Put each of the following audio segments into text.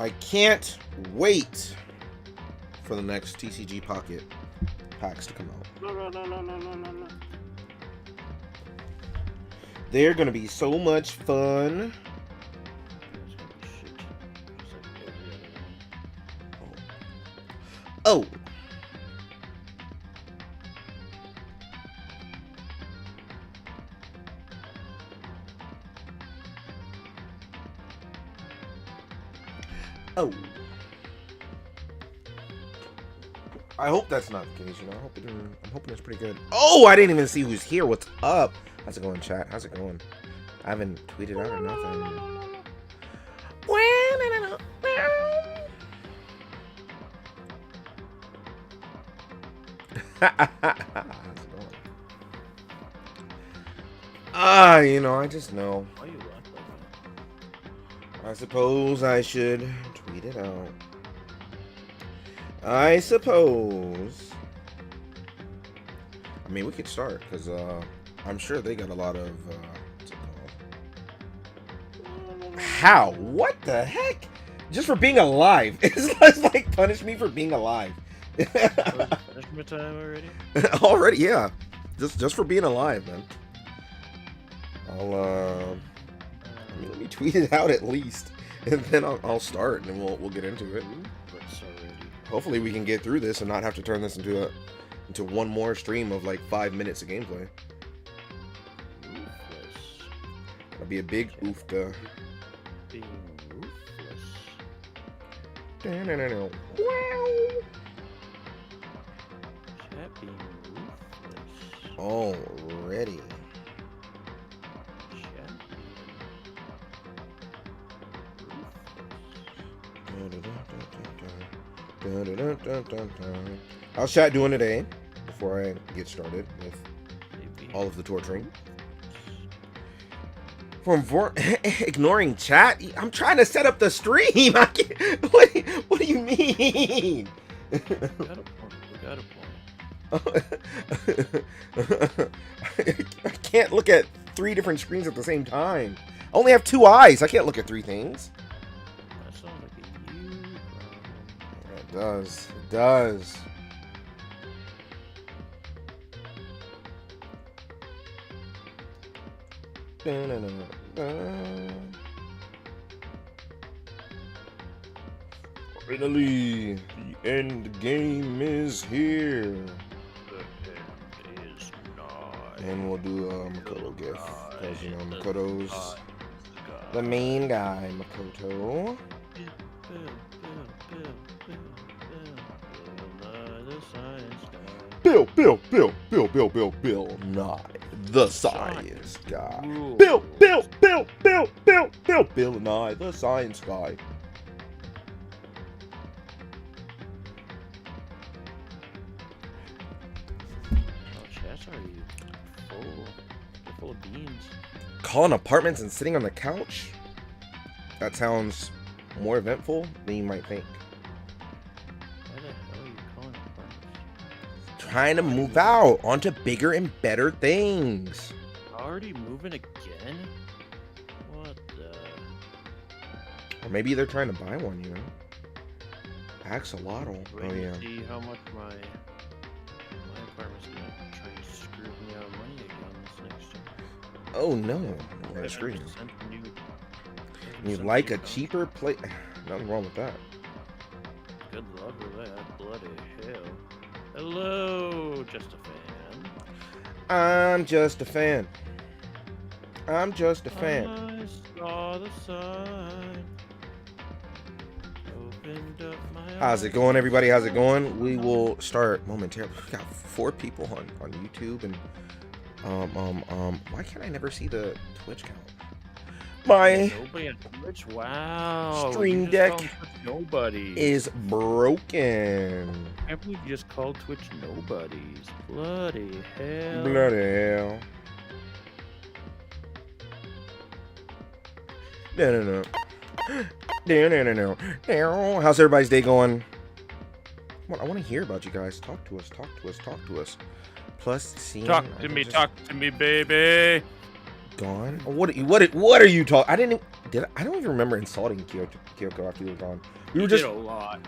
I can't wait for the next TCG Pocket packs to come out. No. They're gonna be so much fun. It's gonna be shit. Just like every other one. Oh. Oh. I hope that's not the case, you know. I'm hoping it's pretty good. Oh, I didn't even see who's here. What's up? How's it going, chat? How's it going? I haven't tweeted out or nothing. You know, I just know. Why you laugh like that? I suppose I should tweet it out. I suppose. I mean, we could start, because I'm sure they got a lot of, what's it called? How? What the heck? Just for being alive. It's like punish me for being alive. Punishment time already? Already, yeah. Just for being alive, man. I mean, let me tweet it out at least, and then I'll start, and then we'll get into it. Hopefully, we can get through this and not have to turn this into one more stream of like 5 minutes of gameplay. Ruthless. That'll be a big oofka. Being ruthless. Chat being ruthless. Already. Chat How's chat doing today? Before I get started with all of the torturing. For ignoring chat? I'm trying to set up the stream. I can't, what do you mean? We got a point. I can't look at 3 different screens at the same time. I only have 2 eyes. I can't look at 3 things. That sounds like a you problem. It does. It does. Finally, the end game is here. The end is nigh. And we'll do a Makoto gif. Because, you know, Makoto's the main guy, Makoto. Bill, Nye, the science guy. Bill, Nye, the science guy. Chats are you full? You're full of beans. Calling apartments and sitting on the couch? That sounds more eventful than you might think. Why the hell are you calling apartments? Trying to move out onto bigger and better things. Already moving again? What the? Or maybe they're trying to buy one, you know? Axolotl. Wait Oh, to yeah. see how much my apartment's gonna try and screw me out of money again this next year. Oh, no. That's screen. You like a cheaper place? Nothing wrong with that. Good luck with that. Bloody hell. Hello, just a fan. I'm just a fan. I'm just a fan. I saw the sign. Opened up my How's it going, everybody? How's it going? We will start momentarily. We got 4 people on YouTube, and why can't I never see the Twitch count? My nobody on Twitch. Wow. Stream You just Deck called Twitch nobody. is broken. I believe you just called Twitch nobodies. Bloody hell. Bloody hell. No. How's everybody's day going? I want to hear about you guys. Talk to us. Plus, seeing. Talk to me, baby. gone? What are you talking? I don't even remember insulting Kyoko after you were gone. We were You just did a lot.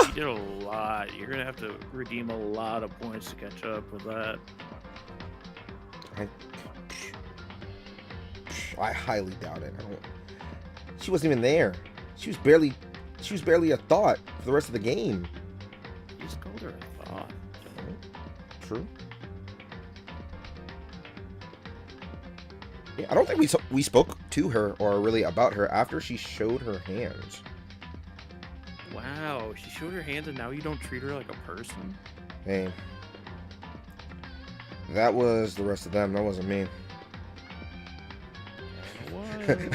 You did a lot. You're gonna have to redeem a lot of points to catch up with that. I highly doubt it. She wasn't even there. She was barely a thought for the rest of the game. You just called her a thought. True. Yeah, I don't think we spoke to her or really about her after she showed her hands. Wow, she showed her hands and now you don't treat her like a person? Hey. That was the rest of them. That wasn't me.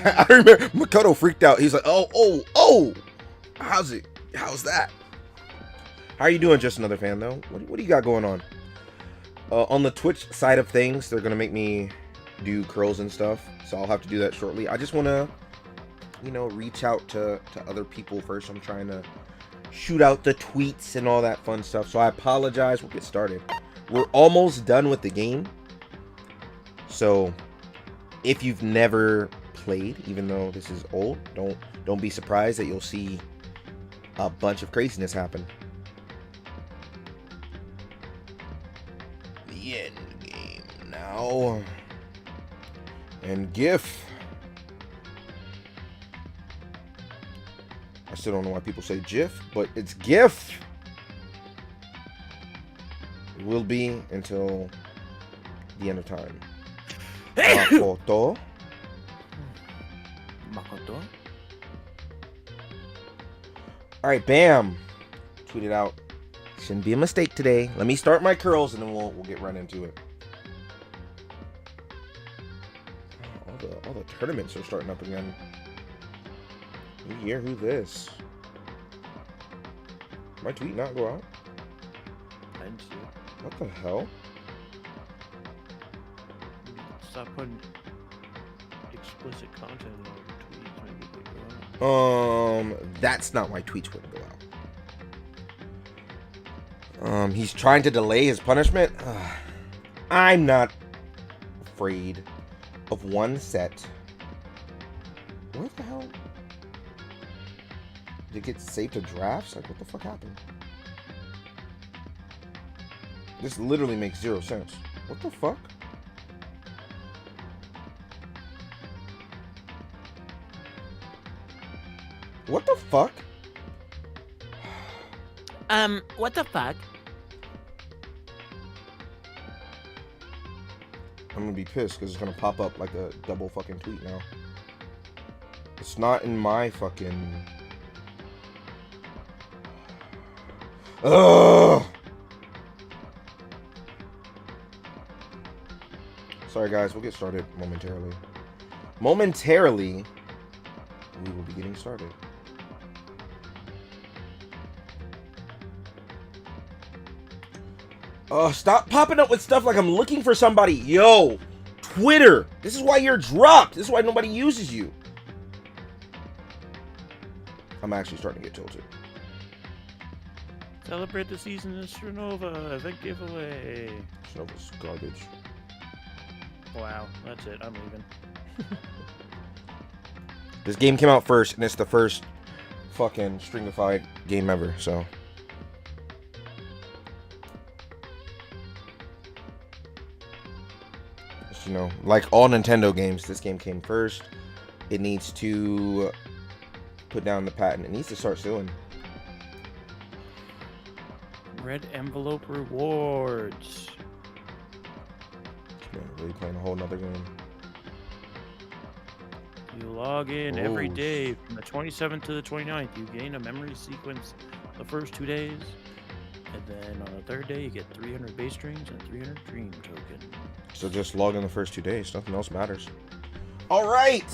I remember Makoto freaked out. He's like, oh. How's that? How are you doing, Just Another Fan, though? What do you got going on? On the Twitch side of things, they're going to make me do curls and stuff. So I'll have to do that shortly. I just want to, reach out to other people first. I'm trying to shoot out the tweets and all that fun stuff. So I apologize. We'll get started. We're almost done with the game. So if you've never played, even though this is old, don't be surprised that you'll see a bunch of craziness happen. The end game now. And GIF. I still don't know why people say GIF, but it's GIF. It will be until the end of time. Makoto. Alright, bam. Tweet it out. Shouldn't be a mistake today. Let me start my curls and then we'll get right into it. All the tournaments are starting up again. New year, who this? Did my tweet not go out? I didn't see it. What the hell? Stop putting explicit content in all your tweets. Maybe they go out. That's not why tweets wouldn't go out. He's trying to delay his punishment. I'm not afraid of one set. What the hell? Did it get saved to drafts? Like, what the fuck happened? This literally makes 0 sense. What the fuck? What the fuck? What the fuck? I'm gonna be pissed because it's gonna pop up like a double fucking tweet now. It's not in my fucking... Ugh! Sorry guys, we'll get started momentarily. Momentarily, we will be getting started. Stop popping up with stuff like I'm looking for somebody. Yo, Twitter. This is why you're dropped. This is why nobody uses you. I'm actually starting to get tilted. Celebrate the season of Supernova event giveaway. Supernova's garbage. Wow, that's it. I'm leaving. This game came out first, and it's the first fucking stringified game ever, so. Just, like all Nintendo games, this game came first. It needs to put down the patent. It needs to start suing. Red envelope rewards. Man, really playing a whole nother game. You log in every day from the 27th to the 29th. You gain a memory sequence the first 2 days. And then on the third day, you get 300 base dreams and 300 dream tokens. So just log in the first 2 days. Nothing else matters. All right.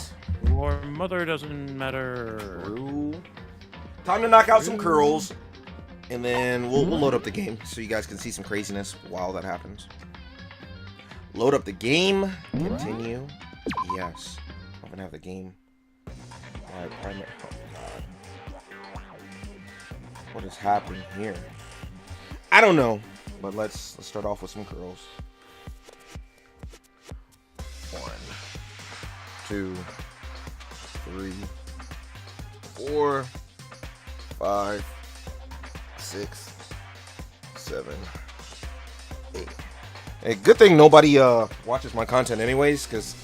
Your mother doesn't matter. True. Time to knock out some curls. And then we'll load up the game so you guys can see some craziness while that happens. Load up the game. Continue. Yes. I'm gonna have the game. Alright, primary. Oh god. What is happening here? I don't know. But let's start off with some curls. 1, 2, 3, 4, 5, 6, 7, 8. Hey, good thing nobody watches my content anyways, because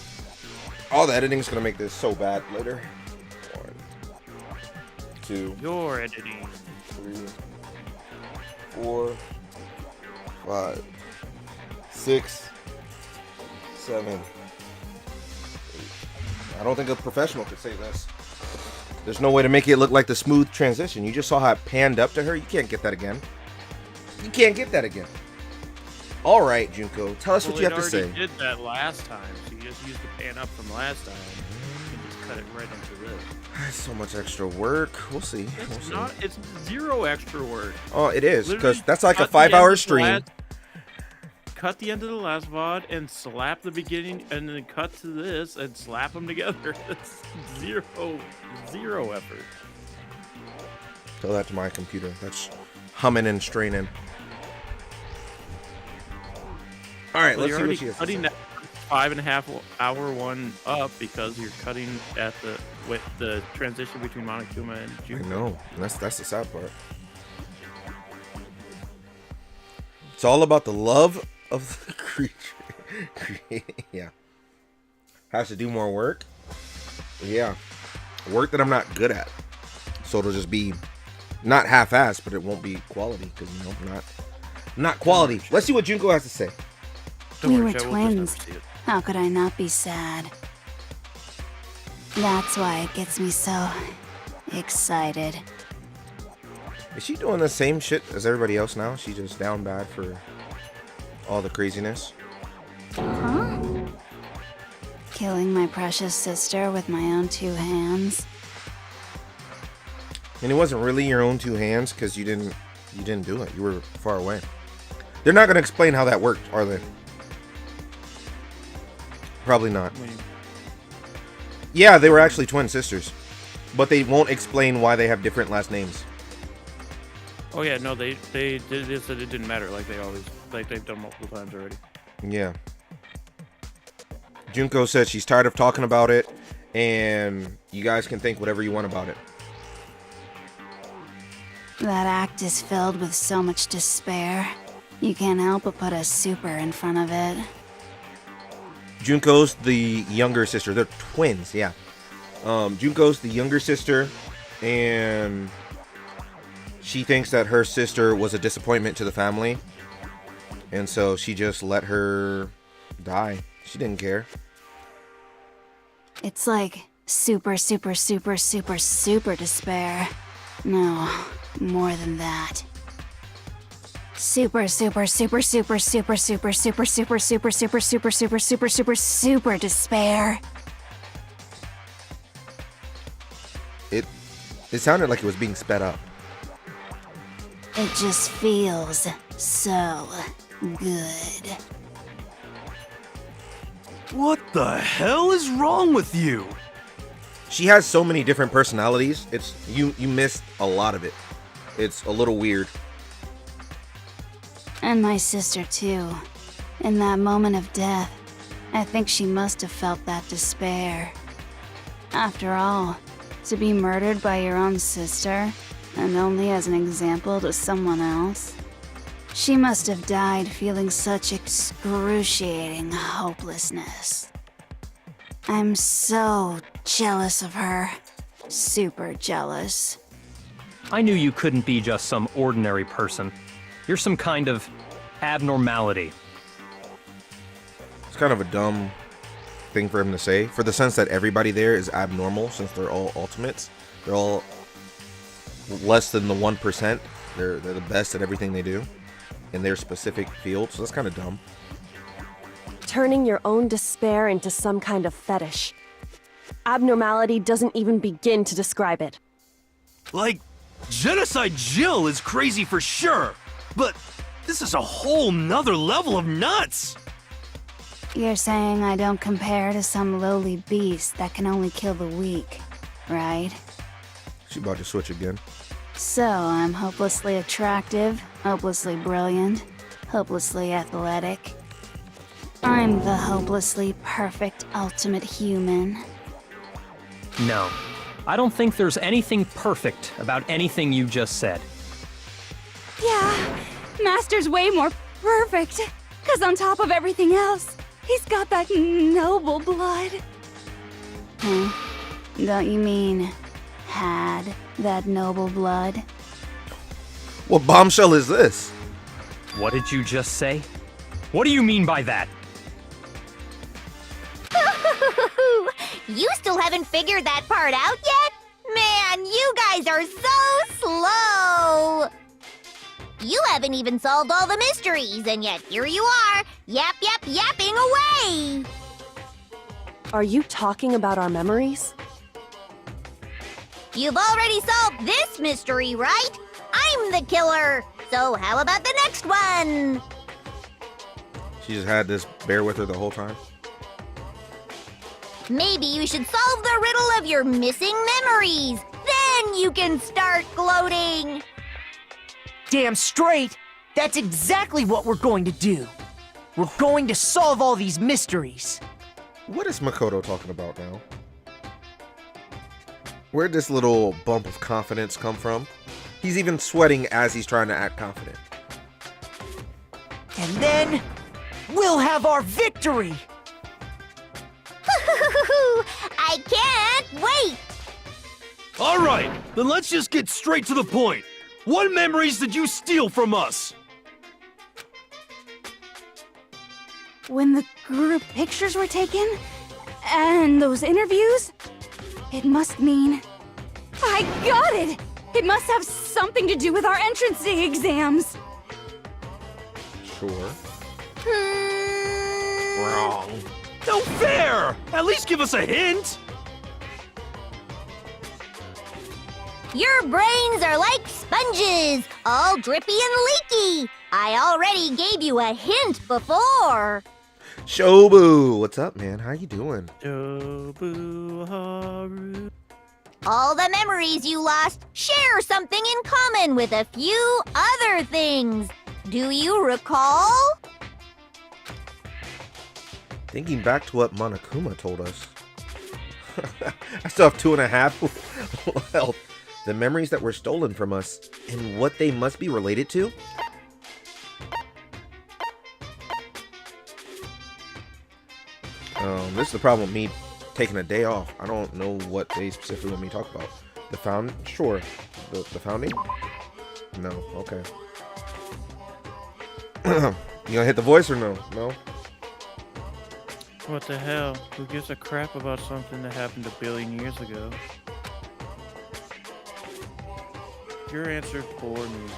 all the editing is gonna make this so bad later. 1, 2. Your editing. 3, 4, 5, 6, 7, 8. I don't think a professional could say this. There's no way to make it look like the smooth transition. You just saw how it panned up to her. You can't get that again. You can't get that again. All right, Junko, tell us what you have to say. You did that last time, so you just used the pan up from last time and just cut it right into this. So much extra work. We'll see. It's zero extra work. Oh, it is, because Literally that's like a 5-hour stream. Cut the end of the last VOD and slap the beginning, and then cut to this and slap them together. It's zero effort. Tell that to my computer. That's humming and straining. All right, let's see what she has to say. That 5.5 hour one up because you're cutting at the transition between Monokuma and Junko. I know. That's the sad part. It's all about the love of the creature. Yeah. Has to do more work. Yeah. Work that I'm not good at. So it'll just be not half-assed, but it won't be quality because, you know, not quality. Let's see what Junko has to say. We were twins. How could I not be sad? That's why it gets me so excited. Is she doing the same shit as everybody else now? She just down bad for all the craziness? Huh? Killing my precious sister with my own 2 hands. And it wasn't really your own 2 hands because you didn't do it. You were far away. They're not going to explain how that worked, are they? Probably not. Yeah, they were actually twin sisters, but they won't explain why they have different last names. Oh yeah, no, they did this that it didn't matter, like they've done multiple times already. Yeah. Junko said she's tired of talking about it, and you guys can think whatever you want about it. That act is filled with so much despair. You can't help but put a super in front of it. Junko's the younger sister. They're twins, yeah. Junko's the younger sister, and she thinks that her sister was a disappointment to the family, and so she just let her die. She didn't care. It's like super despair. No, more than that. Super despair. It sounded like it was being sped up. It just feels so good. What the hell is wrong with you? She has so many different personalities. It's you missed a lot of it. It's a little weird. And my sister too. In that moment of death, I think she must have felt that despair. After all, to be murdered by your own sister, and only as an example to someone else, she must have died feeling such excruciating hopelessness. I'm so jealous of her. Super jealous. I knew you couldn't be just some ordinary person. You're some kind of abnormality. It's kind of a dumb thing for him to say, for the sense that everybody there is abnormal since they're all ultimates. They're all less than the 1%. They're the best at everything they do in their specific field, so that's kind of dumb. Turning your own despair into some kind of fetish. Abnormality doesn't even begin to describe it. Like, Genocide Jill is crazy for sure, but this is a whole nother level of nuts! You're saying I don't compare to some lowly beast that can only kill the weak, right? She about to switch again. So I'm hopelessly attractive, hopelessly brilliant, hopelessly athletic. I'm the hopelessly perfect ultimate human. No. I don't think there's anything perfect about anything you just said. Yeah, Master's way more perfect. Because on top of everything else, he's got that noble blood. Huh? Don't you mean had that noble blood? What bombshell is this? What did you just say? What do you mean by that? You still haven't figured that part out yet? Man, you guys are so slow! You haven't even solved all the mysteries, and yet here you are, yapping away! Are you talking about our memories? You've already solved this mystery, right? I'm the killer! So how about the next one? She just had this bear with her the whole time. Maybe you should solve the riddle of your missing memories. Then you can start gloating. Damn straight! That's exactly what we're going to do. We're going to solve all these mysteries. What is Makoto talking about now? Where'd this little bump of confidence come from? He's even sweating as he's trying to act confident. And then, we'll have our victory! I can't wait! Alright, then let's just get straight to the point. What memories did you steal from us? When the group pictures were taken, and those interviews, it must mean... I got it! It must have something to do with our entrance exams. Sure. Wrong. No fair! At least give us a hint! Your brains are like sponges, all drippy and leaky. I already gave you a hint before. Shobu, what's up, man? How you doing? Haru. All the memories you lost share something in common with a few other things. Do you recall? Thinking back to what Monokuma told us. I still have 2.5 health. The memories that were stolen from us and what they must be related to? This is the problem with me taking a day off. I don't know what they specifically want me to talk about. The found? Sure. The founding? No. Okay. You gonna hit the voice or no? No? What the hell? Who gives a crap about something that happened a billion years ago? Your answer for me.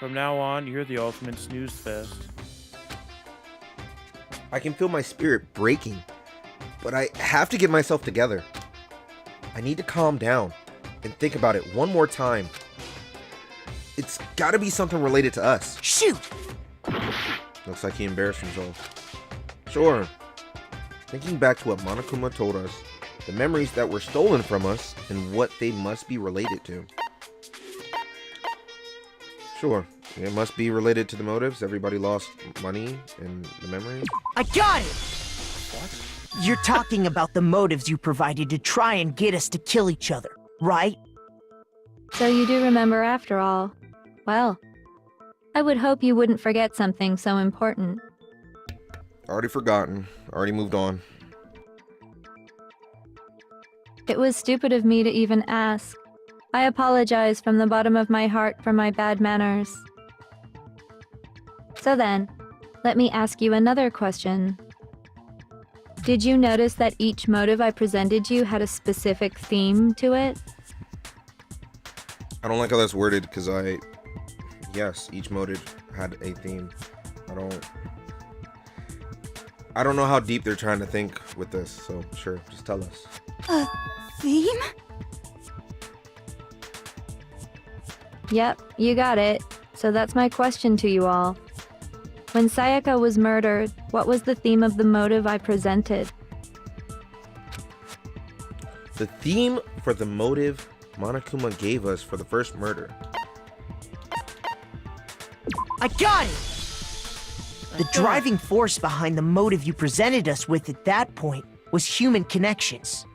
From now on, you're the ultimate snooze fest. I can feel my spirit breaking, but I have to get myself together. I need to calm down and think about it one more time. It's gotta be something related to us. Shoot! Looks like he embarrassed himself. Sure. Thinking back to what Monokuma told us, the memories that were stolen from us, and what they must be related to. Sure. It must be related to the motives. Everybody lost money and the memories. I got it! What? You're talking about the motives you provided to try and get us to kill each other, right? So you do remember after all. Well, I would hope you wouldn't forget something so important. Already forgotten. Already moved on. It was stupid of me to even ask. I apologize from the bottom of my heart for my bad manners. So then, let me ask you another question. Did you notice that each motive I presented you had a specific theme to it? I don't like how that's worded because yes, each motive had a theme. I don't know how deep they're trying to think with this, so sure, just tell us. A theme? Yep, you got it. So that's my question to you all. When Sayaka was murdered, what was the theme of the motive I presented? The theme for the motive Monokuma gave us for the first murder. I got it! The driving force behind the motive you presented us with at that point was human connections.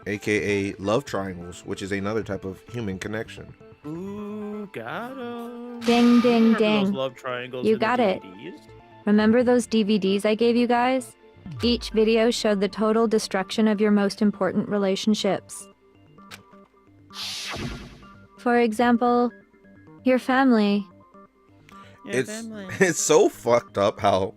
AKA love triangles, which is another type of human connection. Ooh, got 'em. Ding, ding, Remember those ding. love triangles You in the got it. DVDs? Remember those DVDs I gave you guys? Each video showed the total destruction of your most important relationships. For example, your family. Yeah, family. It's so fucked up how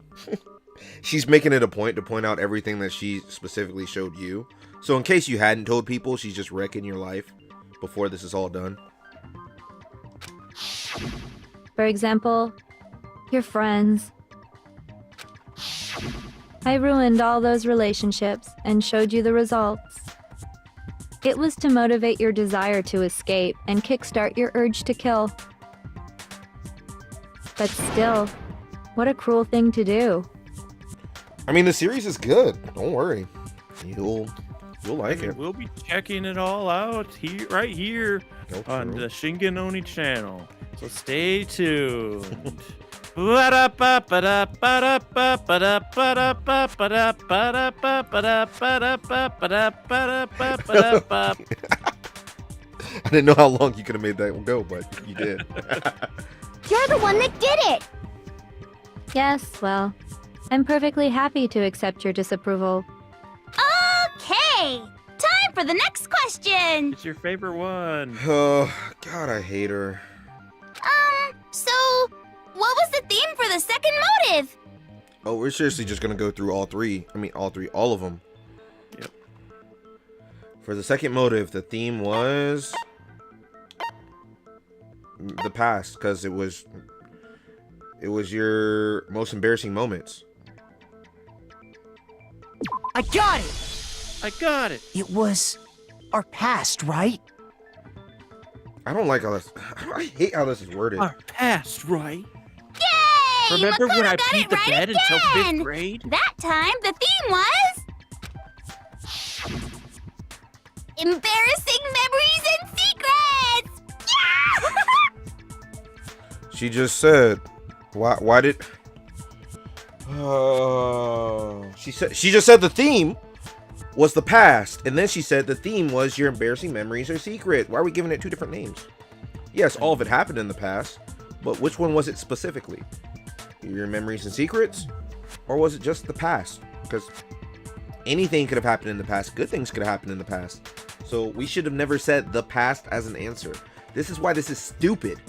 she's making it a point to point out everything that she specifically showed you. So in case you hadn't told people, she's just wrecking your life before this is all done. For example, your friends. I ruined all those relationships and showed you the results. It was to motivate your desire to escape and kickstart your urge to kill. But still, what a cruel thing to do. I mean, the series is good. Don't worry. You'll like it. We'll be checking it all out here, right here on the Shinganoni channel. So stay tuned. I didn't know how long you could have made that one go, but you did. You're the one that did it. Yes, well, I'm perfectly happy to accept your disapproval. Okay, time for the next question. It's your favorite one. Oh, God, I hate her. So, what was the theme for the second motive? Oh, we're seriously just gonna go through all three. I mean, all of them. Yep. For the second motive, the theme was the past, because it was your most embarrassing moments. I got it! I got it. It was our past, right? I don't like how this. I hate how this is worded. Our past, right? Yay! Remember when I Makoto got peed it the right bed until again. 5th grade? That time, the theme was... embarrassing memories and secrets! Yeah! She just said, why did? She just said the theme was the past, and then she said the theme was your embarrassing memories or secret. Why are we giving it two different names? Yes, all of it happened in the past, but which one was it specifically? Your memories and secrets, or was it just the past? Because anything could have happened in the past. Good things could have happened in the past. So we should have never said the past as an answer. This is why this is stupid.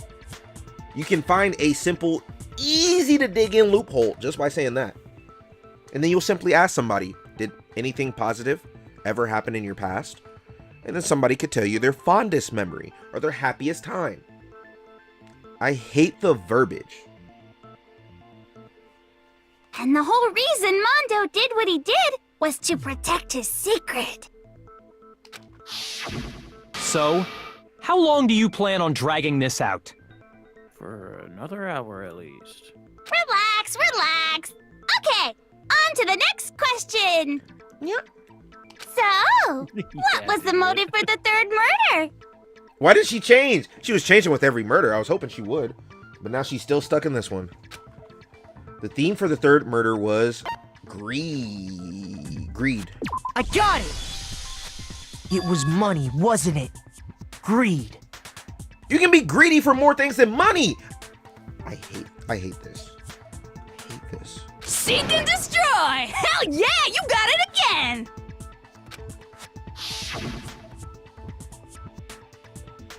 You can find a simple, easy to dig in loophole just by saying that. And then you'll simply ask somebody, did anything positive ever happen in your past? And then somebody could tell you their fondest memory or their happiest time. I hate the verbiage. And the whole reason Mondo did what he did was to protect his secret. So, how long do you plan on dragging this out? For another hour at least. Relax, relax. Okay, on to the next question. Yeah. So, what was the motive for the third murder? Why did she change? She was changing with every murder. I was hoping she would. But now she's still stuck in this one. The theme for the third murder was greed. I got it! It was money, wasn't it? Greed. You can be greedy for more things than money. I hate this. I hate this. Seek and destroy! Hell yeah, you got it again!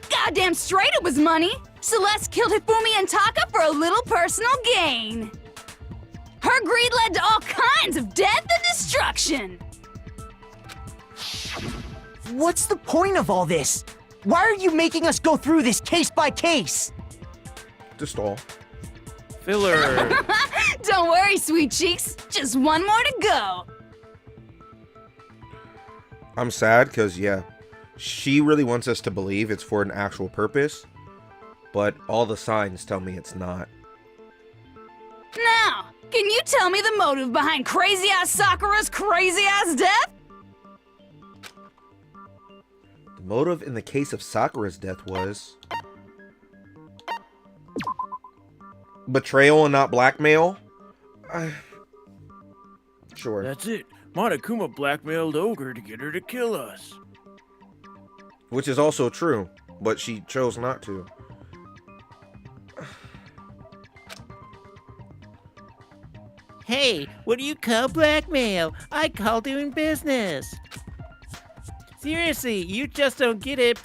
Goddamn straight it was money! Celeste killed Hifumi and Taka for a little personal gain. Her greed led to all kinds of death and destruction. What's the point of all this? Why are you making us go through this case by case? To stall. Filler. Don't worry, sweet cheeks. Just one more to go. I'm sad because, yeah, she really wants us to believe it's for an actual purpose, but all the signs tell me it's not. Now, can you tell me the motive behind crazy-ass Sakura's crazy-ass death? The motive in the case of Sakura's death was betrayal and not blackmail? Sure. That's it. Monokuma blackmailed Ogre to get her to kill us. Which is also true, but she chose not to. Hey, what do you call blackmail? I call doing business. Seriously, you just don't get it.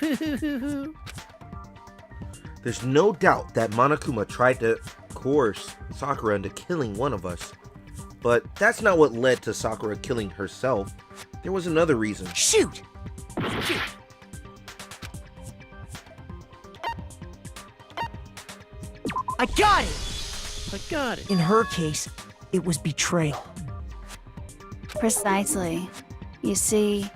There's no doubt that Monokuma tried to coerce Sakura into killing one of us. But that's not what led to Sakura killing herself. There was another reason. Shoot! Shoot. I got it! I got it. In her case, it was betrayal. Precisely. You see,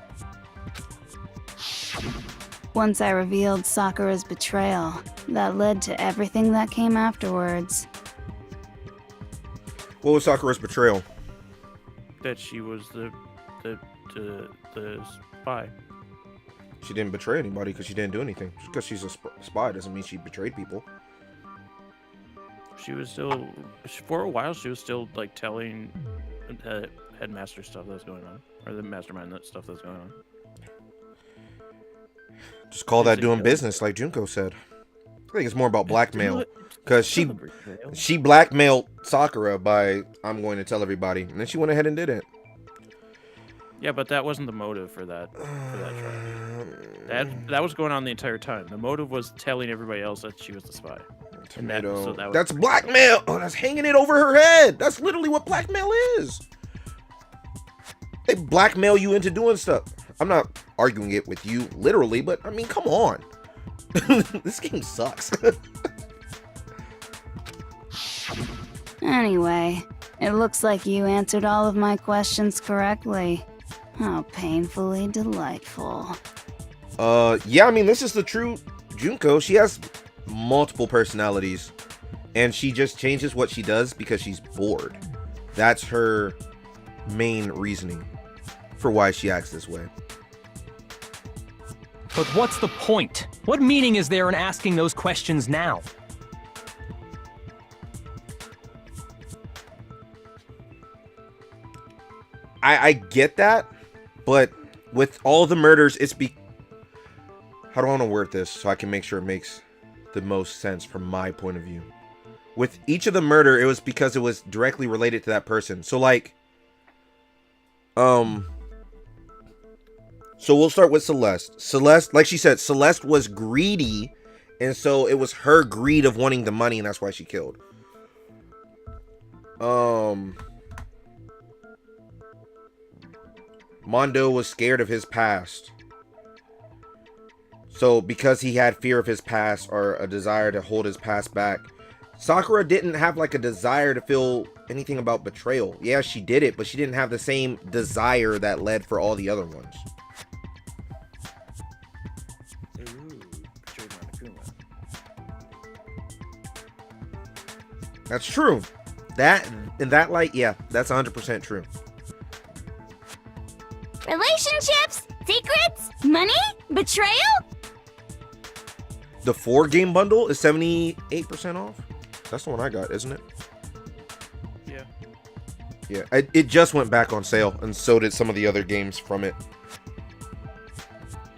once I revealed Sakura's betrayal, that led to everything that came afterwards. What was Sakura's betrayal? That she was the spy. She didn't betray anybody because she didn't do anything. Just because she's a spy doesn't mean she betrayed people. She was still, for a while, she was still like telling the headmaster stuff that's going on, or the mastermind that stuff that's going on. Just call that doing business, like Junko said. I think it's more about blackmail, because she blackmailed Sakura by I'm going to tell everybody, and then she went ahead and did it. Yeah, but that wasn't the motive for that trial. That was going on the entire time. The motive was telling everybody else that she was the spy. That's blackmail. Oh, that's hanging it over her head. That's literally what blackmail is. They blackmail you into doing stuff. I'm not arguing it with you literally, but I mean, come on. This game sucks. Anyway, it looks like you answered all of my questions correctly. How painfully delightful. Yeah, I mean, this is the true Junko. She has multiple personalities, and she just changes what she does because she's bored. That's her main reasoning for why she acts this way. But what's the point? What meaning is there in asking those questions now? I get that, but with all the murders, how do I want to word this so I can make sure it makes the most sense from my point of view? With each of the murder, it was because it was directly related to that person. So like, so we'll start with Celeste. Celeste, like she said, Celeste was greedy, and so it was her greed of wanting the money, and that's why she killed. Mondo was scared of his past. So because he had fear of his past or a desire to hold his past back, Sakura didn't have like a desire to feel anything about betrayal. Yeah, she did it, but she didn't have the same desire that led for all the other ones. That's true. That, in that light, yeah, that's 100% true. Relationships? Secrets? Money? Betrayal? The 4-game bundle is 78% off. That's the one I got, isn't it? Yeah. Yeah, it just went back on sale, and so did some of the other games from it.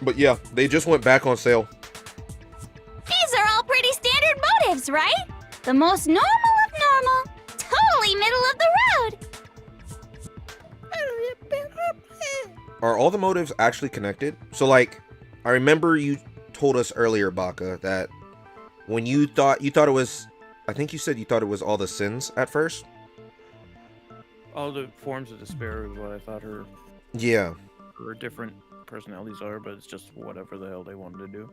But yeah, they just went back on sale. These are all pretty standard motives, right? The most normal of normal. Totally middle of the road. Are all the motives actually connected? So like, I remember you told us earlier, Baka, that when you thought it was, I think you said you thought it was all the sins at first? All the forms of despair is what I thought her different personalities are, but it's just whatever the hell they wanted to do.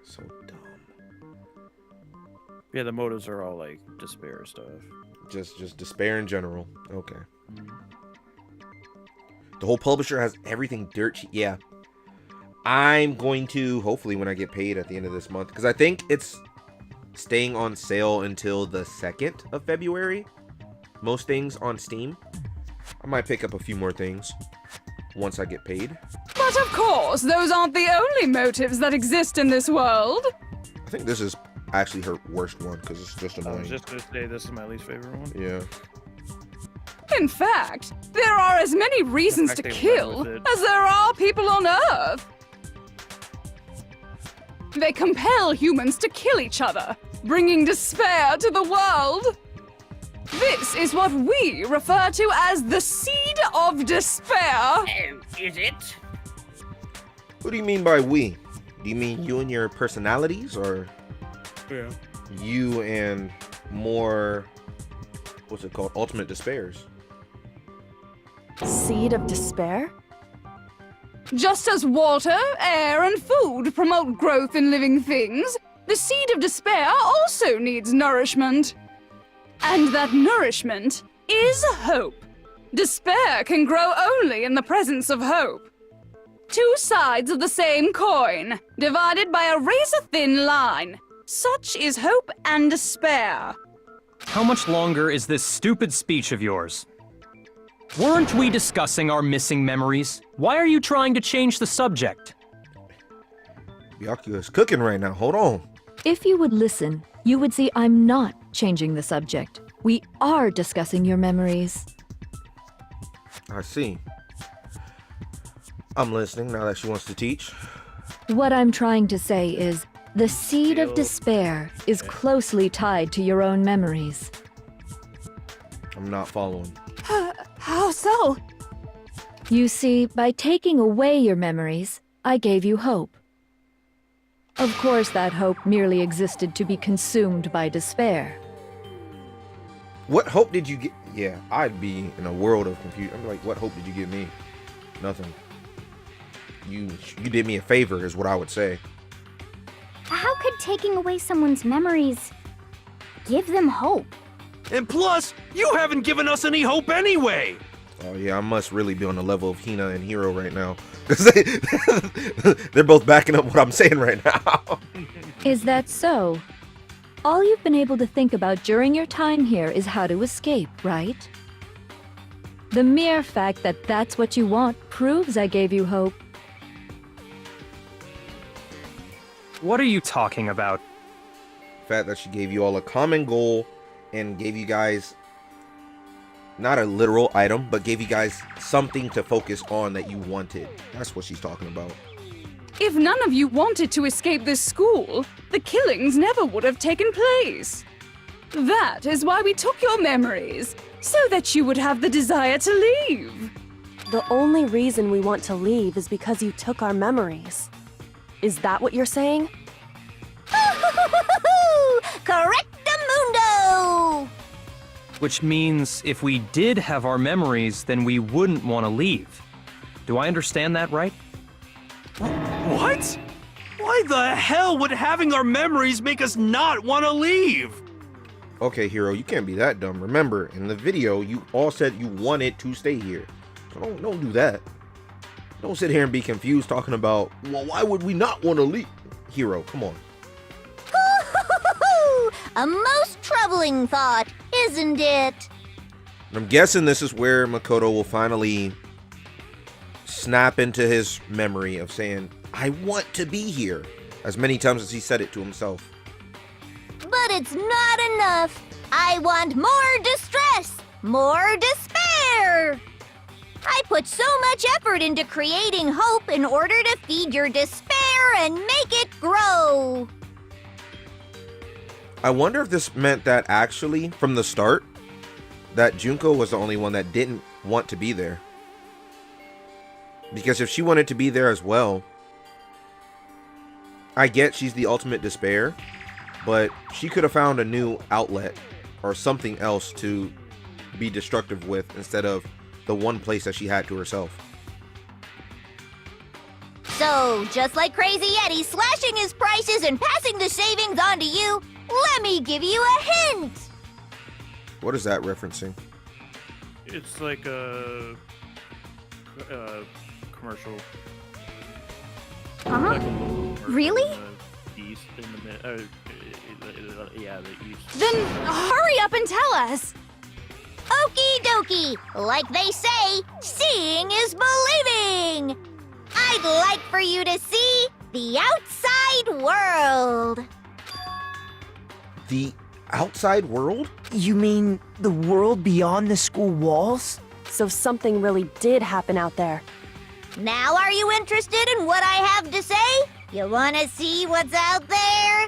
So dumb. Yeah, the motives are all like despair stuff. Just despair in general. Okay. The whole publisher has everything dirt cheap. Yeah. I'm going to, hopefully when I get paid at the end of this month, because I think it's staying on sale until the 2nd of February. Most things on Steam. I might pick up a few more things once I get paid. But of course, those aren't the only motives that exist in this world. I think this is actually her worst one, because it's just annoying. I was just going to say this is my least favorite one. Yeah. In fact, there are as many reasons to fact they kill run with it. as there are people on Earth. They compel humans to kill each other, bringing despair to the world. This is what we refer to as the seed of despair. Oh, is it? What do you mean by we? Do you mean you and your personalities, or Yeah. you and more, what's it called, ultimate despairs? Seed of despair? Just as water, air, and food promote growth in living things, the seed of despair also needs nourishment. And that nourishment is hope. Despair can grow only in the presence of hope. Two sides of the same coin, divided by a razor-thin line. Such is hope and despair. How much longer is this stupid speech of yours? Weren't we discussing our missing memories? Why are you trying to change the subject? Byakuya is cooking right now. Hold on. If you would listen, you would see I'm not changing the subject. We are discussing your memories. I see. I'm listening now that she wants to teach. What I'm trying to say is, the seed of despair is closely tied to your own memories. I'm not following. How so? You see, by taking away your memories, I gave you hope. Of course, that hope merely existed to be consumed by despair. What hope did you get? Yeah, I'd be in a world of confusion. I'm like, what hope did you give me? Nothing. You did me a favor, is what I would say. How could taking away someone's memories give them hope? And plus, you haven't given us any hope anyway! Oh yeah, I must really be on the level of Hina and Hiro right now. Because they're both backing up what I'm saying right now. Is that so? All you've been able to think about during your time here is how to escape, right? The mere fact that that's what you want proves I gave you hope. What are you talking about? The fact that she gave you all a common goal and gave you guys not a literal item, but gave you guys something to focus on that you wanted. That's what she's talking about. If none of you wanted to escape this school, the killings never would have taken place. That is why we took your memories, so that you would have the desire to leave. The only reason we want to leave is because you took our memories. Is that what you're saying? Correctamundo! Which means if we did have our memories, then we wouldn't want to leave. Do I understand that right? What? Why the hell would having our memories make us not want to leave? Okay, Hiro, you can't be that dumb. Remember, in the video, you all said you wanted to stay here. So don't do that. Don't sit here and be confused talking about, well, why would we not want to leave? Hiro, come on. A most troubling thought, isn't it? I'm guessing this is where Makoto will finally snap into his memory of saying, I want to be here, as many times as he said it to himself. But it's not enough. I want more distress, more despair. I put so much effort into creating hope in order to feed your despair and make it grow. I wonder if this meant that actually, from the start, that Junko was the only one that didn't want to be there. Because if she wanted to be there as well, I get she's the ultimate despair, but she could have found a new outlet or something else to be destructive with instead of the one place that she had to herself. So, just like Crazy Eddie slashing his prices and passing the savings on to you, let me give you a hint. What is that referencing? It's like a commercial. Uh-huh. Like a local commercial Really? in the east, yeah, the east. Then hurry up and tell us. Okie dokie. Like they say, seeing is believing. I'd like for you to see the outside world. The outside world? You mean the world beyond the school walls? So something really did happen out there. Now are you interested in what I have to say? You wanna see what's out there?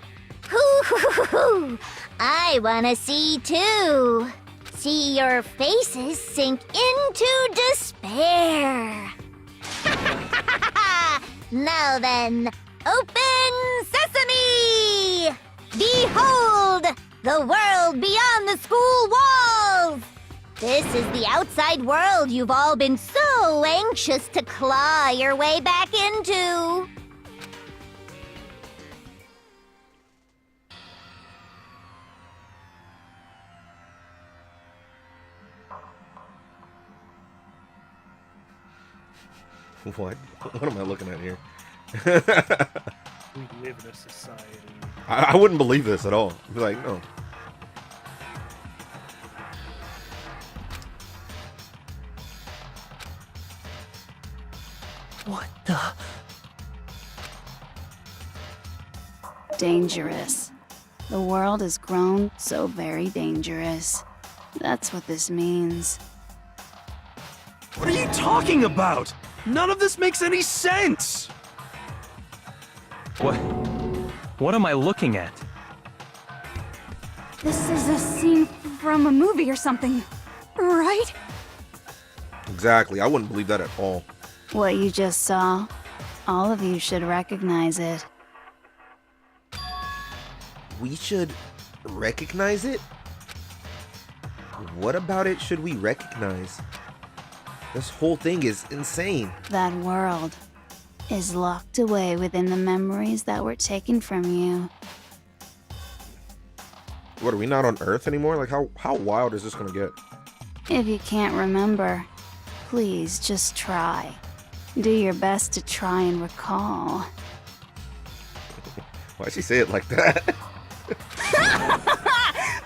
Hoo-hoo-hoo-hoo! I wanna see too. See your faces sink into despair. Now then, open sesame! Behold, the world beyond the school walls! This is the outside world you've all been so anxious to claw your way back into. What? What am I looking at here? We live in a society. I wouldn't believe this at all. I'd be like, no. What the? Dangerous. The world has grown so very dangerous. That's what this means. What are you talking about? None of this makes any sense! What am I looking at? This is a scene from a movie or something, right? Exactly. I wouldn't believe that at all. What you just saw, all of you should recognize it. We should recognize it? What about it should we recognize? This whole thing is insane. That world is locked away within the memories that were taken from you. What, are we not on Earth anymore? Like, how wild is this gonna get? If you can't remember, please just try. Do your best to try and recall. Why'd she say it like that?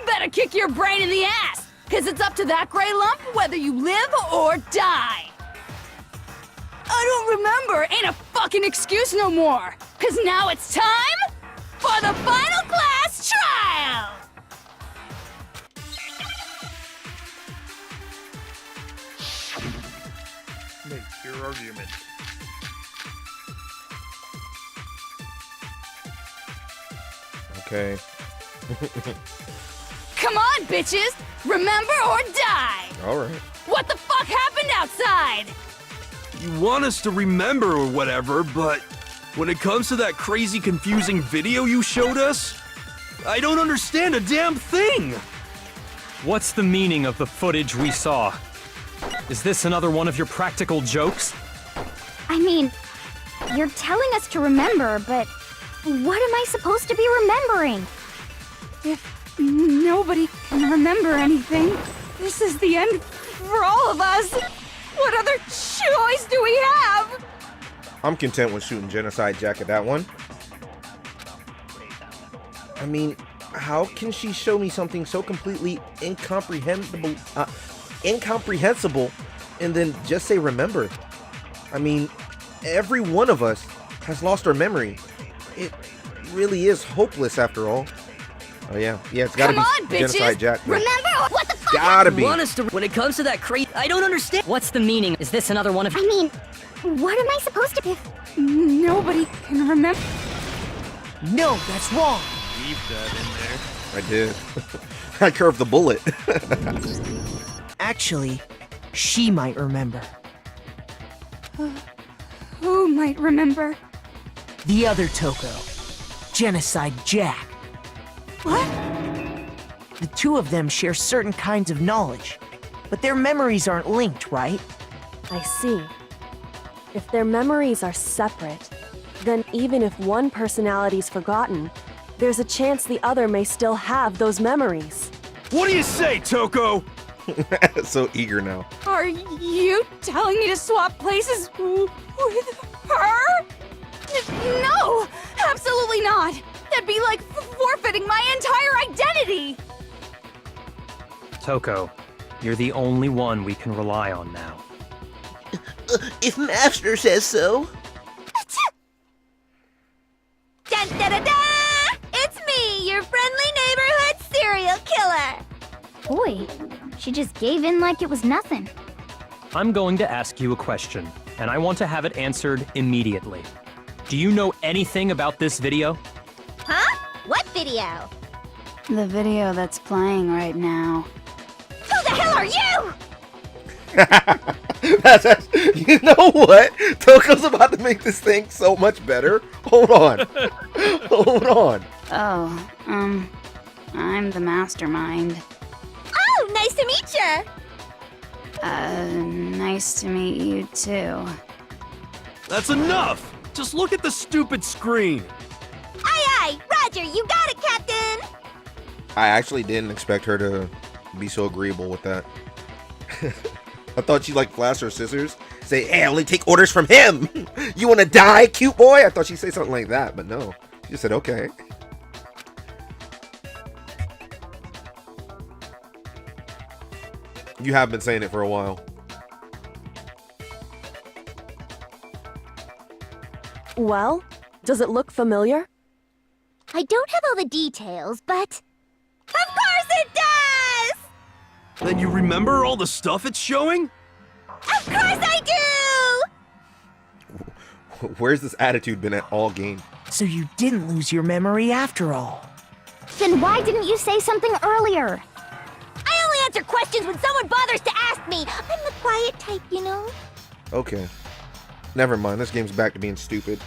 Better kick your brain in the ass, because it's up to that gray lump whether you live or die. I don't remember ain't a fucking excuse no more, because now it's time for the final class trial! Make your argument. Okay. Come on, bitches! Remember or die! Alright. What the fuck happened outside? You want us to remember or whatever, but when it comes to that crazy confusing video you showed us, I don't understand a damn thing! What's the meaning of the footage we saw? Is this another one of your practical jokes? I mean, you're telling us to remember, but what am I supposed to be remembering? If nobody can remember anything, this is the end for all of us. What other choice do we have? I'm content with shooting Genocide Jack at that one. I mean, how can she show me something so completely incomprehensible and then just say remember? I mean, every one of us has lost our memory. It really is hopeless after all. Oh yeah, it's gotta be Genocide Jack. Remember what the fuck? Gotta be. Want us to, when it comes to that crazy, I don't understand. What's the meaning? Is this another one of? I mean, what am I supposed to? If nobody can remember. No, that's wrong. Leave that in there. I did. I curved the bullet. Actually, she might remember. Who might remember? The other Toko. Genocide Jack. What? The two of them share certain kinds of knowledge, but their memories aren't linked, right? I see. If their memories are separate, then even if one personality's forgotten, there's a chance the other may still have those memories. What do you say, Toko? So eager now. Are you telling me to swap places with her? No! Absolutely not! That'd be like forfeiting my entire identity! Toko, you're the only one we can rely on now. If Master says so. Dun, da, da, da! It's me, your friendly neighborhood cereal boy. She just gave in like it was nothing. I'm going to ask you a question, and I want to have it answered immediately. Do you know anything about this video? Huh? What video? The video that's playing right now. Who the hell are you? You know what? Toko's about to make this thing so much better. Hold on. Hold on. Oh, I'm the mastermind. Oh, nice to meet you. Nice to meet you too. That's enough! Just look at the stupid screen! Aye, aye. Roger, you got it, Captain. I actually didn't expect her to be so agreeable with that. I thought she'd like flash her scissors, say, hey, I only take orders from him. You want to die, cute boy? I thought she'd say something like that, but no. She just said, okay. You have been saying it for a while. Well, does it look familiar? I don't have all the details, but... Of course it does! Then you remember all the stuff it's showing? Of course I do! Where's this attitude been at all game? So you didn't lose your memory after all. Then why didn't you say something earlier? I only answer questions when someone bothers to ask me. I'm the quiet type, you know? Okay. Never mind, this game's back to being stupid.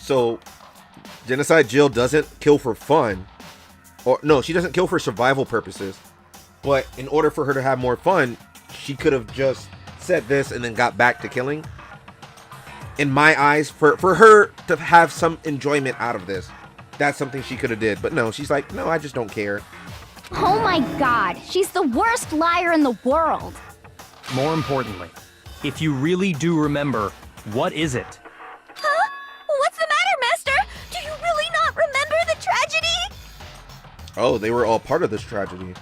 So, Genocide Jill doesn't kill for fun. Or, no, she doesn't kill for survival purposes. But in order for her to have more fun, she could have just said this and then got back to killing. In my eyes, for her to have some enjoyment out of this, that's something she could have did. But no, she's like, no, I just don't care. Oh my god, she's the worst liar in the world. More importantly, if you really do remember, what is it? Huh? What's the matter, Master? Do you really not remember the tragedy? Oh, they were all part of this tragedy.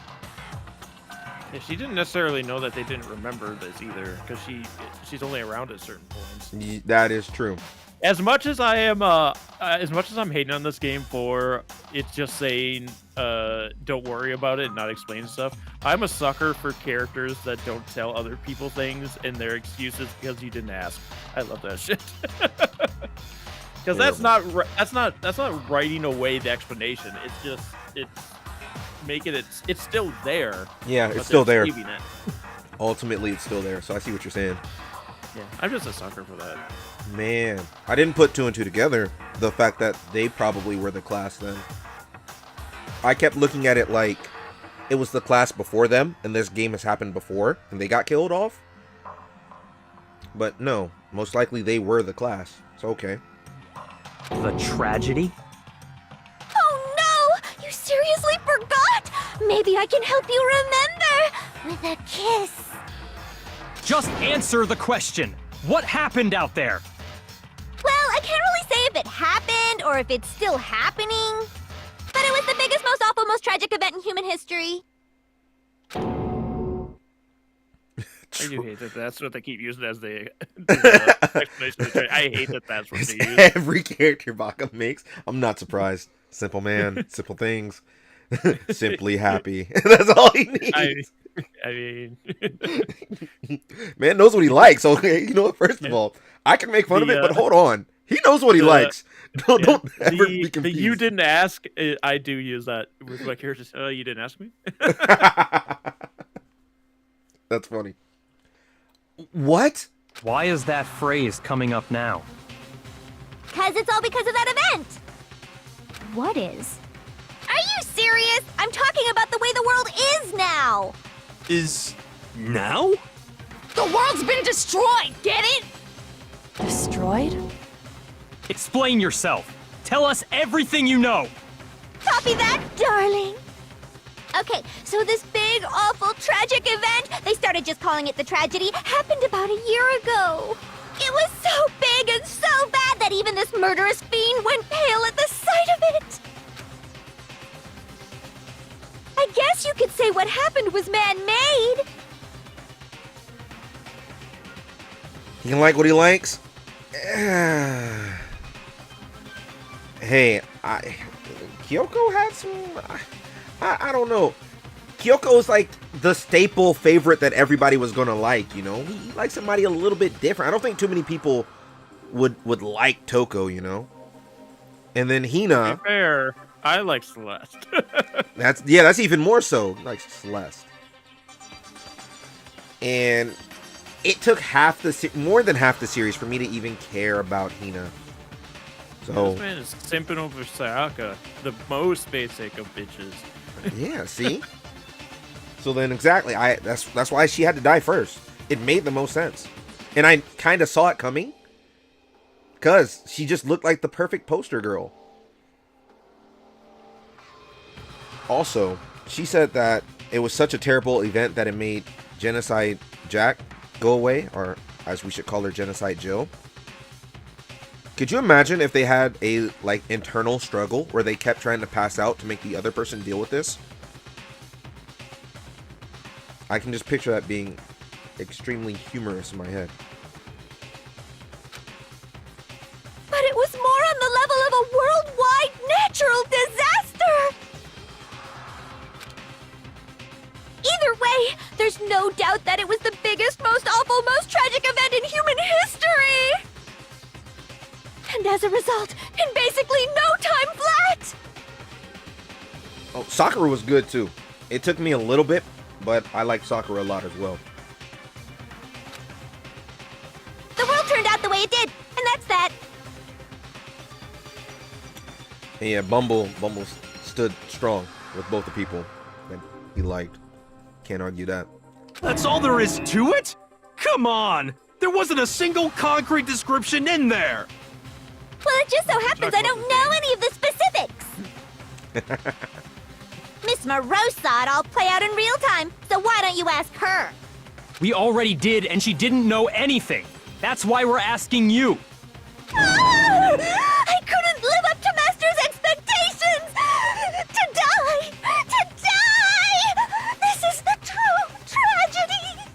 Yeah, she didn't necessarily know that they didn't remember this either, because she's only around at certain points. That is true. As much as I am, as much as I'm hating on this game for it's just saying, don't worry about it and not explain stuff, I'm a sucker for characters that don't tell other people things and their excuses because you didn't ask. I love that shit. Because that's not writing away the explanation. It's just making it's still there. Yeah, it's still there. Leaving it. Ultimately, it's still there. So I see what you're saying. Yeah, I'm just a sucker for that. Man, I didn't put two and two together. The fact that they probably were the class then. I kept looking at it like it was the class before them, and this game has happened before, and they got killed off. But no, most likely they were the class. So okay. The tragedy? Oh no! You seriously forgot? Maybe I can help you remember with a kiss. Just answer the question. What happened out there? Well, I can't really say if it happened or if it's still happening, but it was the biggest, most awful, most tragic event in human history. I do hate that that's what they keep using as the explanation of the trade. I hate that that's what they use. Every character Baka makes, I'm not surprised. Simple man, simple things. Simply happy. That's all he needs. I mean... Man knows what he likes. Okay, you know what? First of all, I can make fun of it, but hold on. He knows what he likes. Don't ever be confused. You didn't ask. I do use that with my characters. You didn't ask me? That's funny. What? Why is that phrase coming up now? Because it's all because of that event. What is? Are you serious? I'm talking about the way the world is now. Is now? The world's been destroyed, get it? Destroyed? Explain yourself. Tell us everything you know. Copy that, darling. Okay, so this big, awful, tragic event, they started just calling it the tragedy, happened about a year ago. It was so big and so bad that even this murderous fiend went pale at the sight of it. I guess you could say what happened was man-made. He can like what he likes. Hey, Kyoko had some. I don't know. Kyoko is like the staple favorite that everybody was gonna like. You know, he likes somebody a little bit different. I don't think too many people would like Toko. You know, and then Hina. To be fair, I like Celeste. That's even more so. Like Celeste. And it took more than half the series for me to even care about Hina. So This man is simping over Sayaka, the most basic of bitches. yeah, see. So then exactly, that's why she had to die first. It made the most sense, and I kind of saw it coming, cause she just looked like the perfect poster girl. Also, she said that it was such a terrible event that it made Genocide Jack go away, or as we should call her, Genocide Jill. Could you imagine if they had a like internal struggle where they kept trying to pass out to make the other person deal with this? I can just picture that being extremely humorous in my head. But it was more on the level of a worldwide natural disaster! Either way, there's no doubt that it was the biggest, most awful, most tragic event in human history! And as a result, in basically no time flat! Oh, Sakura was good too. It took me a little bit, but I like Sakura a lot as well. The world turned out the way it did, and that's that. And yeah, Bumble stood strong with both the people that he liked. Can't argue that. That's all there is to it? Come on! There wasn't a single concrete description in there! Well, it just so happens I don't know any of the specifics. Miss Morose saw it all play out in real time, so why don't you ask her? We already did, and she didn't know anything. That's why we're asking you. I couldn't live up to Master's expectations! To die! To die! This is the true tragedy!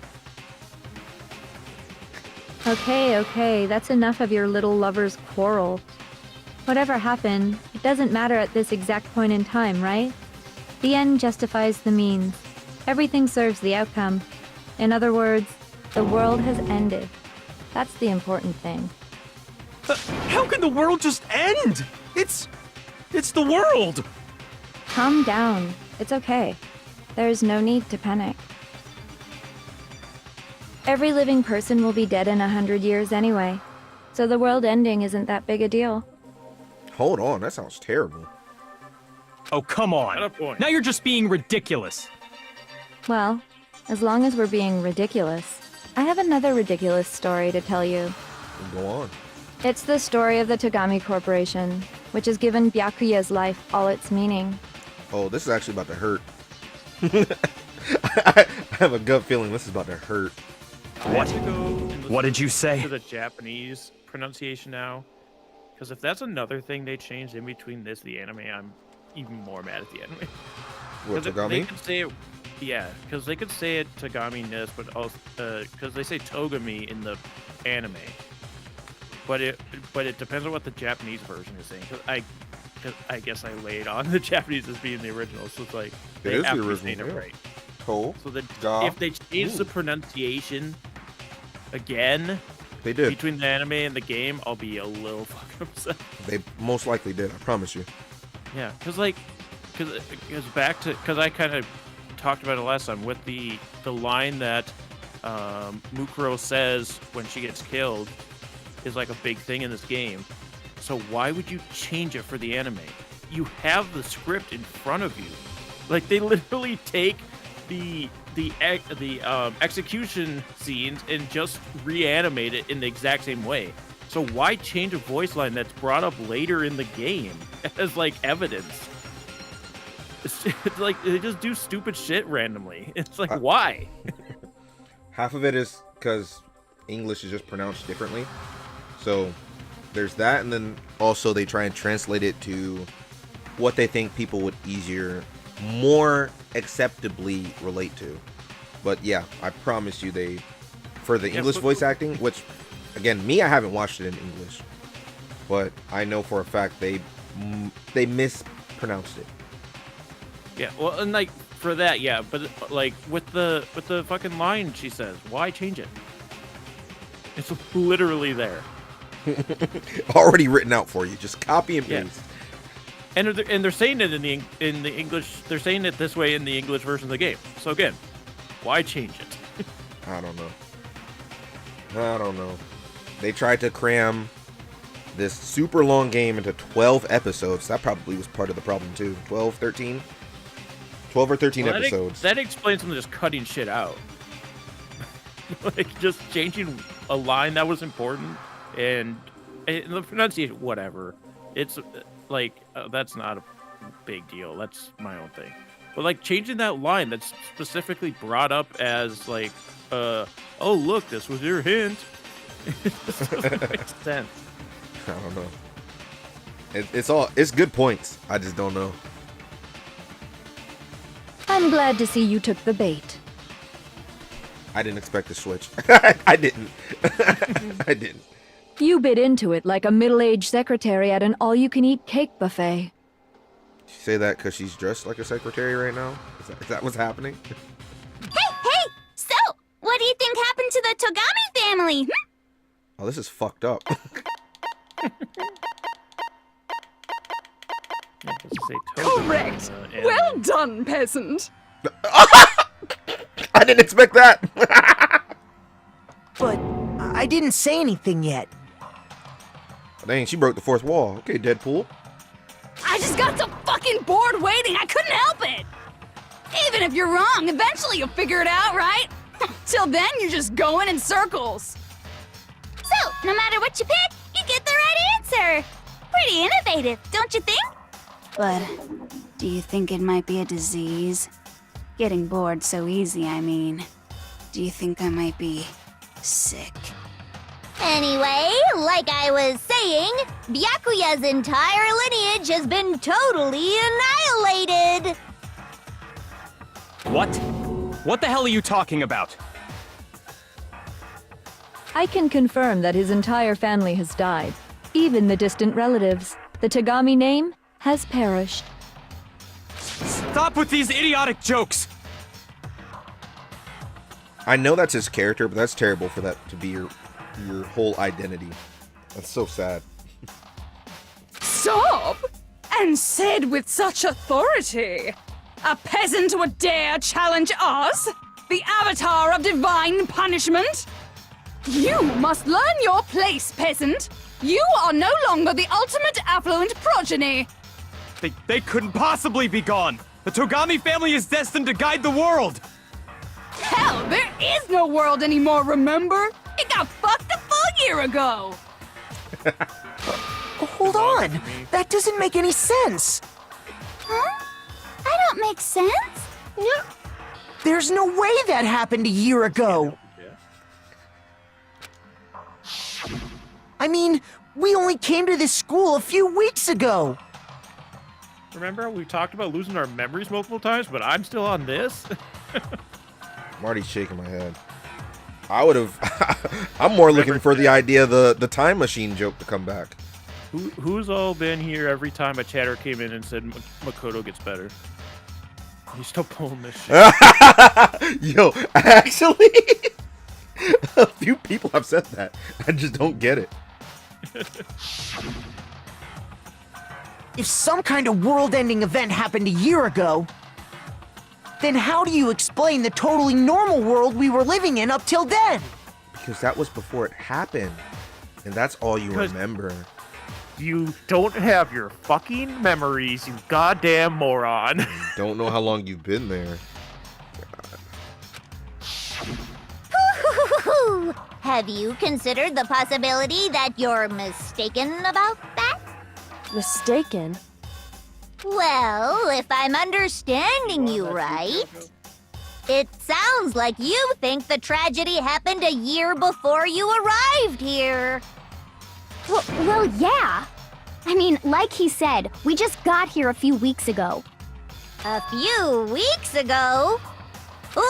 Okay, that's enough of your little lover's quarrel. Whatever happened, it doesn't matter at this exact point in time, right? The end justifies the means. Everything serves the outcome. In other words, the world has ended. That's the important thing. How can the world just end? It's the world! Calm down. It's okay. There's no need to panic. Every living person will be dead in 100 years anyway, so the world ending isn't that big a deal. Hold on, that sounds terrible. Oh, come on. Got a point. Now you're just being ridiculous. Well, as long as we're being ridiculous, I have another ridiculous story to tell you. Go on. It's the story of the Tagami Corporation, which has given Byakuya's life all its meaning. Oh, this is actually about to hurt. I have a gut feeling this is about to hurt. What? What did you say? To the Japanese pronunciation now, because if that's another thing they changed in between this and the anime, I'm even more mad at the anime. What, They Tagami? could say it, yeah, because they could say it Tagami-ness, but also because they say Togami in the anime. But it depends on what the Japanese version is saying. Cause I guess I laid on the Japanese as being the original, so it's like It is have the to be original, saying it yeah. right. Toe. So that Ga. if they change the pronunciation again They did. between the anime and the game, I'll be a little fucking upset. They most likely did. I promise you. Yeah, because I kind of talked about it last time with the line that Mukuro says when she gets killed is like a big thing in this game. So why would you change it for the anime? You have the script in front of you. Like they literally take the execution scenes and just reanimate it in the exact same way. So why change a voice line that's brought up later in the game as like evidence? It's like they just do stupid shit randomly. It's like why? Half of it is because English is just pronounced differently. So there's that, and then also they try and translate it to what they think people would more acceptably relate to. But yeah, I promise you for the English voice acting, which again, me, I haven't watched it in English, but I know for a fact they pronounced it. Yeah, well, and like for that, yeah, but like with the fucking line she says, why change it? It's literally there. Already written out for you. Just copy and paste. Yeah. And they're saying it in the English. They're saying it this way in the English version of the game. So again, why change it? I don't know. They tried to cram this super long game into 12 episodes. That probably was part of the problem too. 12 or 13 episodes. That explains them just cutting shit out. Like just changing a line that was important and the pronunciation, whatever. It's like that's not a big deal. That's my own thing. But like changing that line that's specifically brought up as like, oh look, this was your hint. It just doesn't make sense. I don't know. It's good points. I just don't know. I'm glad to see you took the bait. I didn't expect to switch. I didn't. I didn't. You bit into it like a middle-aged secretary at an all-you-can-eat cake buffet. Did you say that because she's dressed like a secretary right now? Is that what's happening? Hey! So, what do you think happened to the Togami family? Oh, this is fucked up. Correct! Well done, peasant! I didn't expect that! But I didn't say anything yet. Dang, she broke the fourth wall. Okay, Deadpool. I just got so fucking bored waiting, I couldn't help it! Even if you're wrong, eventually you'll figure it out, right? Till then, you're just going in circles. So, no matter what you pick, you get the right answer. Pretty innovative, don't you think? But do you think it might be a disease? Getting bored so easy, I mean. Do you think I might be sick? Anyway, like I was saying, Byakuya's entire lineage has been totally annihilated. What? What the hell are you talking about? I can confirm that his entire family has died. Even the distant relatives. The Togami name has perished. Stop with these idiotic jokes! I know that's his character, but that's terrible for that to be your whole identity. That's so sad. Stop! And said with such authority. A peasant would dare challenge us? The avatar of divine punishment? You must learn your place, peasant. You are no longer the ultimate affluent progeny. They couldn't possibly be gone! The Togami family is destined to guide the world! Hell, there is no world anymore, remember? It got fucked a full year ago! Hold on! That doesn't make any sense! Huh? I don't make sense? There's no way that happened a year ago! I mean, we only came to this school a few weeks ago! Remember, we talked about losing our memories multiple times, but I'm still on this? I'm already shaking my head. I would have... I'm more looking for the idea of the time machine joke to come back. Who's all been here every time a chatter came in and said Makoto gets better? He's still pulling this shit. Yo, actually... a few people have said that. I just don't get it. If some kind of world-ending event happened a year ago, then how do you explain the totally normal world we were living in up till then? Because that was before it happened. And that's all you remember. You don't have your fucking memories, you goddamn moron. You don't know how long you've been there. Have you considered the possibility that you're mistaken about that? Mistaken? Well, if I'm understanding you right, it sounds like you think the tragedy happened a year before you arrived here. Well, yeah. I mean, like he said, we just got here a few weeks ago. A few weeks ago? Ooh,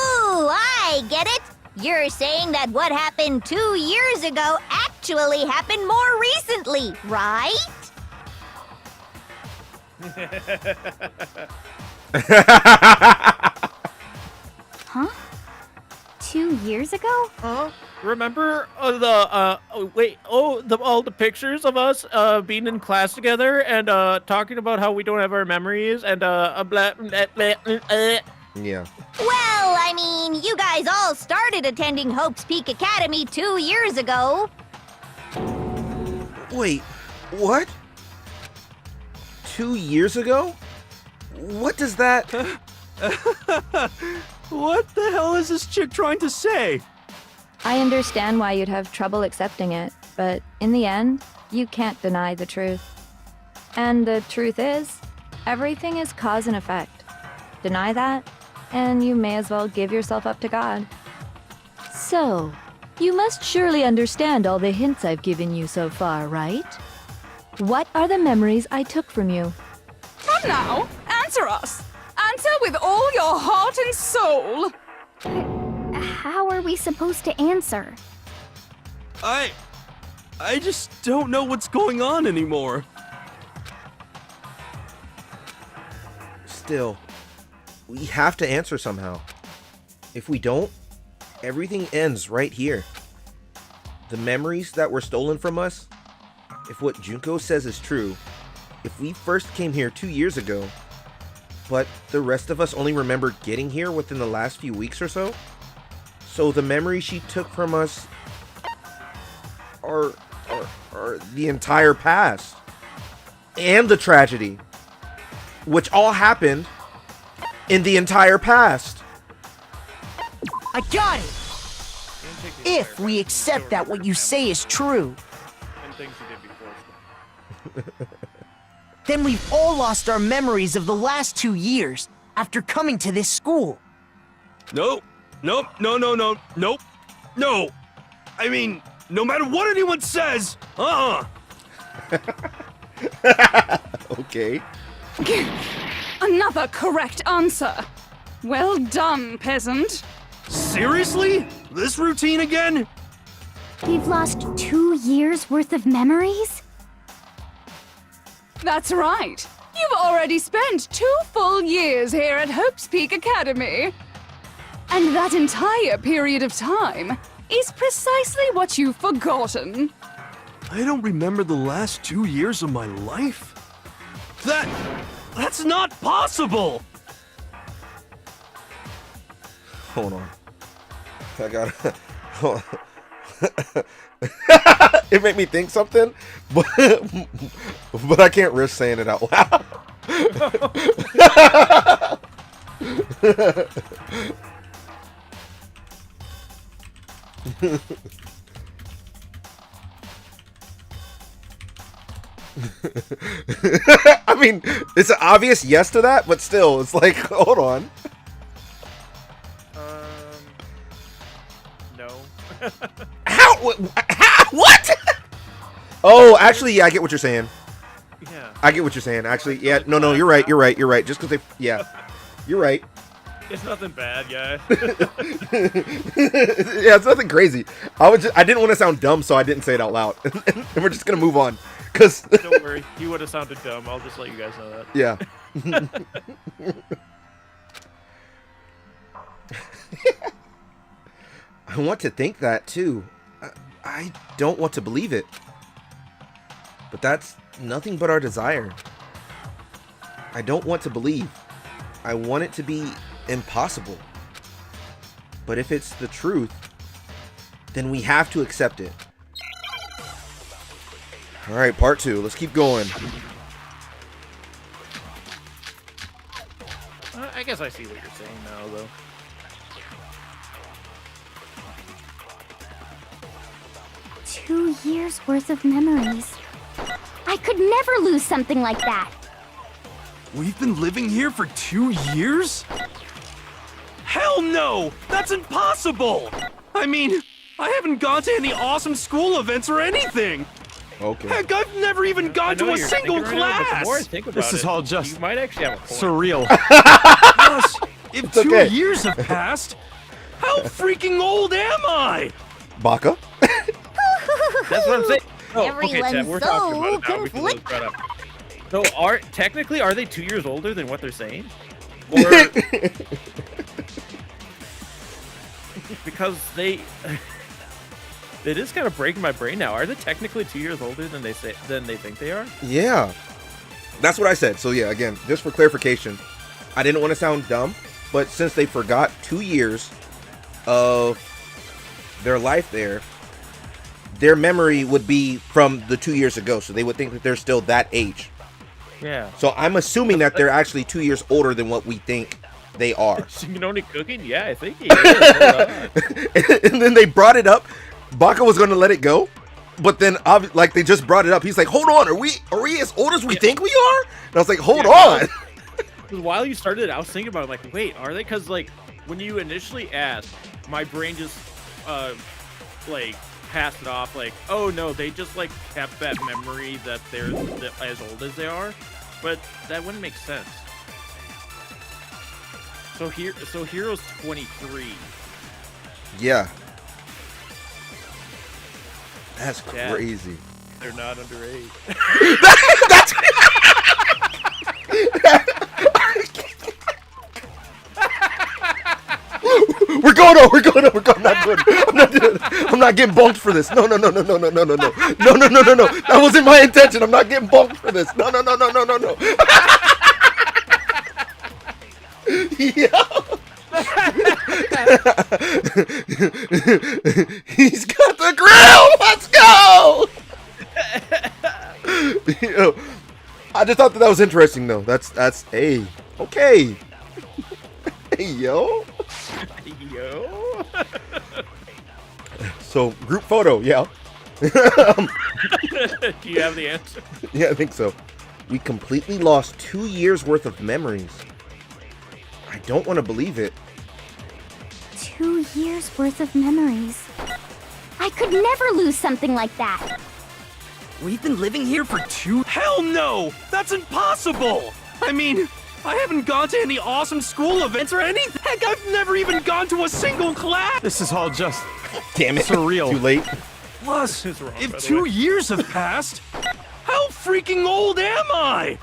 I get it. You're saying that what happened 2 years ago actually happened more recently, right? Huh? 2 years ago? Huh? Remember all the pictures of us being in class together and talking about how we don't have our memories and blah, blah, blah, blah. Yeah. Well, I mean, you guys all started attending Hope's Peak Academy 2 years ago. Wait, what? 2 years ago? What does that... What the hell is this chick trying to say? I understand why you'd have trouble accepting it, but in the end, you can't deny the truth. And the truth is, everything is cause and effect. Deny that, and you may as well give yourself up to God. So, you must surely understand all the hints I've given you so far, right? What are the memories I took from you? Come now, answer us. Answer with all your heart and soul. How are we supposed to answer? I just don't know what's going on anymore. Still, we have to answer somehow. If we don't, everything ends right here. The memories that were stolen from us, if what Junko says is true, if we first came here 2 years ago, but the rest of us only remember getting here within the last few weeks or so, so the memories she took from us are the entire past and the tragedy, which all happened in the entire past. I got it! If we accept that what you say is true, then we've all lost our memories of the last 2 years after coming to this school. Nope. No. I mean, no matter what anyone says, Okay. Another correct answer. Well done, peasant. Seriously? This routine again? We've lost 2 years worth of memories? That's right. You've already spent 2 full years here at Hope's Peak Academy. And that entire period of time is precisely what you've forgotten. I don't remember the last 2 years of my life? That's not possible! Hold on. I gotta... Hold on. It made me think something, but I can't risk saying it out loud. I mean, it's an obvious yes to that, but still, it's like, hold on. No. How? What? Oh, actually, yeah, I get what you're saying. Yeah. I get what you're saying. Actually, yeah, no, you're right. You're right. Just because yeah, you're right. It's nothing bad, guys. Yeah, it's nothing crazy. I didn't want to sound dumb, so I didn't say it out loud. And we're just gonna move on, cause. Don't worry, you would have sounded dumb. I'll just let you guys know that. Yeah. I want to think that too. I don't want to believe it. But that's nothing but our desire. I don't want to believe. I want it to be impossible. But if it's the truth, then we have to accept it. Alright, part 2. Let's keep going. I guess I see what you're saying now, though. Two years worth of memories. I could never lose something like that. We've been living here for 2 years? Hell no! That's impossible! I mean, I haven't gone to any awesome school events or anything! Okay. Heck, I've never even gone to a single class! But the more I think about This is all just you might actually have a point. surreal. Gosh, if It's 2 okay. years have passed, how freaking old am I? Baka? That's what I'm saying. Oh, okay, Everyone's Chad, we're so talking about it now. We can conflicted. shut up. So are they 2 years older than what they're saying? Or because it is kind of breaking my brain now. Are they technically 2 years older than they think they are? Yeah. That's what I said. So yeah, again, just for clarification, I didn't want to sound dumb, but since they forgot 2 years of their life there, their memory would be from the 2 years ago. So they would think that they're still that age. Yeah. So I'm assuming that they're actually 2 years older than what we think they are. Shinonori cooking? Yeah, I think he is. And then they brought it up. Baka was going to let it go, but then like they just brought it up. He's like, "Hold on, are we as old as we think we are?" And I was like, "Hold on." While you started, I was thinking about it, like, wait, are they? Because like when you initially asked, my brain just like passed it off, like, oh no, they just like kept that memory that they're as old as they are, but that wouldn't make sense. So Hero's 23. Yeah. That's crazy. They're not underage. That's We're going on. I'm not getting bumped for this. No. That wasn't my intention. I'm not getting bumped for this. No. Yo. He's got the grill. Let's go. Yo, I just thought that was interesting, though. That's hey, okay. Hey, yo. So group photo, yeah. Do you have the answer? Yeah, I think so. We completely lost 2 years worth of memories. I don't want to believe it. 2 years worth of memories. I could never lose something like that. We've been living here for 2... Hell no! That's impossible! I mean, I haven't gone to any awesome school events or anything. Heck, I've never even gone to a single class! This is all just... Damn it. Surreal. Too late. Plus, if 2 years have passed, how freaking old am I?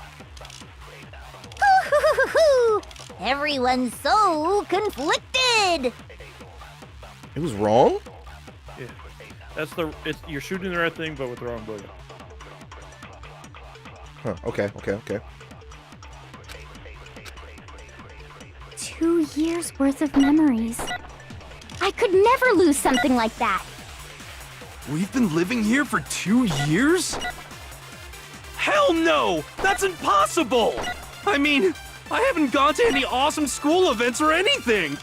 Everyone's so conflicted. It was wrong? Yeah. You're shooting the right thing, but with the wrong button. Huh, okay. 2 years worth of memories. I could never lose something like that. We've been living here for 2 years? Hell no! That's impossible! I mean, I haven't gone to any awesome school events or anything.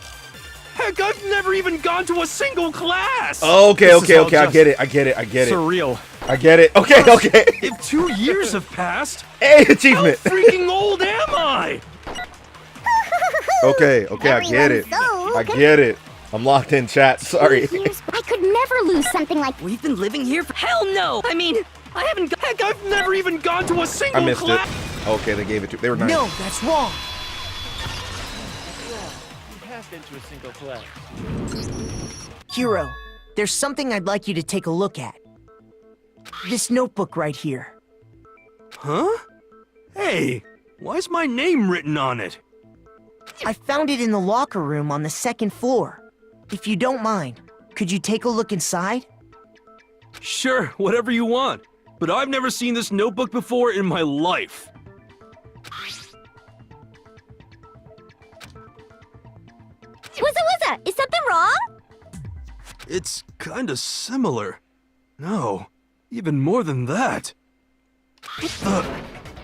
Heck, I've never even gone to a single class! Okay, I get it. Surreal. I get it. Okay. If 2 years have passed, Hey, achievement. how freaking old am I? Okay, I get it. I get it. I'm locked in, chat. Sorry. 2 years, I could never lose something like. We've been living here for... Hell no! I mean, I haven't... Heck, I've never even gone to a single I missed class. it. Okay, they gave it to. They were nice. No, that's wrong. You passed into a single class. Hero, there's something I'd like you to take a look at. This notebook right here. Huh? Hey, why's my name written on it? I found it in the locker room on the second floor. If you don't mind, could you take a look inside? Sure, whatever you want. But I've never seen this notebook before in my life. Wuzza, is something wrong? It's kinda similar. No, even more than that.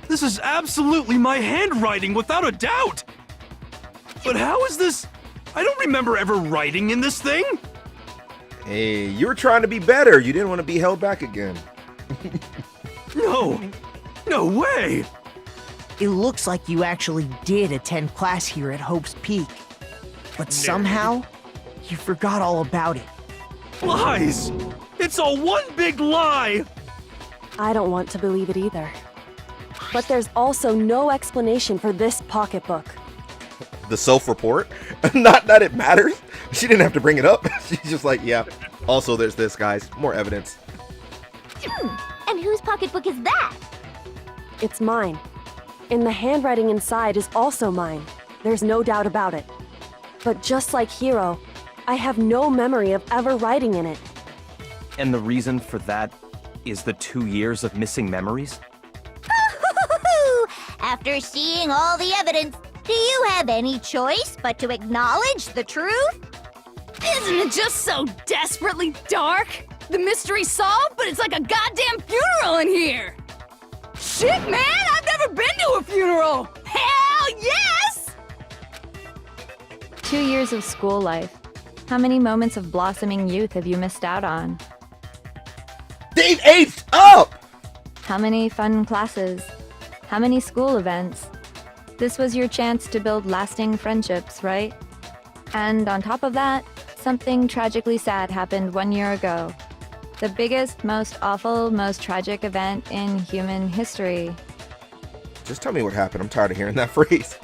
This is absolutely my handwriting, without a doubt! But how is this? I don't remember ever writing in this thing! Hey, you were trying to be better. You didn't want to be held back again. No way! It looks like you actually did attend class here at Hope's Peak. But somehow, you forgot all about it. Lies! It's all one big lie! I don't want to believe it either. But there's also no explanation for this pocketbook. The self-report? Not that it matters. She didn't have to bring it up. She's just like, yeah. Also, there's this, guys. More evidence. And whose pocketbook is that? It's mine. And the handwriting inside is also mine. There's no doubt about it. But just like Hiro, I have no memory of ever writing in it. And the reason for that is the 2 years of missing memories? After seeing all the evidence, do you have any choice but to acknowledge the truth? Isn't it just so desperately dark? The mystery's solved, but it's like a goddamn funeral in here! Shit, man! I've never been to a funeral! Hell yes! 2 years of school life. How many moments of blossoming youth have you missed out on? They've aged up! How many fun classes? How many school events? This was your chance to build lasting friendships, right? And on top of that, something tragically sad happened 1 year ago. The biggest, most awful, most tragic event in human history. Just tell me what happened. I'm tired of hearing that phrase.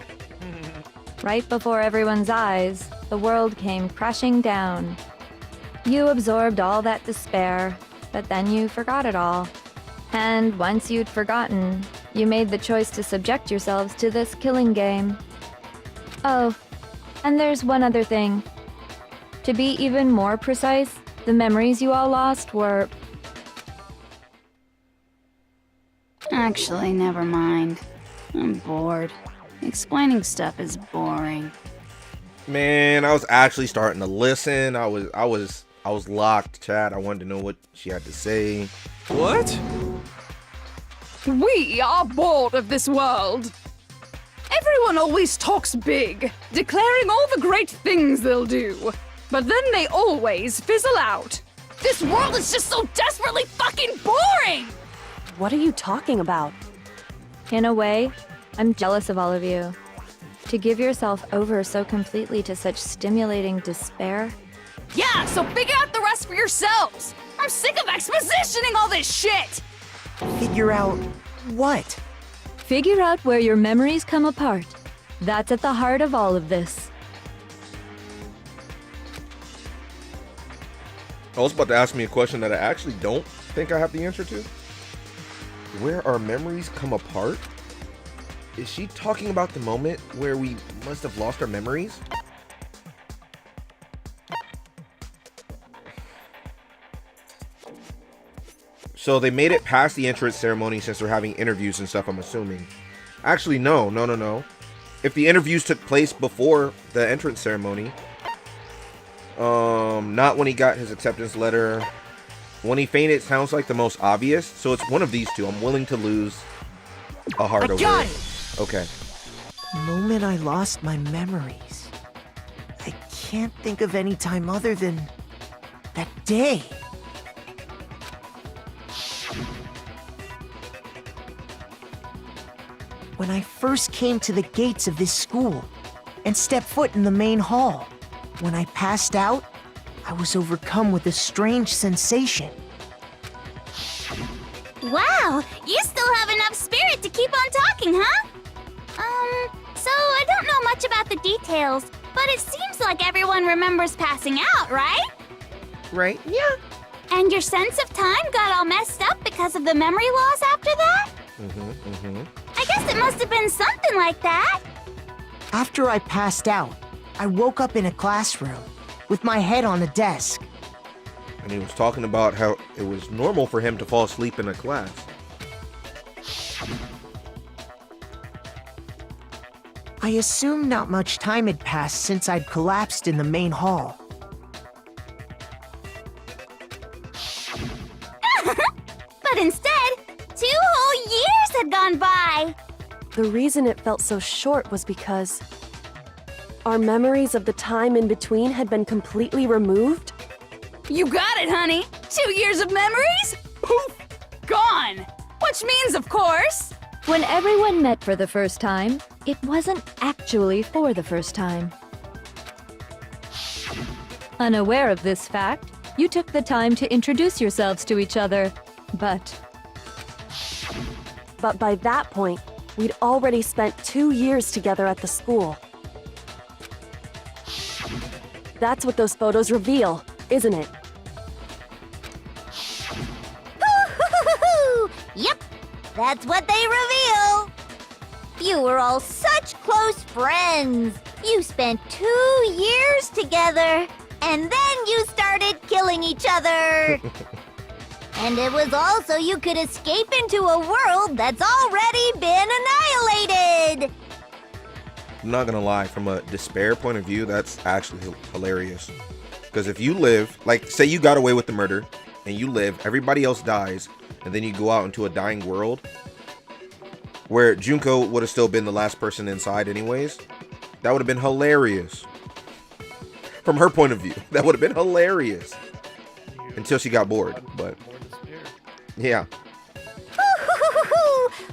Right before everyone's eyes, the world came crashing down. You absorbed all that despair, but then you forgot it all. And once you'd forgotten, you made the choice to subject yourselves to this killing game. Oh, and there's one other thing. To be even more precise, the memories you all lost were... Actually, never mind. I'm bored. Explaining stuff is boring. Man, I was actually starting to listen. I was locked, Chad. I wanted to know what she had to say. What? We are bored of this world. Everyone always talks big, declaring all the great things they'll do. But then they always fizzle out. This world is just so desperately fucking boring! What are you talking about? In a way, I'm jealous of all of you. To give yourself over so completely to such stimulating despair. Yeah, so figure out the rest for yourselves! I'm sick of expositioning all this shit! Figure out what? Figure out where your memories come apart. That's at the heart of all of this. I was about to ask me a question that I actually don't think I have the answer to. Where our memories come apart? Is she talking about the moment where we must have lost our memories? So they made it past the entrance ceremony since they're having interviews and stuff, I'm assuming. Actually, no. If the interviews took place before the entrance ceremony, not when he got his acceptance letter. When he fainted sounds like the most obvious, so it's one of these two. I'm willing to lose a heart over got it. Okay. The moment I lost my memories. I can't think of any time other than that day. When I first came to the gates of this school and stepped foot in the main hall. When I passed out, I was overcome with a strange sensation. Wow, you still have enough spirit to keep on talking, huh? So I don't know much about the details, but it seems like everyone remembers passing out, right? Right? Yeah. And your sense of time got all messed up because of the memory loss after that? I guess it must have been something like that. After I passed out, I woke up in a classroom with my head on a desk. And he was talking about how it was normal for him to fall asleep in a class. I assumed not much time had passed since I'd collapsed in the main hall. But instead, 2 whole years had gone by. The reason it felt so short was because our memories of the time in between had been completely removed. You got it, honey! 2 years of memories? Poof! Gone! Which means, of course... When everyone met for the first time, it wasn't actually for the first time. Unaware of this fact, you took the time to introduce yourselves to each other, But by that point, we'd already spent 2 years together at the school. That's what those photos reveal, isn't it? Yep, that's what they reveal. You were all such close friends. You spent 2 years together, and then you started killing each other. And it was all so you could escape into a world that's already been annihilated. I'm not gonna lie, from a despair point of view, that's actually hilarious. Because if you live, like, say you got away with the murder, and you live, everybody else dies, and then you go out into a dying world, where Junko would have still been the last person inside anyways, that would have been hilarious. From her point of view, that would have been hilarious. Until she got bored, but yeah.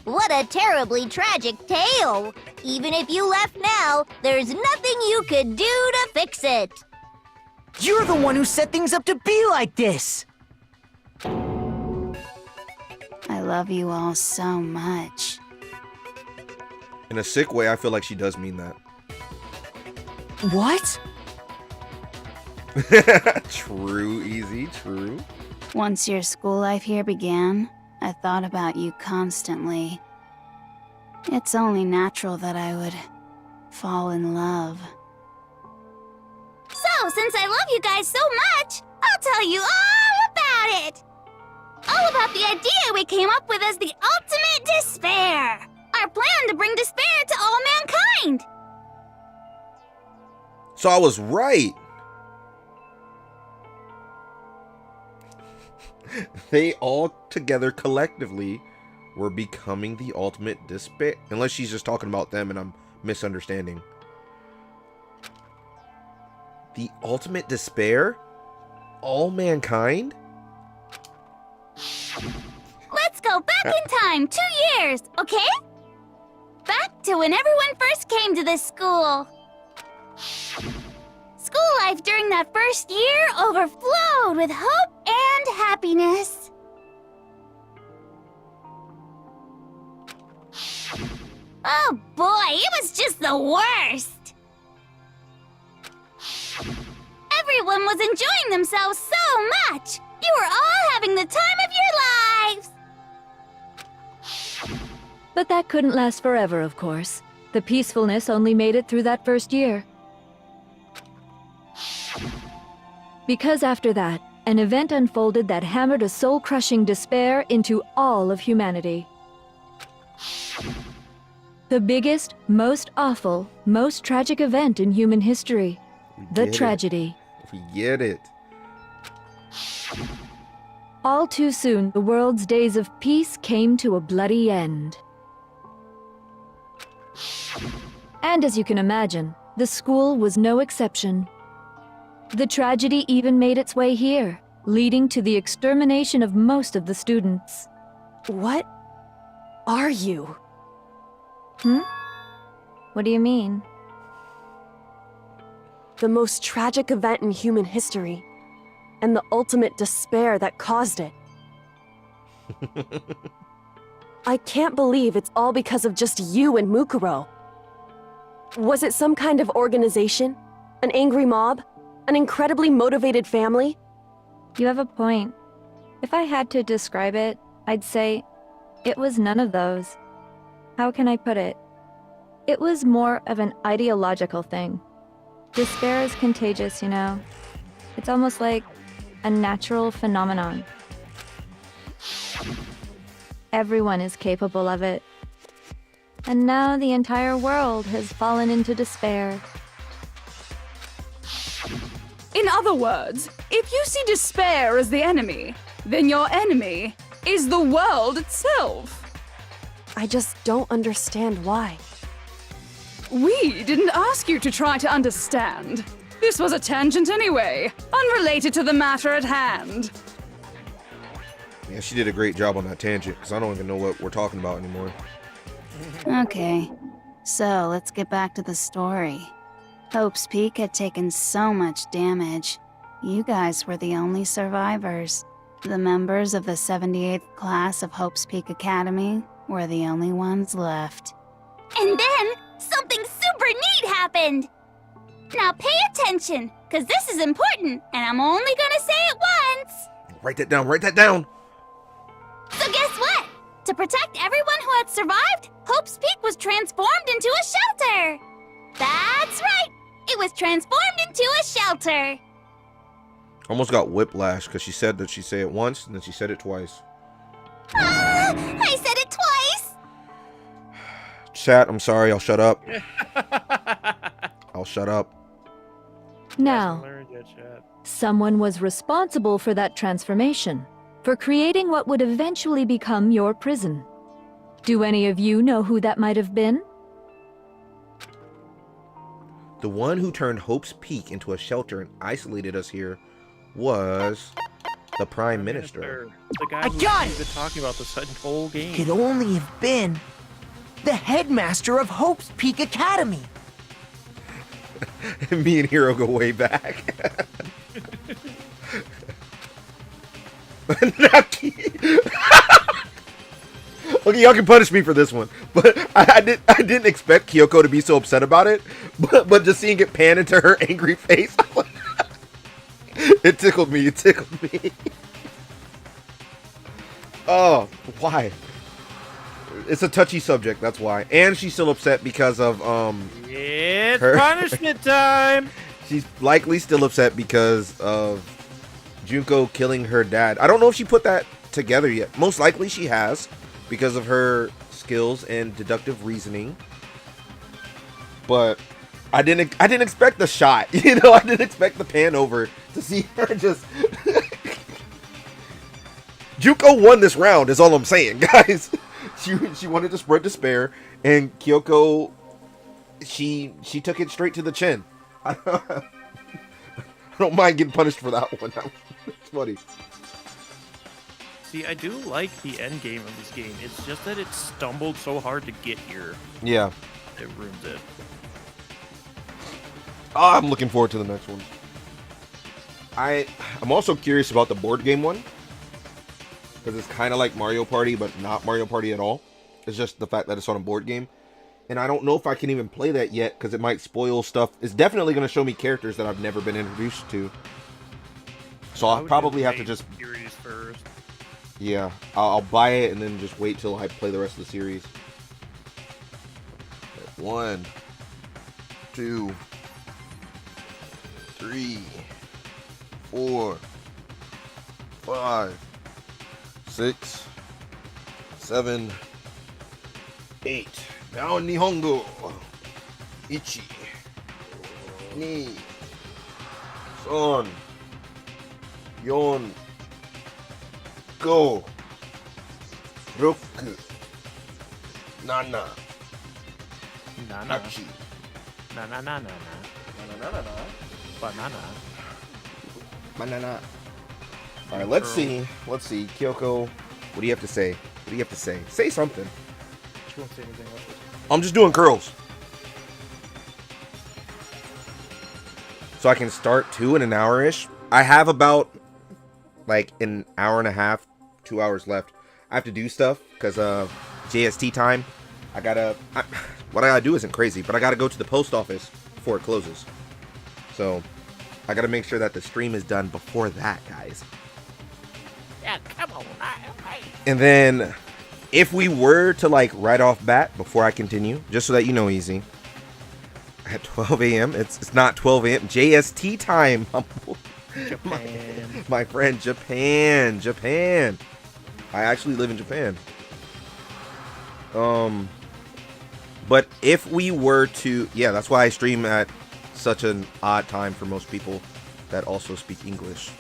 What a terribly tragic tale. Even if you left now, there's nothing you could do to fix it. You're the one who set things up to be like this! I love you all so much. In a sick way, I feel like she does mean that. What? True, Easy, true. Once your school life here began, I thought about you constantly. It's only natural that I would fall in love. So, since I love you guys so much, I'll tell you all about it! All about the idea we came up with as the ultimate despair! Our plan to bring despair to all mankind! So I was right. They all together collectively were becoming the ultimate despair. Unless she's just talking about them and I'm misunderstanding. The ultimate despair? All mankind? Let's go back in time 2 years, okay? Back to when everyone first came to this school. School life during that first year overflowed with hope and happiness. Oh boy, it was just the worst. Everyone was enjoying themselves so much. You were all having the time of your lives. But that couldn't last forever, of course. The peacefulness only made it through that first year. Because after that, an event unfolded that hammered a soul-crushing despair into all of humanity. The biggest, most awful, most tragic event in human history. The tragedy. We get it. All too soon, the world's days of peace came to a bloody end. And as you can imagine, the school was no exception. The tragedy even made its way here, leading to the extermination of most of the students. What are you? What do you mean? The most tragic event in human history, and the ultimate despair that caused it. I can't believe it's all because of just you and Mukuro. Was it some kind of organization? An angry mob? An incredibly motivated family? You have a point. If I had to describe it, I'd say it was none of those. How can I put it? It was more of an ideological thing. Despair is contagious, you know. It's almost like a natural phenomenon. Everyone is capable of it. And now the entire world has fallen into despair. In other words, if you see despair as the enemy, then your enemy is the world itself. I just don't understand why. We didn't ask you to try to understand. This was a tangent anyway, unrelated to the matter at hand. Yeah, she did a great job on that tangent, because I don't even know what we're talking about anymore. Okay, so let's get back to the story. Hope's Peak had taken so much damage. You guys were the only survivors. The members of the 78th class of Hope's Peak Academy were the only ones left. And then, something super neat happened! Now pay attention, because this is important, and I'm only gonna say it once! Write that down, write that down! So guess what? To protect everyone who had survived, Hope's Peak was transformed into a shelter. That's right. It was transformed into a shelter. Almost got whiplash because she said that she'd say it once and then she said it twice. I said it twice. Chat, I'm sorry. I'll shut up. I'll shut up. Now, someone was responsible for that transformation, for creating what would eventually become your prison. Do any of you know who that might have been? The one who turned Hope's Peak into a shelter and isolated us here was the Prime Minister. The guy I who's got been talking about this whole game. Could only have been the headmaster of Hope's Peak Academy. Me and Hero go way back. Okay, y'all can punish me for this one, but I didn't expect Kyoko to be so upset about it, but just seeing it pan into her angry face, it tickled me. It tickled me. Oh, why? It's a touchy subject, that's why. And she's still upset because of It's punishment time. She's likely still upset because of Junko killing her dad. I don't know if she put that together yet. Most likely she has, because of her skills and deductive reasoning. But I didn't expect the shot. You know, I didn't expect the pan over to see her just Junko won this round is all I'm saying, guys. She wanted to spread despair, and Kyoko she took it straight to the chin. I don't mind getting punished for that one. It's funny. See, I do like the end game of this game. It's just that it stumbled so hard to get here. Yeah. It ruins it. Oh, I'm looking forward to the next one. I'm also curious about the board game one, because it's kind of like Mario Party, but not Mario Party at all. It's just the fact that it's on a board game. And I don't know if I can even play that yet, because it might spoil stuff. It's definitely going to show me characters that I've never been introduced to. So I'll probably have to just... Series first. Yeah, I'll buy it and then just wait till I play the rest of the series. 1, 2, 3, 4, 5, 6, 7, 8. Now in Nihongo. 1, 2, 3, 4, 5, 6, 7, 8. Banana. All right, let's see. Kyoko, what do you have to say? What do you have to say? Say something. She won't say anything else. I'm just doing curls. So I can start 2 in an hour-ish. I have about like an hour and a half, 2 hours left. I have to do stuff because of JST time. What I gotta do isn't crazy, but I gotta go to the post office before it closes. So I gotta make sure that the stream is done before that, guys. Yeah, come on. And then if we were to like right off bat before I continue, just so that you know, Easy, at 12 a.m. It's not 12 a.m. JST time. My friend, Japan. I actually live in Japan. But if we were to, yeah, that's why I stream at such an odd time for most people that also speak English.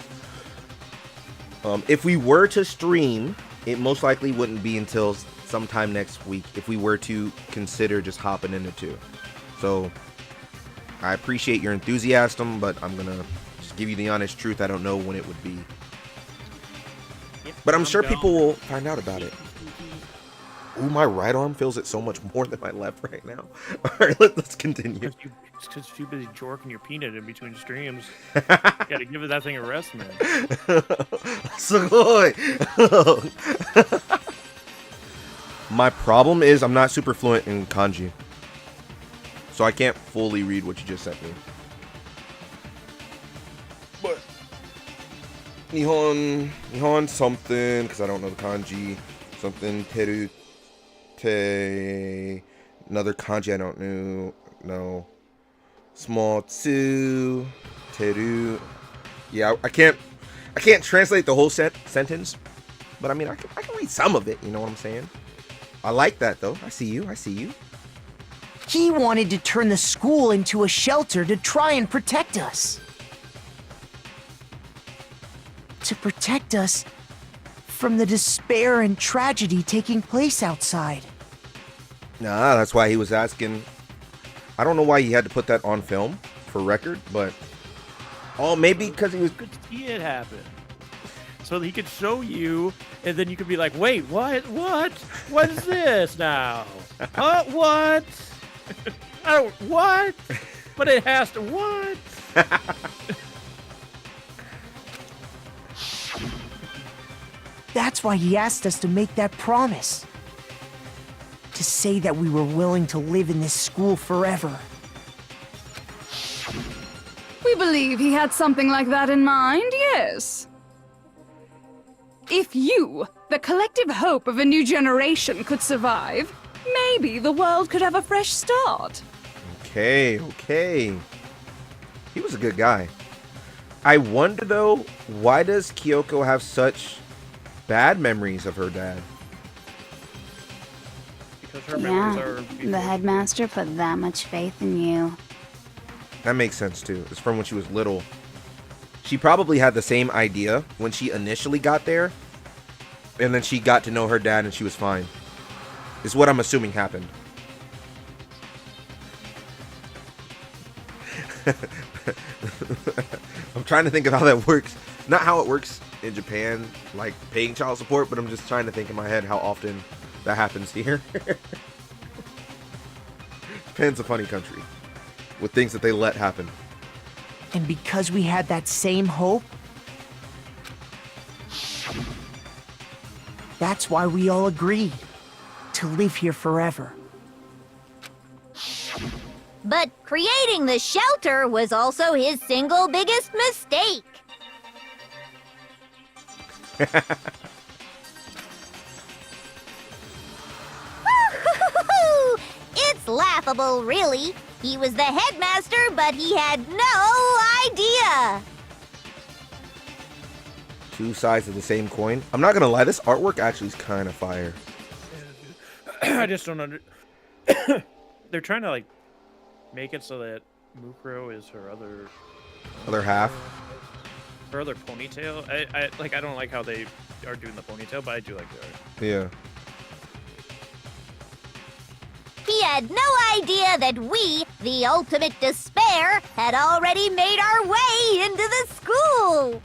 If we were to stream, it most likely wouldn't be until sometime next week if we were to consider just hopping into 2. So I appreciate your enthusiasm, but I'm gonna just give you the honest truth. I don't know when it would be. But I'm sure people will find out about it. Ooh, my right arm feels it so much more than my left right now. Alright, let's continue. It's because you're too busy jorking your peanut in between streams. You gotta give that thing a rest, man. My problem is I'm not super fluent in kanji. So I can't fully read what you just sent me. But Nihon something, because I don't know the kanji. Something teru te. Another kanji I don't know. Small tsu teru. Yeah, I can't translate the whole sentence, but I mean I can read some of it. You know what I'm saying? I like that though. I see you. He wanted to turn the school into a shelter to try and protect us. To protect us from the despair and tragedy taking place outside. Nah, that's why he was asking. I don't know why he had to put that on film for record, but maybe because he was good to see it happen, so that he could show you, and then you could be like, "Wait, what is this now? What? Oh, what? But it has to what?" That's why he asked us to make that promise. To say that we were willing to live in this school forever. We believe he had something like that in mind, yes. If you, the collective hope of a new generation, could survive, maybe the world could have a fresh start. Okay. He was a good guy. I wonder though, why does Kyoko have such bad memories of her dad? Because her memories are the headmaster put that much faith in you. That makes sense too. It's from when she was little. She probably had the same idea when she initially got there, and then she got to know her dad and she was fine. Is what I'm assuming happened. I'm trying to think of how that works. Not how it works in Japan, like paying child support, but I'm just trying to think in my head how often that happens here. Japan's a funny country with things that they let happen. And because we had that same hope, that's why we all agreed to live here forever. But creating the shelter was also his single biggest mistake. It's laughable, really. He was the headmaster, but he had no idea. Two sides of the same coin. I'm not gonna lie, this artwork actually is kind of fire. I just don't They're trying to like make it so that Mukuro is her other half. Her other ponytail. I don't like how they are doing the ponytail, but I do like the art. Yeah. He had no idea that we, the ultimate despair, had already made our way into the school.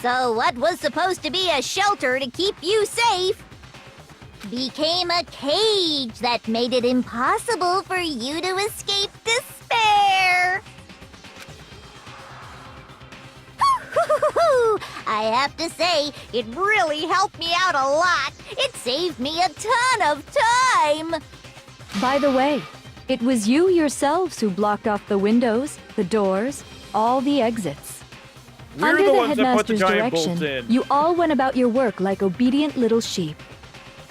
So what was supposed to be a shelter to keep you safe became a cage that made it impossible for you to escape despair. I have to say, it really helped me out a lot. It saved me a ton of time. By the way, it was you yourselves who blocked off the windows, the doors, all the exits. We're Under the the ones that put the headmaster's giant bolts direction, in. you all went about your work like obedient little sheep.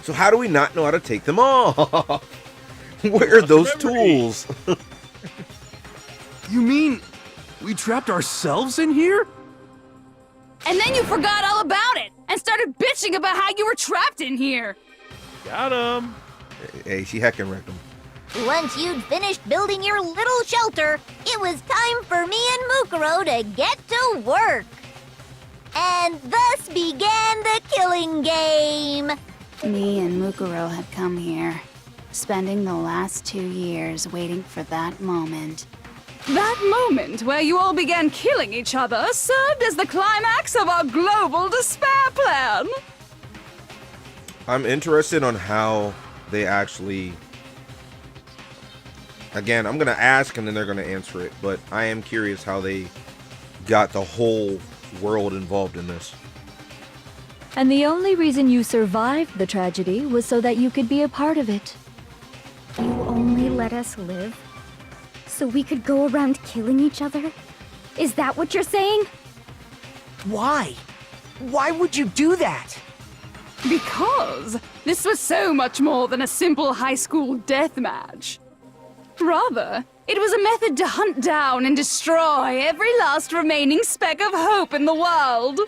So how do we not know how to take them off? Where are those tools? You mean we trapped ourselves in here? And then you forgot all about it and started bitching about how you were trapped in here. Got him. Hey, she heckin' wrecked them. Once you'd finished building your little shelter, it was time for me and Mukuro to get to work. And thus began the killing game. Me and Mukuro had come here, spending the last 2 years waiting for that moment. That moment where you all began killing each other served as the climax of our global despair plan. I'm interested on how they actually... Again, I'm gonna ask and then they're gonna answer it, but I am curious how they got the whole world involved in this. And the only reason you survived the tragedy was so that you could be a part of it. You only let us live so we could go around killing each other? Is that what you're saying? Why? Why would you do that? Because this was so much more than a simple high school death match. Rather, it was a method to hunt down and destroy every last remaining speck of hope in the world.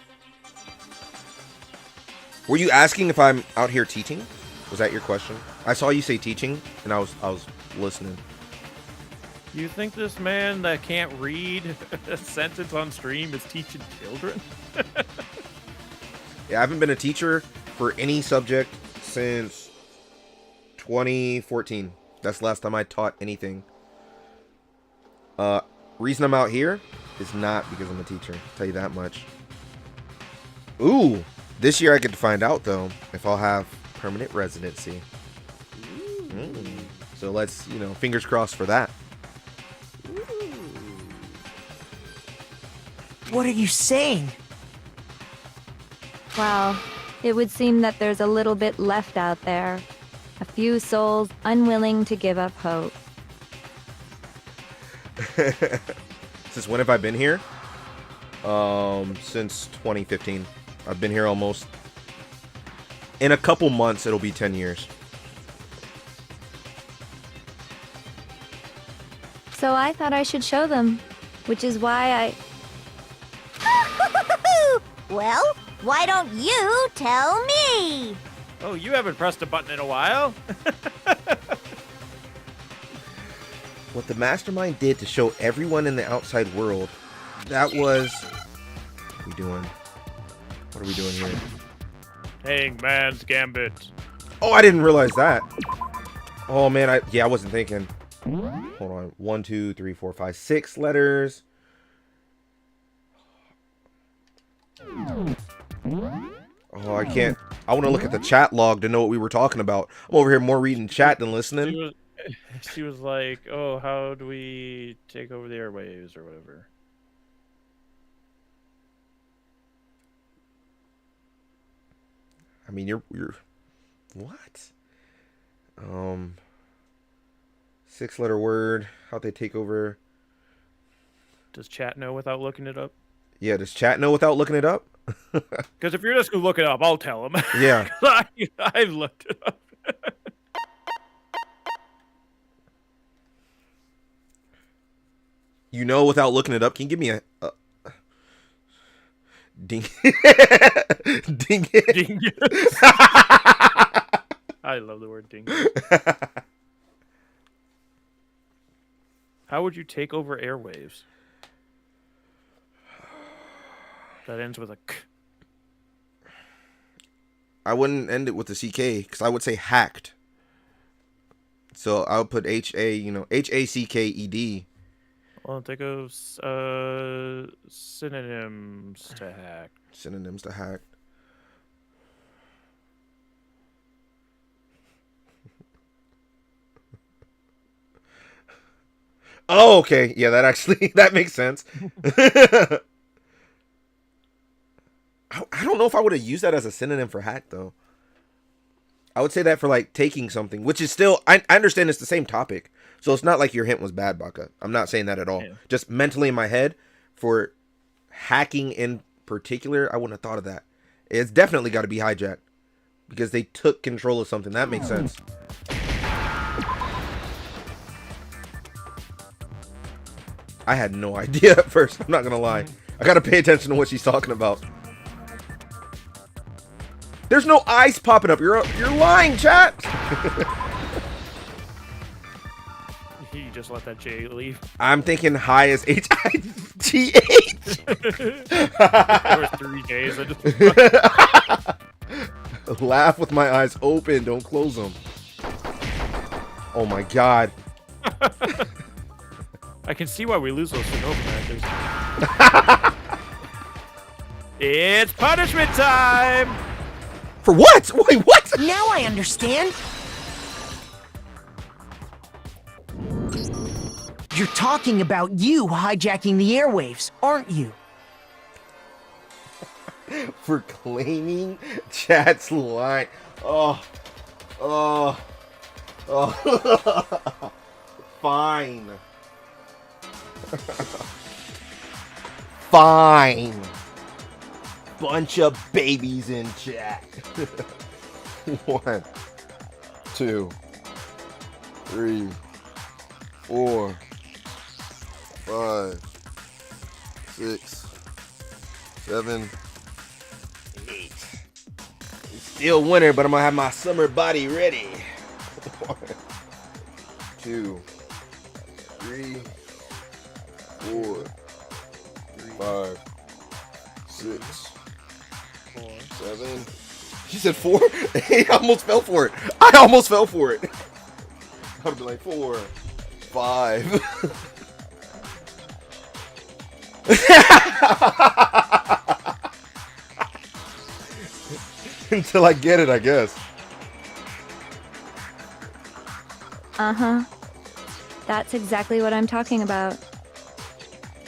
Were you asking if I'm out here teaching? Was that your question? I saw you say teaching, and I was listening. You think this man that can't read a sentence on stream is teaching children? Yeah, I haven't been a teacher for any subject since 2014. That's the last time I taught anything. Reason I'm out here is not because I'm a teacher. I'll tell you that much. Ooh, this year I get to find out though if I'll have permanent residency. So let's, fingers crossed for that. What are you saying? Well, it would seem that there's a little bit left out there. A few souls unwilling to give up hope. Since when have I been here? Since 2015. I've been here almost. In a couple months, it'll be 10 years. So I thought I should show them, which is why Well, why don't you tell me? Oh, you haven't pressed a button in a while. What the mastermind did to show everyone in the outside world, that was... What are we doing? What are we doing here? Hangman's Gambit. Oh, I didn't realize that. Oh, man, I wasn't thinking. Hold on. 1, 2, 3, 4, 5, 6 letters. Oh, I can't. I want to look at the chat log to know what we were talking about. I'm over here more reading chat than listening. She was like, oh, how do we take over the airwaves or whatever? I mean, you're what? 6-letter word. How'd they take over? Does chat know without looking it up? Yeah, does chat know without looking it up? Because if you're just gonna look it up, I'll tell them. Yeah. I've looked it up. You know without looking it up. Can you give me a ding? Ding. Dingus. I love the word dingus. How would you take over airwaves? That ends with a k. I wouldn't end it with a CK because I would say hacked. So I would put HACKED. Well, think of synonyms to hack. Synonyms to hack. Oh, okay. Yeah, that makes sense. I don't know if I would have used that as a synonym for hack, though. I would say that for, like, taking something, which is still... I understand it's the same topic, so it's not like your hint was bad, Baka. I'm not saying that at all. Yeah. Just mentally in my head, for hacking in particular, I wouldn't have thought of that. It's definitely got to be hijacked, because they took control of something. That makes sense. I had no idea at first, I'm not going to lie. I got to pay attention to what she's talking about. There's no eyes popping up. You're lying, chat. You just let that J leave. I'm thinking high as HIGH. There were 3 J's. Laugh with my eyes open. Don't close them. Oh my god. I can see why we lose those Sonova matches. It's punishment time! For what? Wait, what? Now I understand. You're talking about you hijacking the airwaves, aren't you? For claiming chat's line. Oh. Fine. bunch of babies in chat. 1, 2, 3, 4, 5, 6, 7, 8. Still winter, but I'm gonna have my summer body ready. 1, 2, 3, 4, 5, 6, 7. She said 4? I almost fell for it. I almost fell for it. I would be like 4, 5. Until I get it, I guess. Uh-huh. That's exactly what I'm talking about.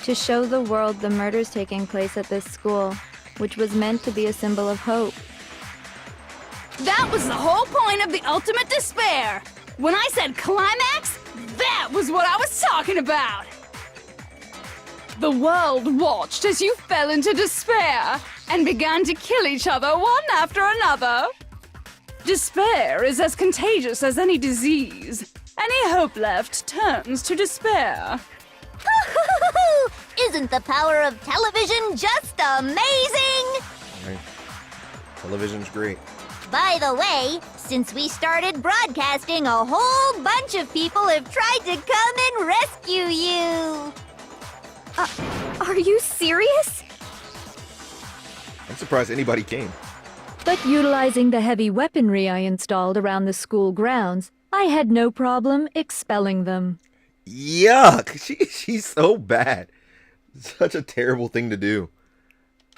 To show the world the murders taking place at this school, which was meant to be a symbol of hope. That was the whole point of the ultimate despair. When I said climax, that was what I was talking about. The world watched as you fell into despair and began to kill each other one after another. Despair is as contagious as any disease. Any hope left turns to despair. Isn't the power of television just amazing? Right. Television's great. By the way, since we started broadcasting, a whole bunch of people have tried to come and rescue you. Are you serious? I'm surprised anybody came. But utilizing the heavy weaponry I installed around the school grounds, I had no problem expelling them. Yuck! She's so bad. Such a terrible thing to do.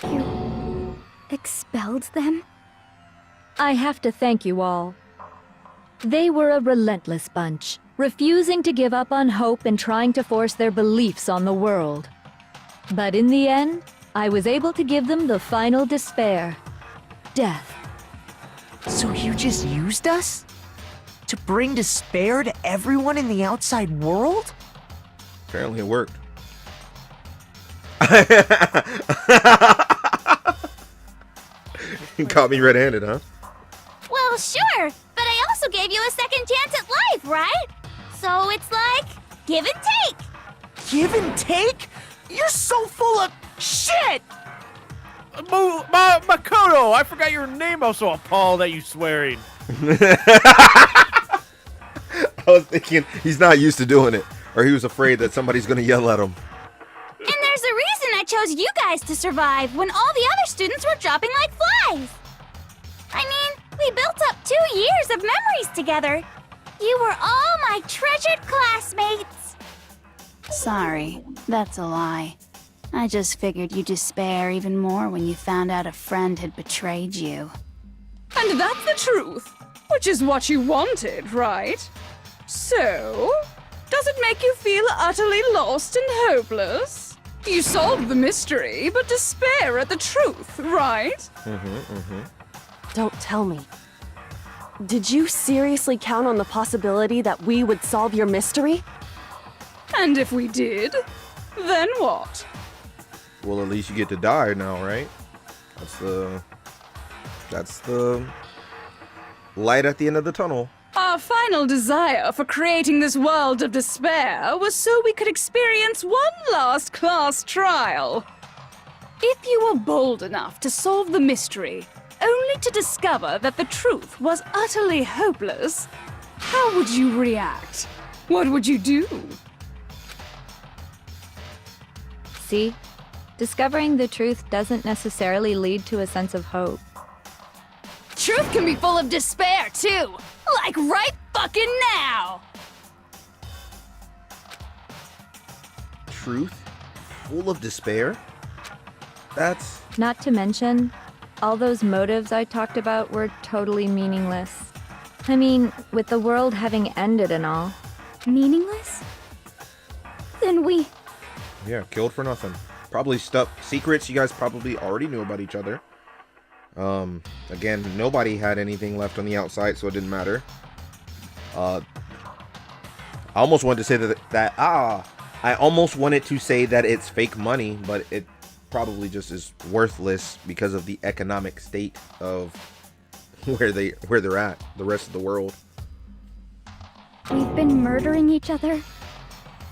You expelled them? I have to thank you all. They were a relentless bunch, refusing to give up on hope and trying to force their beliefs on the world. But in the end, I was able to give them the final despair. Death. So you just used us? To bring despair to everyone in the outside world? Apparently it worked. You caught me red-handed, huh? Well, sure, but I also gave you a second chance at life, right? So it's like, give and take. Give and take? You're so full of shit! Makoto, I forgot your name. I was so appalled at you swearing. I was thinking he's not used to doing it, or he was afraid that somebody's gonna yell at him. And there's a reason I chose you guys to survive when all the other students were dropping like flies. I mean, we built up 2 years of memories together. You were all my treasured classmates. Sorry, that's a lie. I just figured you'd despair even more when you found out a friend had betrayed you. And that's the truth, which is what you wanted, right? So, does it make you feel utterly lost and hopeless? You solved the mystery, but despair at the truth, right? Don't tell me. Did you seriously count on the possibility that we would solve your mystery? And if we did, then what? Well, at least you get to die now, right? That's the light at the end of the tunnel. Our final desire for creating this world of despair was so we could experience one last class trial. If you were bold enough to solve the mystery, only to discover that the truth was utterly hopeless, how would you react? What would you do? See? Discovering the truth doesn't necessarily lead to a sense of hope. Truth can be full of despair, too! Like right fucking now! Truth? Full of despair? That's... Not to mention, all those motives I talked about were totally meaningless. I mean, with the world having ended and all. Meaningless? Then we... Yeah, killed for nothing. Probably stuff, secrets you guys probably already knew about each other. Again, nobody had anything left on the outside, so it didn't matter. I almost wanted to say I almost wanted to say that it's fake money, but probably just is worthless because of the economic state of where they're at, the rest of the world. We've been murdering each other?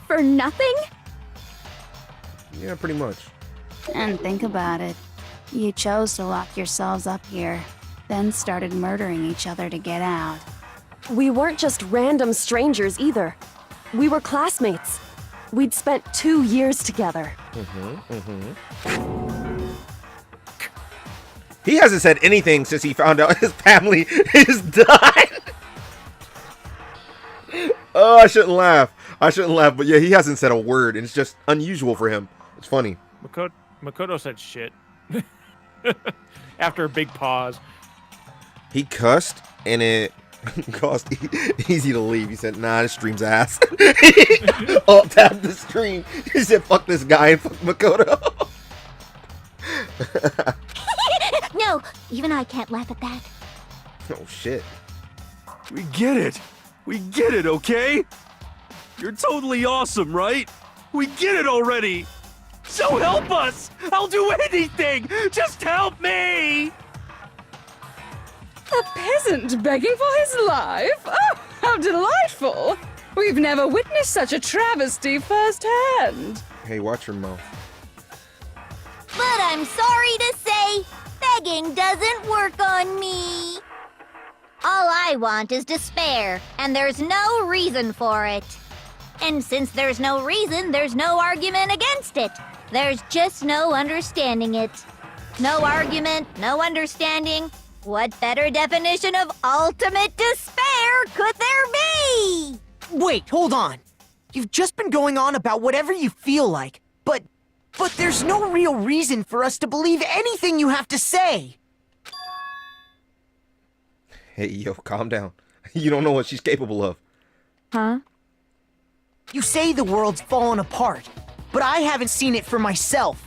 For nothing? Yeah, pretty much. And think about it. You chose to lock yourselves up here, then started murdering each other to get out. We weren't just random strangers either. We were classmates. We'd spent 2 years together. He hasn't said anything since he found out his family is died. Oh, I shouldn't laugh. But yeah, he hasn't said a word, and it's just unusual for him. It's funny. Makoto said shit. After a big pause. He cussed, and it cost easy to leave. He said, nah, this stream's ass. Alt tapped the stream. He said, fuck this guy and fuck Makoto. No, even I can't laugh at that. Oh, shit. We get it, okay? You're totally awesome, right? We get it already! So help us! I'll do anything! Just help me! A peasant begging for his life? Oh, how delightful! We've never witnessed such a travesty firsthand. Hey, watch your mouth. But I'm sorry to say, begging doesn't work on me. All I want is despair, and there's no reason for it. And since there's no reason, there's no argument against it. There's just no understanding it. No argument, no understanding. What better definition of ultimate despair could there be? Wait, hold on. You've just been going on about whatever you feel like, but there's no real reason for us to believe anything you have to say. Hey, yo, calm down. You don't know what she's capable of. Huh? You say the world's fallen apart, but I haven't seen it for myself.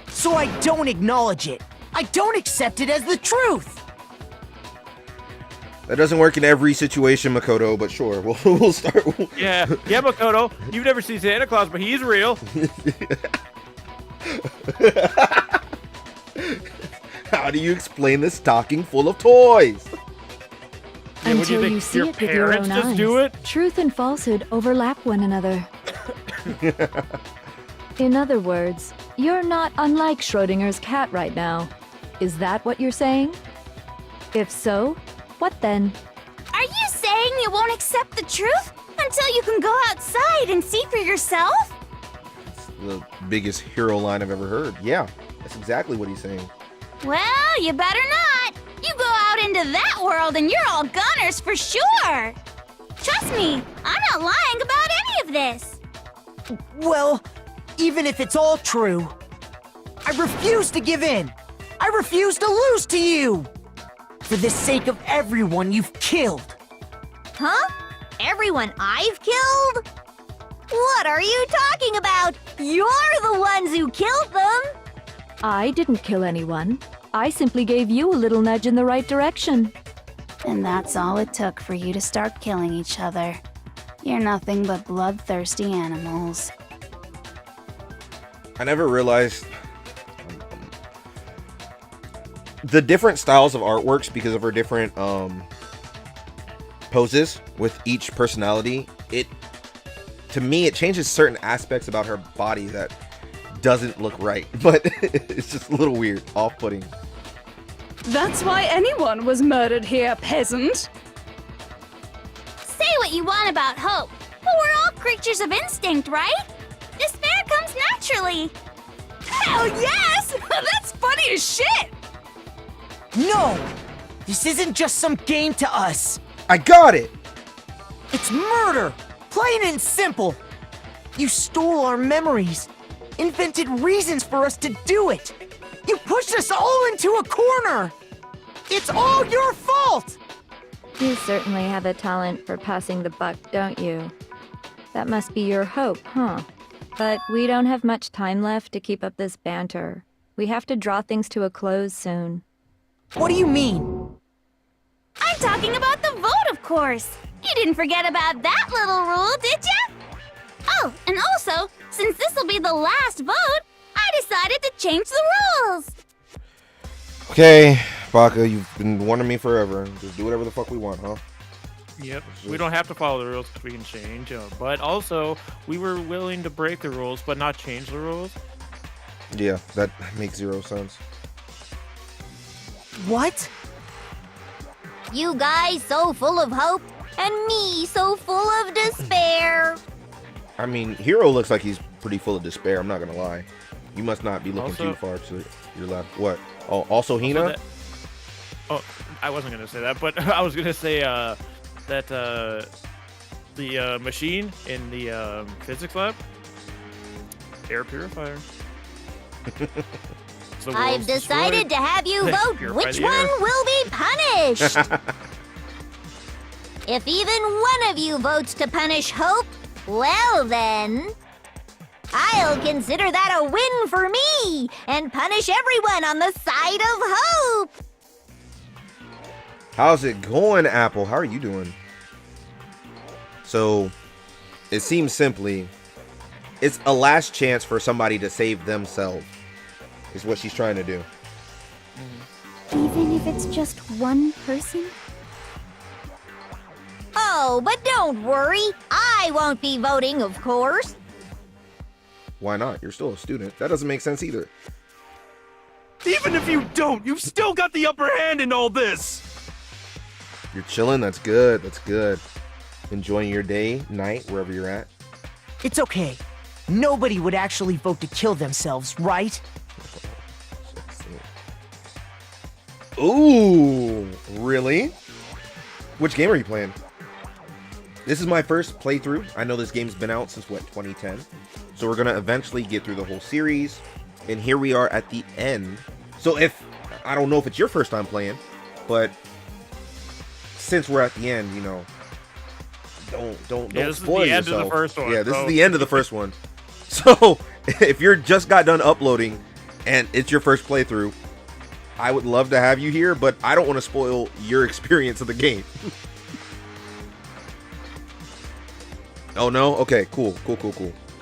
So I don't acknowledge it. I don't accept it as the truth. That doesn't work in every situation, Makoto, but sure, we'll start. Yeah, Makoto. You've never seen Santa Claus, but he's real. How do you explain this stocking full of toys? Yeah, what do Until you you think? see Your it with your parents own just eyes. do it? Truth and falsehood overlap one another. In other words, you're not unlike Schrodinger's cat right now. Is that what you're saying? If so, what then? Are you saying you won't accept the truth until you can go outside and see for yourself? The biggest hero line I've ever heard. Yeah, that's exactly what he's saying. Well, you better not. You go out into that world and you're all gunners for sure. Trust me, I'm not lying about any of this. Well, even if it's all true, I refuse to give in. I refuse to lose to you. For the sake of everyone you've killed. Huh? Everyone I've killed? What are you talking about? You're the ones who killed them! I didn't kill anyone. I simply gave you a little nudge in the right direction. And that's all it took for you to start killing each other. You're nothing but bloodthirsty animals. I never realized the different styles of artworks because of her different poses with each personality. To me, it changes certain aspects about her body that doesn't look right, but it's just a little weird, off-putting. That's why anyone was murdered here, peasant. Say what you want about hope, but we're all creatures of instinct, right? Despair comes naturally. Hell yes! That's funny as shit! No! This isn't just some game to us. I got it! It's murder! Plain and simple! You stole our memories, invented reasons for us to do it! You pushed us all into a corner! It's all your fault! You certainly have a talent for passing the buck, don't you? That must be your hope, huh? But we don't have much time left to keep up this banter. We have to draw things to a close soon. What do you mean? I'm talking about the vote, of course. You didn't forget about that little rule, did ya? Oh, and also, since this'll be the last vote, I decided to change the rules. Okay, Baka, you've been warning me forever. Just do whatever the fuck we want, huh? Yep. We don't have to follow the rules because we can change. But also, we were willing to break the rules, but not change the rules. Yeah, that makes zero sense. What? You guys so full of hope, and me so full of despair. I mean, Hero looks like he's pretty full of despair, I'm not gonna lie. You must not be looking Also- too far to your left. What? Oh, also Hina? Oh, I wasn't gonna say that, but I was gonna say that the machine in the physics lab, air purifier. So the I've world's decided destroyed. to have you vote Purify which the one air. will be punished. If even one of you votes to punish Hope, well then, I'll consider that a win for me and punish everyone on the side of Hope. How's it going, Apple? How are you doing? So, it seems simply, it's a last chance for somebody to save themselves, is what she's trying to do. Even if it's just one person? Oh, but don't worry. I won't be voting, of course. Why not? You're still a student. That doesn't make sense either. Even if you don't, you've still got the upper hand in all this! You're chilling? That's good. That's good. Enjoying your day, night, wherever you're at. It's okay. Nobody would actually vote to kill themselves, right? Ooh, really? Which game are you playing? This is my first playthrough. I know this game's been out since, what, 2010? So we're going to eventually get through the whole series. And here we are at the end. So if, I don't know if it's your first time playing, but since we're at the end, you know, don't this spoil is the end yourself. of the first one. Yeah, this is so- the end of the first one. So if you're just got done uploading and it's your first playthrough, I would love to have you here, but I don't want to spoil your experience of the game. Oh no? Okay, cool.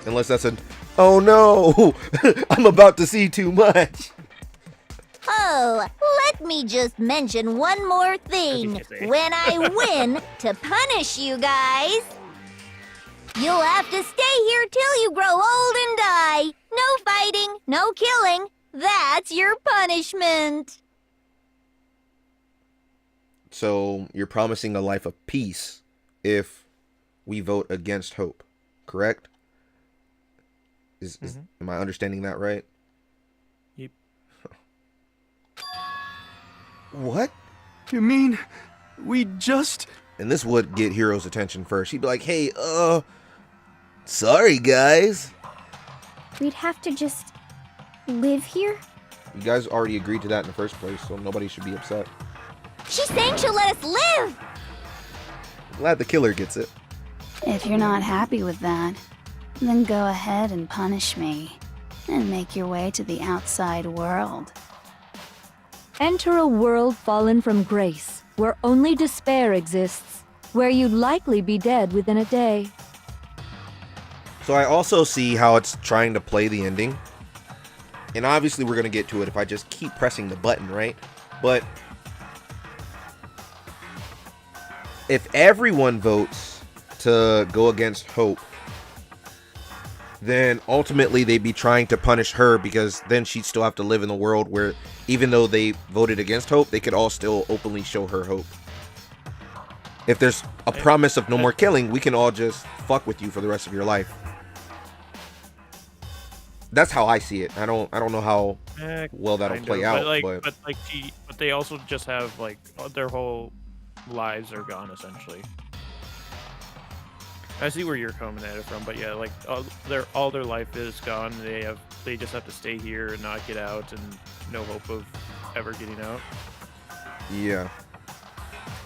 Unless that's an, oh no, I'm about to see too much. Oh, let me just mention one more thing. When I win to punish you guys, you'll have to stay here till you grow old and die. No fighting, no killing. That's your punishment. So you're promising a life of peace if we vote against Hope, correct? Am I understanding that right? Yep. What? You mean we just... And this would get Hero's attention first. He'd be like, hey, sorry guys. We'd have to just live here? You guys already agreed to that in the first place, so nobody should be upset. She's saying she'll let us live. Glad the killer gets it. If you're not happy with that, then go ahead and punish me and make your way to the outside world. Enter a world fallen from grace, where only despair exists, where you'd likely be dead within a day. So I also see how it's trying to play the ending. And obviously we're going to get to it if I just keep pressing the button, right? But if everyone votes to go against Hope, then ultimately they'd be trying to punish her, because then she'd still have to live in the world where, even though they voted against Hope, they could all still openly show her hope. If there's a promise of no more killing, we can all just fuck with you for the rest of your life. That's how I see it. I don't know how well that'll Kind play of, out, but they also just have like their whole lives are gone essentially. I see where you're coming at it from, but yeah, like all their life is gone. They just have to stay here and not get out, and no hope of ever getting out. Yeah.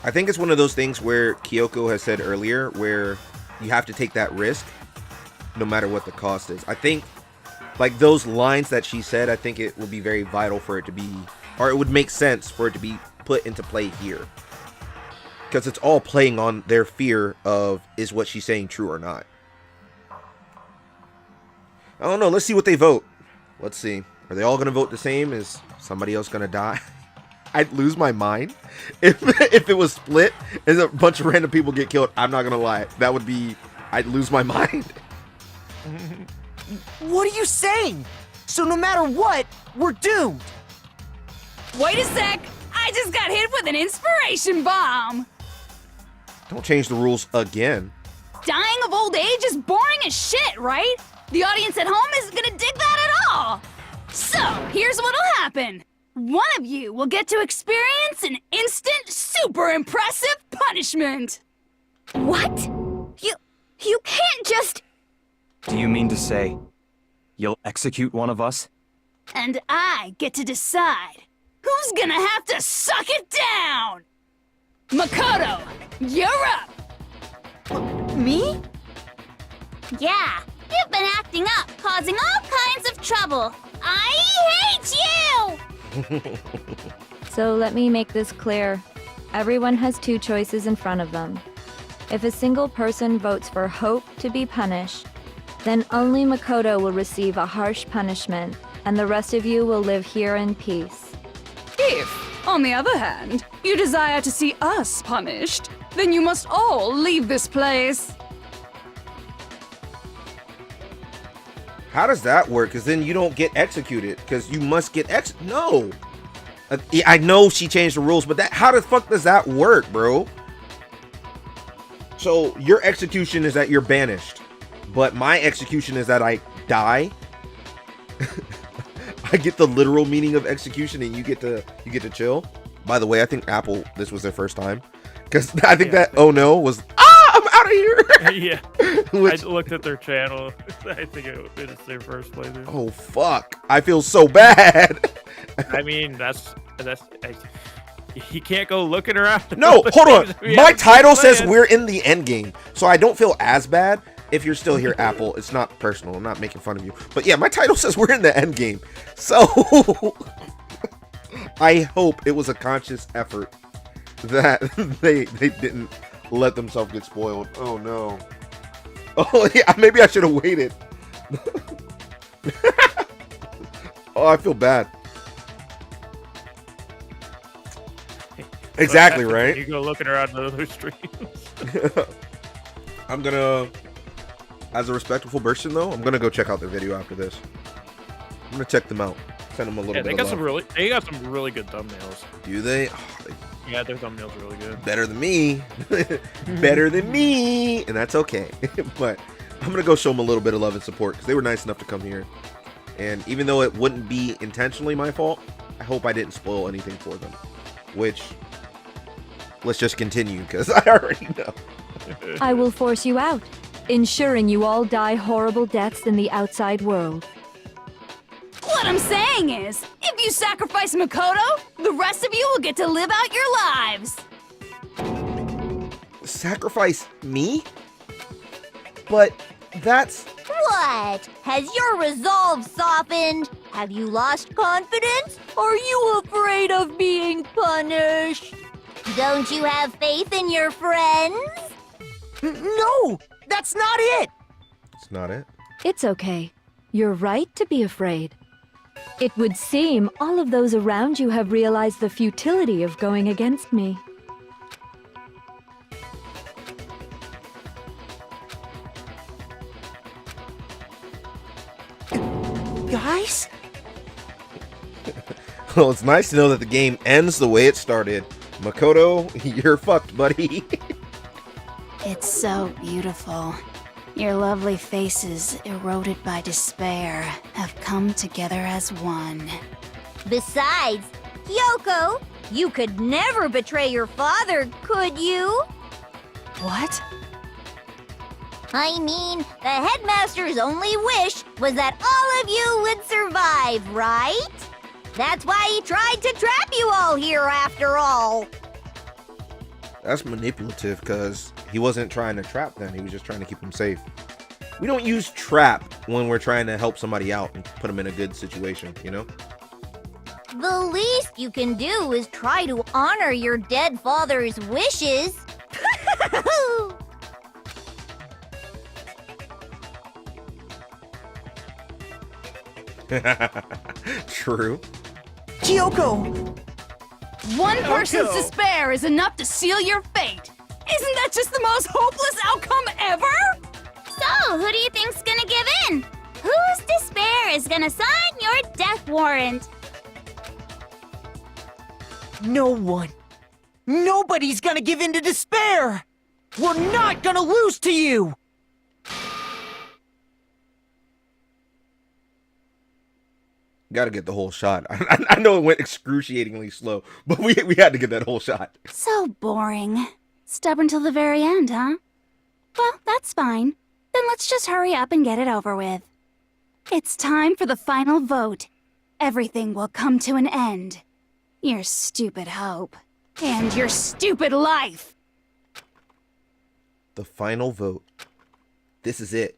I think it's one of those things where Kyoko has said earlier, where you have to take that risk no matter what the cost is. I think, like, those lines that she said, I think it would be very vital for it to be, or it would make sense for it to be put into play here. Because it's all playing on their fear of, is what she's saying true or not? I don't know. Let's see what they vote. Let's see. Are they all gonna vote the same? Is somebody else gonna die? I'd lose my mind if it was split and a bunch of random people get killed. I'm not gonna lie. That would be... I'd lose my mind. What are you saying? So no matter what, we're doomed. Wait a sec! I just got hit with an inspiration bomb! Don't change the rules again. Dying of old age is boring as shit, right? The audience at home isn't gonna dig that at all! So, here's what'll happen. One of you will get to experience an instant, super impressive punishment! What? You can't just... Do you mean to say you'll execute one of us? And I get to decide who's gonna have to suck it down! Makoto, you're up! Me? Yeah, you've been acting up, causing all kinds of trouble. I hate you! So let me make this clear. Everyone has two choices in front of them. If a single person votes for Hope to be punished, then only Makoto will receive a harsh punishment, and the rest of you will live here in peace. If, on the other hand, you desire to see us punished, then you must all leave this place. How does that work? Because then you don't get executed. Because you must get No. I know she changed the rules, but how the fuck does that work, bro? So your execution is that you're banished, but my execution is that I die. I get the literal meaning of execution, and you get to chill. By the way, I think Apple, this was their first time, because I think oh no was I'm out of here. Yeah, I looked at their channel. I think it's their first playthrough. Oh fuck! I feel so bad. I mean, that's you can't go looking around. No, hold on. My title says we're in the end game, so I don't feel as bad. If you're still here, Apple, it's not personal. I'm not making fun of you. But yeah, my title says we're in the end game. So I hope it was a conscious effort that they didn't let themselves get spoiled. Oh no. Oh yeah, maybe I should have waited. Oh, I feel bad. Exactly, right? You go looking around the other streams. I'm gonna, as a respectful person though, I'm gonna go check out their video after this. I'm gonna check them out. Send them a little bit. They got some really good thumbnails. Do they? Yeah, their thumbnails are really good. Better than me. Better than me, and that's okay. But I'm gonna go show them a little bit of love and support because they were nice enough to come here. And even though it wouldn't be intentionally my fault, I hope I didn't spoil anything for them. Which, let's just continue because I already know. I will force you out, ensuring you all die horrible deaths in the outside world. What I'm saying is, if you sacrifice Makoto, the rest of you will get to live out your lives. Sacrifice me? But that's... What? Has your resolve softened? Have you lost confidence? Are you afraid of being punished? Don't you have faith in your friends? No, that's not it. It's not it. It's okay. You're right to be afraid. It would seem all of those around you have realized the futility of going against me. Guys? Well, it's nice to know that the game ends the way it started. Makoto, you're fucked, buddy. It's so beautiful. Your lovely faces, eroded by despair, have come together as one. Besides, Yoko, you could never betray your father, could you? What? I mean, the headmaster's only wish was that all of you would survive, right? That's why he tried to trap you all here after all. That's manipulative because he wasn't trying to trap them. He was just trying to keep them safe. We don't use trap when we're trying to help somebody out and put them in a good situation, you know? The least you can do is try to honor your dead father's wishes. True. Kyoko! One person's despair is enough to seal your fate. Isn't that just the most hopeless outcome ever? So, who do you think's gonna give in? Whose despair is gonna sign your death warrant? No one. Nobody's gonna give in to despair! We're not gonna lose to you! Gotta get the whole shot. I know it went excruciatingly slow, but we had to get that whole shot. So boring. Stubborn till the very end, huh? Well, that's fine. Then let's just hurry up and get it over with. It's time for the final vote. Everything will come to an end. Your stupid hope. And your stupid life! The final vote. This is it.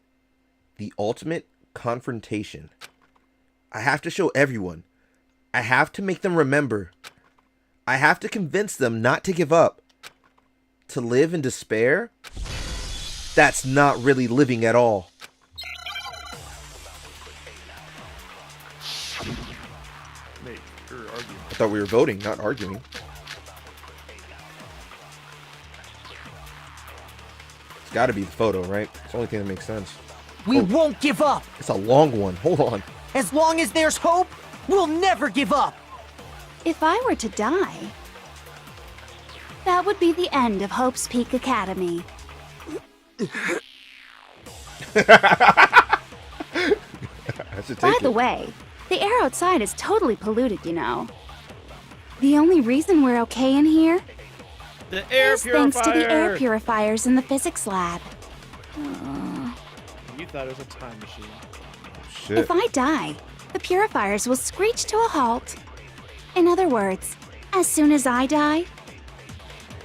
The ultimate confrontation. I have to show everyone. I have to make them remember. I have to convince them not to give up. To live in despair? That's not really living at all. I thought we were voting, not arguing. It's gotta be the photo, right? It's the only thing that makes sense. We won't give up! It's a long one. Hold on. As long as there's hope, we'll never give up! If I were to die, that would be the end of Hope's Peak Academy. By the way, the air outside is totally polluted, you know. The only reason we're okay in here The air is purifier. thanks to the air purifiers in the physics lab. You thought it was a time machine. Shit. If I die, the purifiers will screech to a halt. In other words, as soon as I die,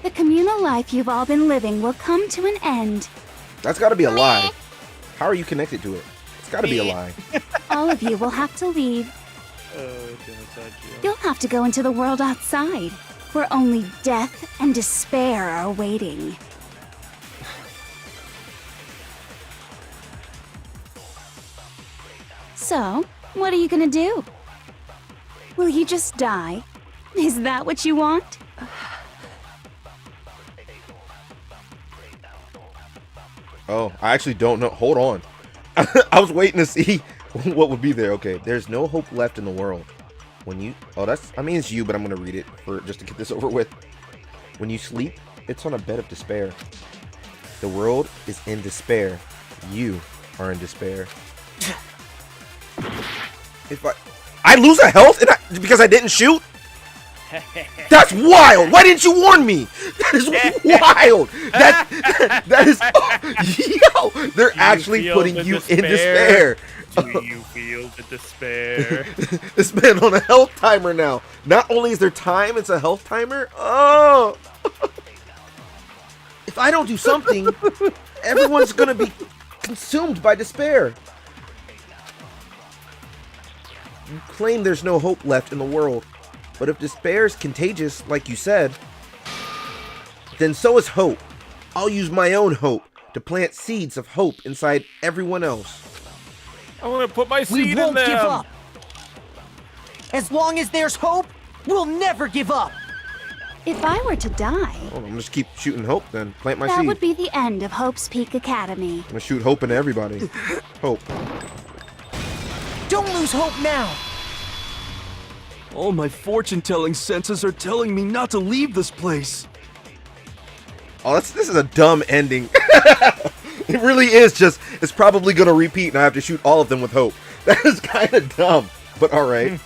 the communal life you've all been living will come to an end. That's gotta be a lie. How are you connected to it? It's gotta be a lie. All of you will have to leave. Genocide jail. You'll have to go into the world outside, where only death and despair are waiting. So, what are you gonna do? Will you just die? Is that what you want? Oh, I actually don't know. Hold on. I was waiting to see what would be there. Okay, there's no hope left in the world. When you... Oh, that's... I mean, it's you, but I'm going to read it for just to get this over with. When you sleep, it's on a bed of despair. The world is in despair. You are in despair. If I lose a health because I didn't shoot? That's wild! Why didn't you warn me? That is wild! That is... Yo! They're actually putting you in despair. Do you feel the despair? This man on a health timer now. Not only is there time, it's a health timer. Oh! If I don't do something, everyone's gonna be consumed by despair. You claim there's no hope left in the world, but if despair is contagious, like you said, then so is hope. I'll use my own hope to plant seeds of hope inside everyone else. I want to put my seed We in won't them. give up! As long as there's hope, we'll never give up! If I were to die, Oh, I'm gonna just keep shooting hope then. Plant my that seed. would be the end of Hope's Peak Academy. I'm gonna shoot hope into everybody. Hope. Don't lose hope now! All my fortune-telling senses are telling me not to leave this place. Oh, this is a dumb ending. It really is just, it's probably gonna repeat and I have to shoot all of them with hope. That is kind of dumb, but alright.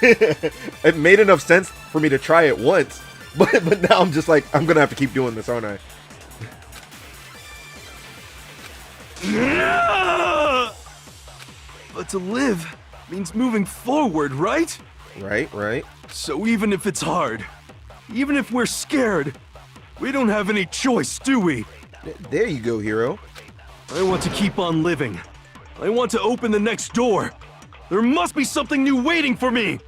It made enough sense for me to try it once, but now I'm just like, I'm gonna have to keep doing this, aren't I? But to live means moving forward, right? Right. So even if it's hard, even if we're scared, we don't have any choice, do we? There you go, hero. I want to keep on living. I want to open the next door. There must be something new waiting for me.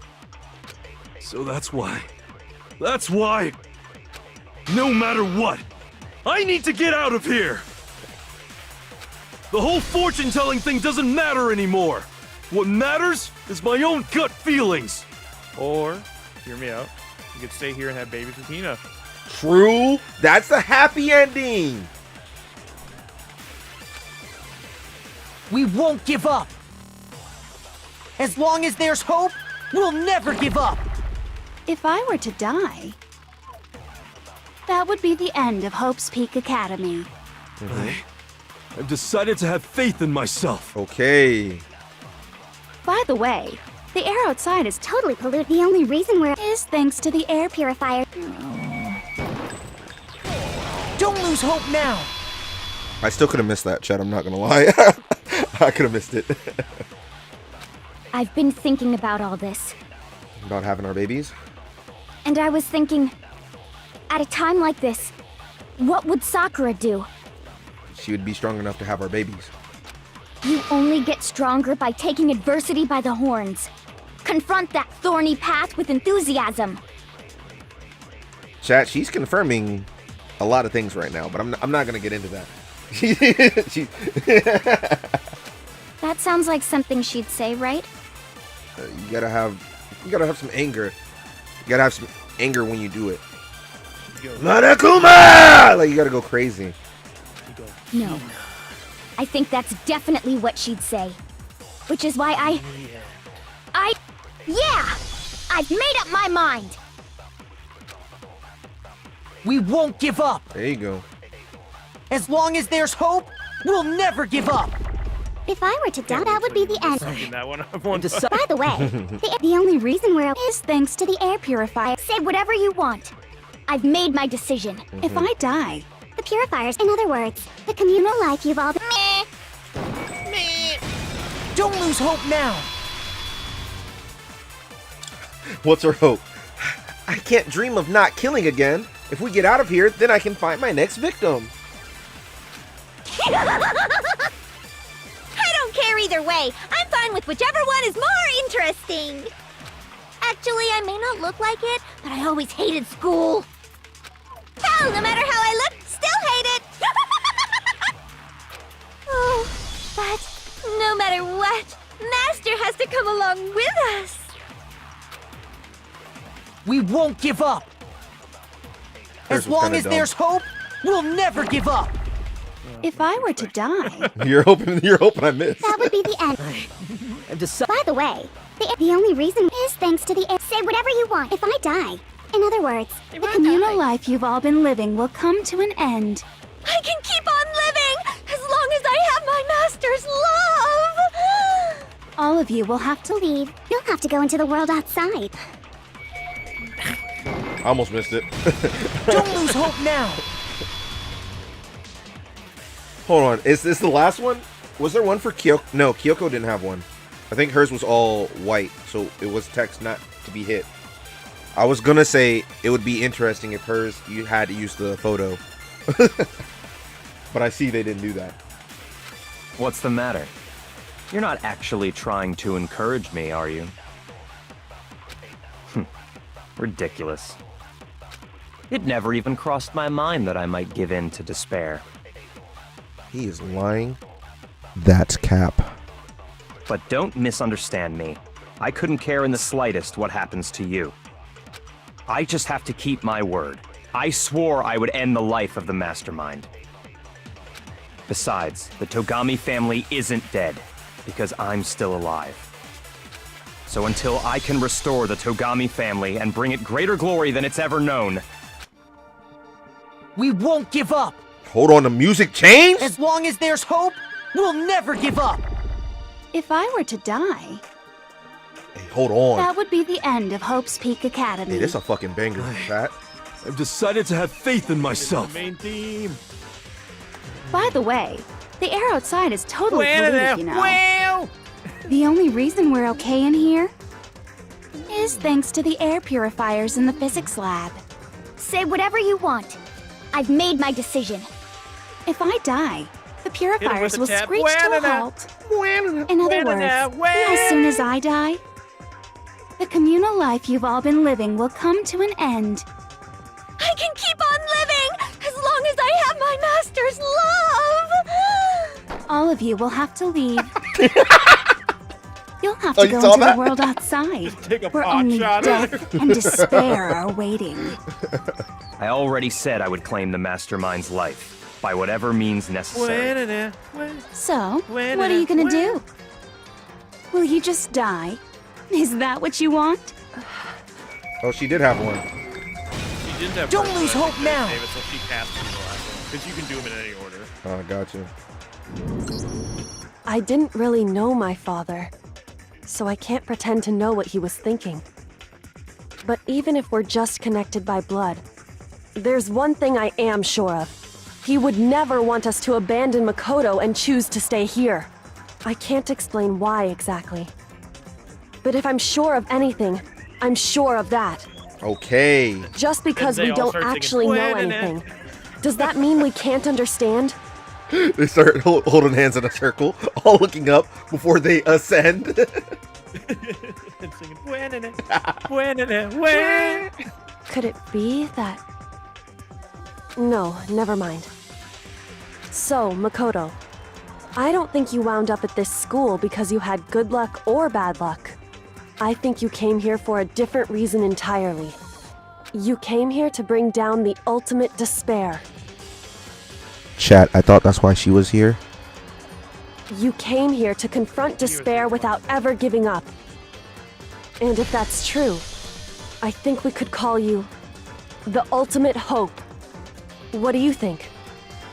So that's why, no matter what, I need to get out of here. The whole fortune-telling thing doesn't matter anymore. What matters is my own gut feelings. Or, hear me out, you could stay here and have babies with Hina. True. That's the happy ending. We won't give up. As long as there's hope, we'll never give up. If I were to die, that would be the end of Hope's Peak Academy. I've decided to have faith in myself. Okay. By the way, the air outside is Totally pollute. The only reason we're is thanks to the air purifier. Don't lose hope now. I still could have missed that, Chad. I'm not gonna lie. I could have missed it. I've been thinking about all this, About having our babies. and I was thinking, at a time like this, what would Sakura do? She would be strong enough to have our babies. You only get stronger by taking adversity by the horns. Confront that thorny path with enthusiasm. Chat, she's confirming a lot of things right now, but I'm not gonna get into that. She, That sounds like something she'd say, right? you gotta have some anger. You gotta have some anger when you do it. Monokuma! Like, you gotta go crazy. No. I think that's definitely what she'd say. Which is why yeah! I've made up my mind! We won't give up. There you go. As long as there's hope, we'll never give up. If I were to doubt, that would be the end. That one I've won. By the way, the only reason we're is thanks to the air purifier. Say whatever you want. I've made my decision. If I die, The purifiers, in other words, the communal life you've all... Don't lose hope now. What's her hope? I can't dream of not killing again. If we get out of here, then I can find my next victim. I don't care either way. I'm fine with whichever one is more interesting. Actually, I may not look like it, but I always hated school. Hell, no matter how I look, still hate it. Oh, but no matter what, Master has to come along with us. We won't give up. As long as there's hope, we'll never give up. if I were to die, You're hoping I miss. That would be the end. By the way, the only reason is thanks to the air. Say whatever you want. If I die. In other words, the communal life you've all been living will come to an end. I can keep on living as long as I have my master's love. All of you will have to leave. You'll have to go into the world outside. I almost missed it. Don't lose hope now. Hold on. Is this the last one? Was there one for Kyoko? No, Kyoko didn't have one. I think hers was all white, so it was text not to be hit. I was gonna say it would be interesting if hers, you had to use the photo. But I see they didn't do that. What's the matter? You're not actually trying to encourage me, are you? Ridiculous. It never even crossed my mind that I might give in to despair. He is lying. That's cap. But don't misunderstand me. I couldn't care in the slightest what happens to you. I just have to keep my word. I swore I would end the life of the mastermind. Besides, the Togami family isn't dead, because I'm still alive. So until I can restore the Togami family and bring it greater glory than it's ever known, We won't give up. Hold on, the music changed? As long as there's hope, we'll never give up. If I were to die, Hey, hold on. that would be the end of Hope's Peak Academy. Hey, this a fucking banger, chat. I've decided to have faith in myself. Main theme. By the way, the air outside is totally Well, polluted, you know. well. The only reason we're okay in here is thanks to the air purifiers in the physics lab. Say whatever you want. I've made my decision. If I die, the purifiers a will tap. screech to a Well, halt. In other words, as soon as I die, the communal life you've all been living will come to an end. I can keep on living as long as I have my master's love. All of you will have to leave. You'll You'll have Oh, to you go saw into that? the world outside, Take a where pot only shot at her. death and despair are waiting. I already said I would claim the mastermind's life, by whatever means necessary. So, what are you gonna do? Will you just die? Is that what you want? Oh, she did have one. She didn't have Don't first lose one, hope now. David, so she cast you the last one. Because you can do them in any order. Oh, gotcha. I didn't really know my father, so I can't pretend to know what he was thinking. But even if we're just connected by blood, there's one thing I am sure of. He would never want us to abandon Makoto and choose to stay here. I can't explain why exactly. But if I'm sure of anything, I'm sure of that. Okay. Just because And they we all don't start singing, actually know "When-a-na." anything, does that mean we can't understand? They start holding hands in a circle, all looking up before they ascend. And singing, "When-a-na, when-a-na, when." Could it be that... No, never mind. So, Makoto, I don't think you wound up at this school because you had good luck or bad luck. I think you came here for a different reason entirely. You came here to bring down the ultimate despair. Chat, I thought that's why she was here. You came here to confront despair without ever giving up. And if that's true, I think we could call you the ultimate hope. What do you think?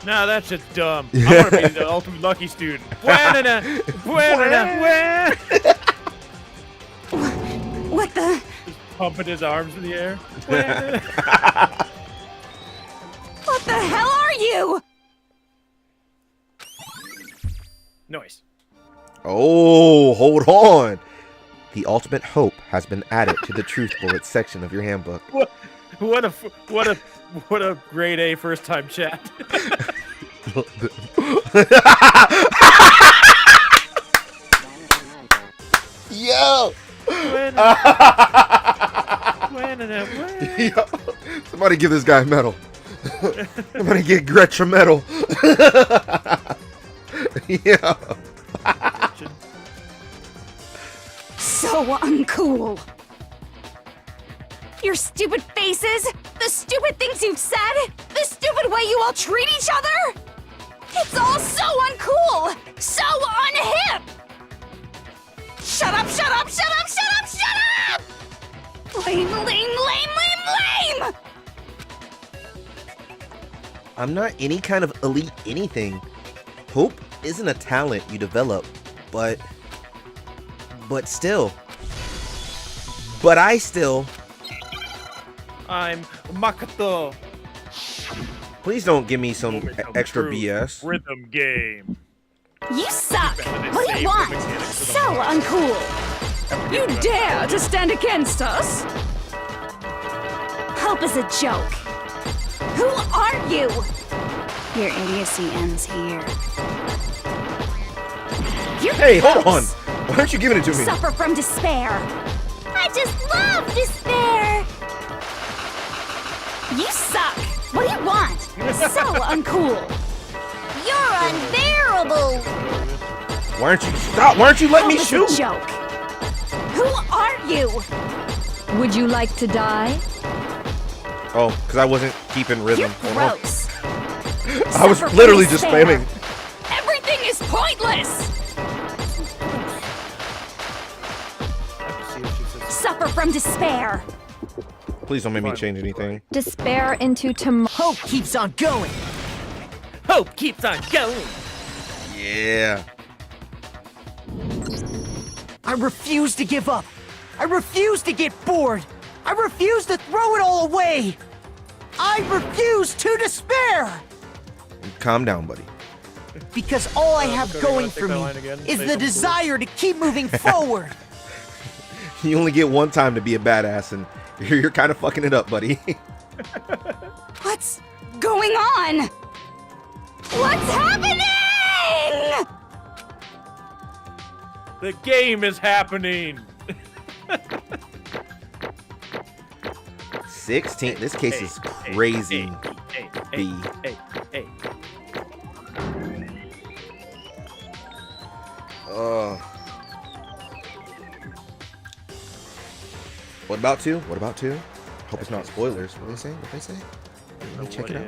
No, that's just dumb. I want to be the ultimate lucky student. When-a-na, when-a-na, when. What the? Just pumping his arms in the air. What the hell are you? Noise. Oh, hold on. The ultimate hope has been added to the truth bullet section of your handbook. What a grade A first time chat. Yo! Yo! Somebody give this guy a medal. Somebody get Gretchen a medal. Yeah. So uncool. Your stupid faces, the stupid things you've said, the stupid way you all treat each other. It's all so uncool, so unhip. Shut up, shut up, shut up, shut up, shut up! Lame, lame, lame, lame, lame! I'm not any kind of elite anything. Hope isn't a talent you develop, but still. But I still. I'm Makoto. Please don't give me some extra True BS. Rhythm game. You suck! What do you want? So uncool! You dare to stand against us? Hope is a joke. Who are you? Your idiocy ends here. You're Hey, hold on. gross. Why aren't you giving it to me? Suffer from despair. I just love despair. You suck. What do you want? So uncool. You're unbearable. Why aren't you stop? Why aren't you letting me Hope is shoot? a joke. Who are you? Would you like to die? Oh, because I wasn't keeping rhythm. You're gross. I was Suffer from literally just despair. spamming. Everything is pointless. Suffer from despair. Please don't make me change anything. Despair into tomorrow. Hope keeps on going. Hope keeps on going. Yeah. I refuse to give up. I refuse to get bored. I refuse to throw it all away. I refuse to despair. Calm down, buddy. Because all I have Cody, you going wanna take for that me line again? is Say the something cool. desire to keep moving forward. You only get one time to be a badass, and you're kind of fucking it up, buddy. What's going on? What's happening? The game is happening. 16. This case is crazy. B. Hey. What about 2? What about 2? Hope it's not spoilers. What do they say? What they say? Let me check it out.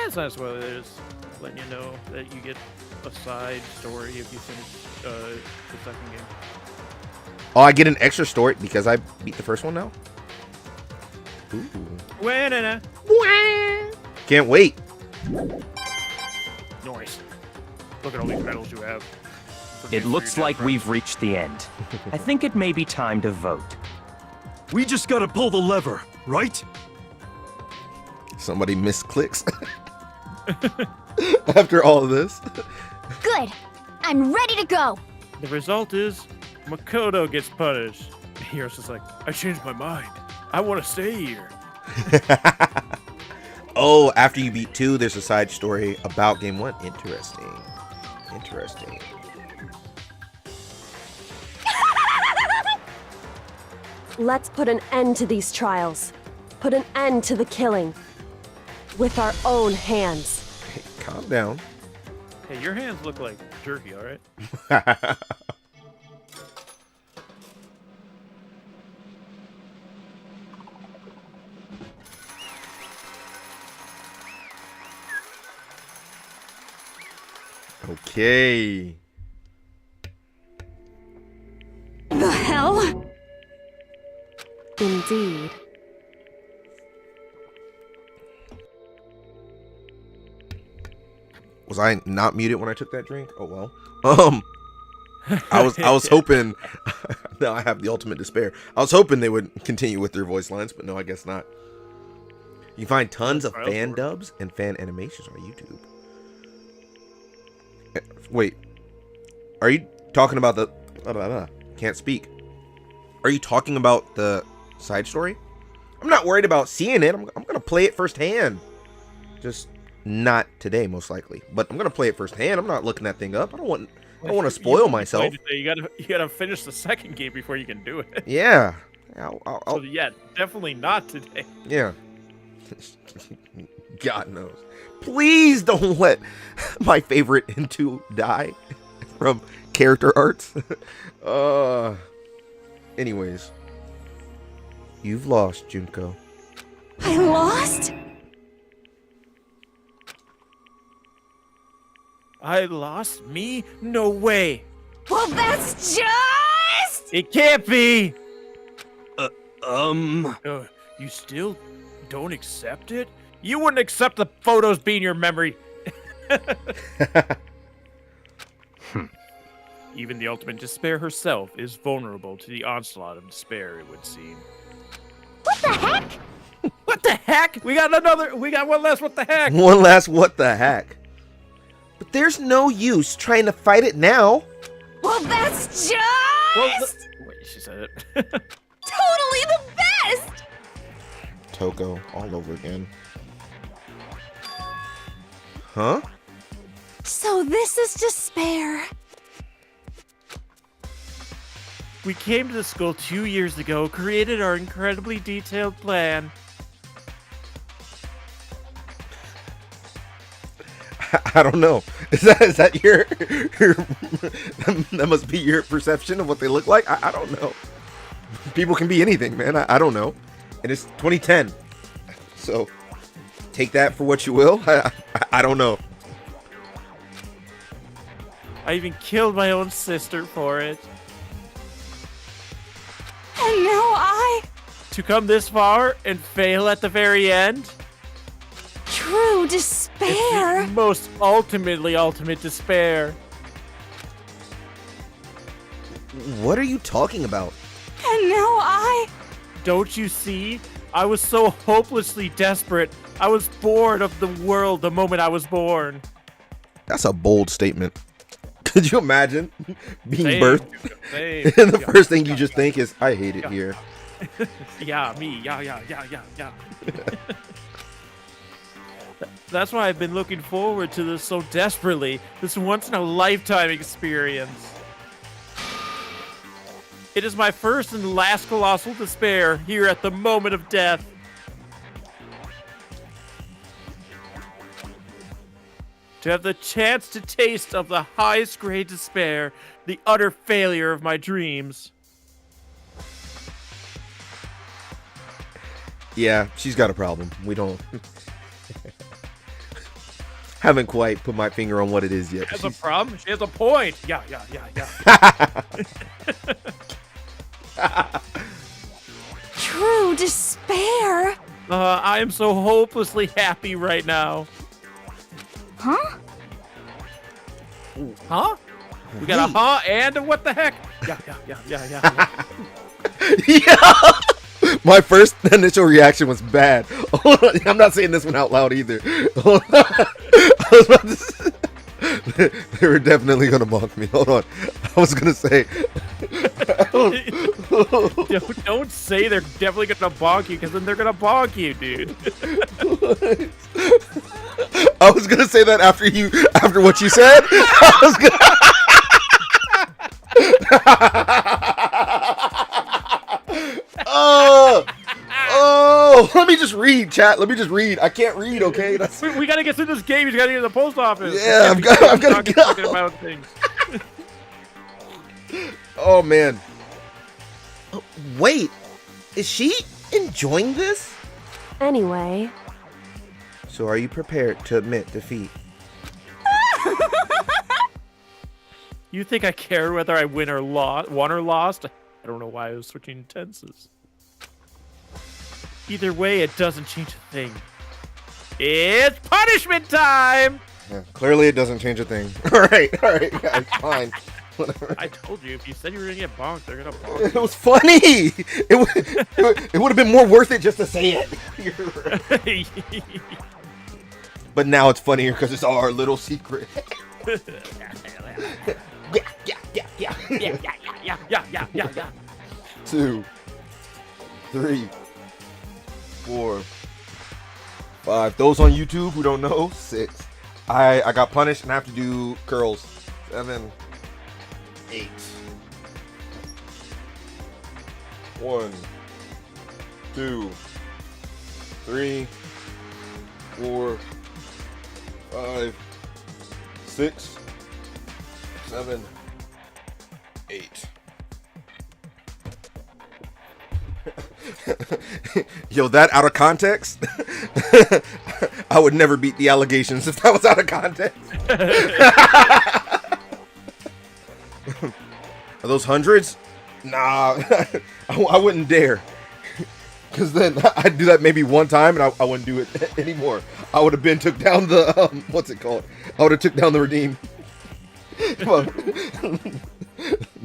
It's not spoilers. They're just letting you know that you get a side story if you finish the second game. Oh, I get an extra story because I beat the first one now? Ooh. Can't wait. Nice. Look at all these medals you have. It looks like we've reached the end. I think it may be time to vote. We just gotta pull the lever, right? Somebody misclicks. After all of this. Good. I'm ready to go. The result is Makoto gets punished. Hero's just like, I changed my mind. I want to stay here. Oh, after you beat 2, there's a side story about game 1. Interesting. Interesting. Let's put an end to these trials. Put an end to the killing. With our own hands. Hey, calm down. Hey, your hands look like jerky, all right? Okay. The hell? Indeed. Was I not muted when I took that drink? Oh well. I was hoping. Now I have the ultimate despair. I was hoping they would continue with their voice lines, but no, I guess not. You can find tons of fan dubs and fan animations on YouTube. Wait, are you talking about the? Can't speak. Are you talking about the side story? I'm not worried about seeing it. I'm gonna play it firsthand. Just not today, most likely. But I'm gonna play it firsthand. I'm not looking that thing up. I don't want to spoil myself. You gotta finish the second game before you can do it. Yeah. So yeah, definitely not today. Yeah. God knows. Please don't let my favorite Into die from character arts. Anyways. You've lost, Junko. I lost? I lost? Me? No way. Well, that's just... It can't be! You still don't accept it? You wouldn't accept the photos being your memory. Even the ultimate despair herself is vulnerable to the onslaught of despair, it would seem. What the heck? What the heck? We got one last what the heck. One last what the heck. But there's no use trying to fight it now. Well, that's just... Wait, she said it. Totally the best! Toko, all over again. Huh? So this is despair. We came to the school 2 years ago, created our incredibly detailed plan. I don't know. Is that your that must be your perception of what they look like? I don't know. People can be anything, man. I don't know. And it's 2010. So take that for what you will. I don't know. I even killed my own sister for it. And now To come this far and fail at the very end? True despair. It's the most ultimate despair. What are you talking about? And now Don't you see? I was so hopelessly desperate. I was bored of the world the moment I was born. That's a bold statement. Could you imagine being Same, birthed? same. And the first thing you just think is, I hate it here. Yeah, me. Yeah. That's why I've been looking forward to this so desperately. This once-in-a-lifetime experience. It is my first and last colossal despair here at the moment of death. to have the chance to taste of the highest grade despair, the utter failure of my dreams. Yeah, she's got a problem. We don't... haven't quite put my finger on what it is yet. She has a problem? She has a point. Yeah. True despair? I am so hopelessly happy right now. Huh? Ooh, huh? We got a huh and a what the heck? Yeah. Yeah. My first initial reaction was bad. Hold on. I'm not saying this one out loud either. Hold on. I was about to say, they were definitely gonna mock me. Hold on. I was gonna say. Don't say they're definitely gonna bonk you, because then they're gonna bonk you, dude. I was gonna say that after what you said. I was gonna. Oh, let me just read, chat. Let me just read. I can't read, okay? We gotta get through this game. You gotta get to the post office. Yeah, I've got to go. About things. Oh, man. Wait, is she enjoying this? Anyway. So are you prepared to admit defeat? You think I care whether I won or lost? I don't know why I was switching tenses. Either way, it doesn't change a thing. It's punishment time! Yeah, clearly it doesn't change a thing. Alright, guys, fine. Whatever. I told you, if you said you were gonna get bonked, they're gonna bonk you. It was funny! It would have been more worth it just to say it. You're right. But now it's funnier because it's our little secret. Yeah. 2, 3, 4, 5. Those on YouTube who don't know, 6. I got punished and I have to do curls. 7, 8. 1, 2, 3, 4, 5, 6, 7, 8. Yo, that out of context? I would never beat the allegations if that was out of context. Are those hundreds? Nah, I wouldn't dare. Because then I'd do that maybe one time and I wouldn't do it anymore. I would have took down the, what's it called? I would have took down the redeem.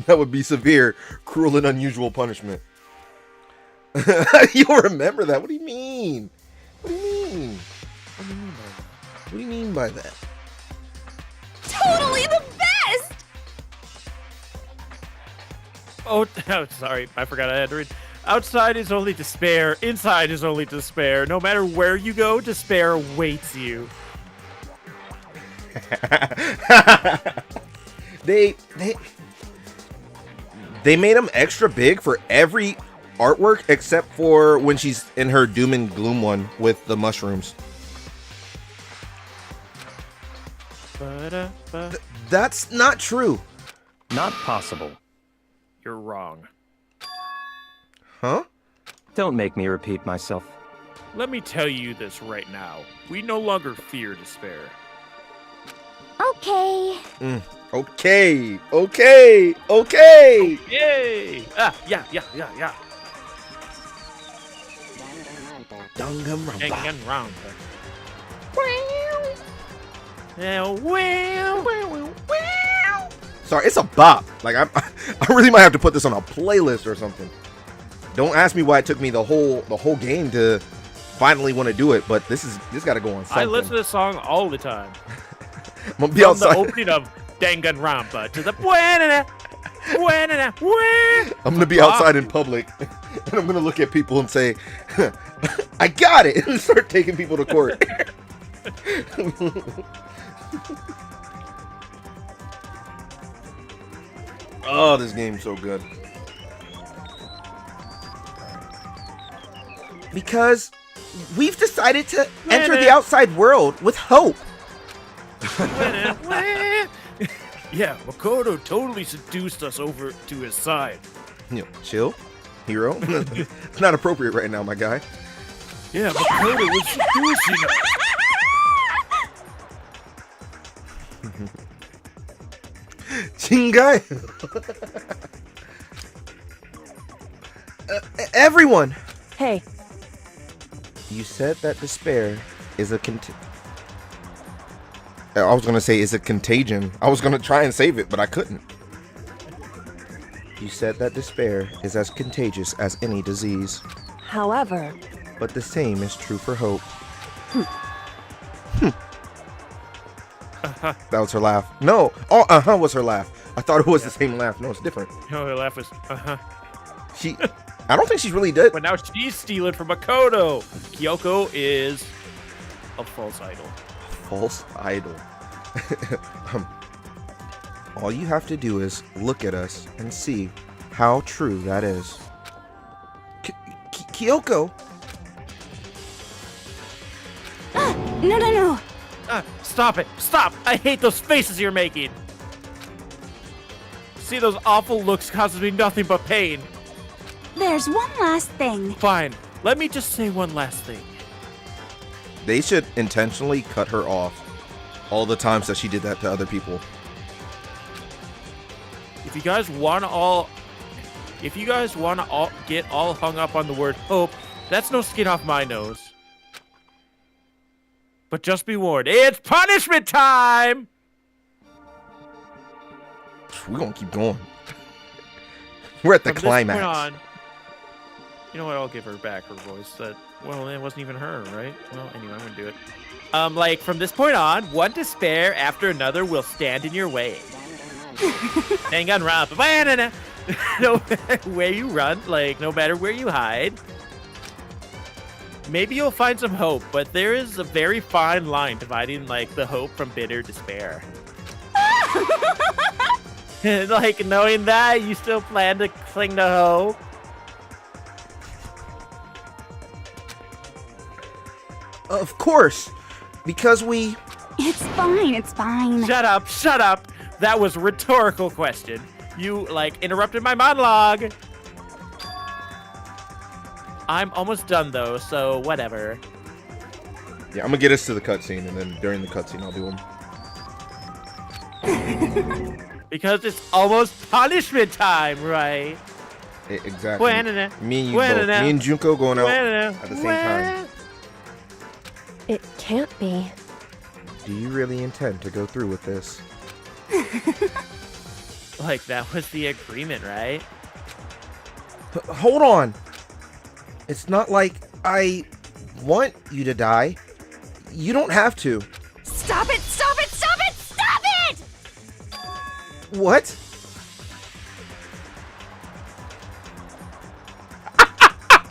That would be severe, cruel, and unusual punishment. You'll remember that. What do you mean? What do you mean? What do you mean by that? Totally the best! Oh, sorry. I forgot I had to read. Outside is only despair. Inside is only despair. No matter where you go, despair awaits you. They made them extra big for every artwork except for when she's in her doom and gloom one with the mushrooms. That's not true. Not possible. You're wrong. Huh? Don't make me repeat myself. Let me tell you this right now. We no longer fear despair. Okay. Okay. Yay! Yeah. Danganronpa. Sorry, it's a bop. Like I really might have to put this on a playlist or something. Don't ask me why it took me the whole game to finally want to do it, but this got to go on something. I listen to this song all the time. I'm gonna be outside. From the opening of Danganronpa to the I'm gonna be outside in public, and I'm gonna look at people and say, "I got it," and start taking people to court. Oh, this game's so good. Because we've decided to enter the outside world with hope. Yeah, Makoto totally seduced us over to his side. Chill, hero. It's not appropriate right now, my guy. Yeah, Makoto was seducing us. Chingai. Everyone. Hey, You said that despair is a I was gonna say is a contagion. I was gonna try and save it, but I couldn't. You said that despair is as contagious as any disease, however, but the same is true for hope. That was her laugh. No, oh, was her laugh. I thought it was the same laugh. No, it's different. No, her laugh was I don't think she's really dead. But now she's stealing from Makoto. Kyoko is a false idol. False idol. All you have to do is look at us and see how true that is. Kyoko! No. Stop it! Stop! I hate those faces you're making! See, those awful looks causes me nothing but pain. There's one last thing. Fine. Let me just say one last thing. They should intentionally cut her off all the times that she did that to other people. If you guys want to all get all hung up on the word hope, that's no skin off my nose. But just be warned, it's punishment time! We're gonna keep going. We're at the From climax. This point on, you know what? I'll give her back her voice. Well, it wasn't even her, right? Well, anyway, I'm gonna do it. Like from this point on, one despair after another will stand in your way. Danganronpa. No matter where you run, like no matter where you hide, maybe you'll find some hope. But there is a very fine line dividing like the hope from bitter despair. Like knowing that you still plan to cling to hope. Of course, because we... It's fine. Shut up. That was a rhetorical question. You, like, interrupted my monologue. I'm almost done, though, so whatever. Yeah, I'm gonna get us to the cutscene, and then during the cutscene, I'll do them. Because it's almost punishment time, right? Exactly. Me and you both. Me and Junko going out at the same time. it can't be. Do you really intend to go through with this? Like, that was the agreement, right? Hold on. It's not like I want you to die. You don't have to. Stop it! What?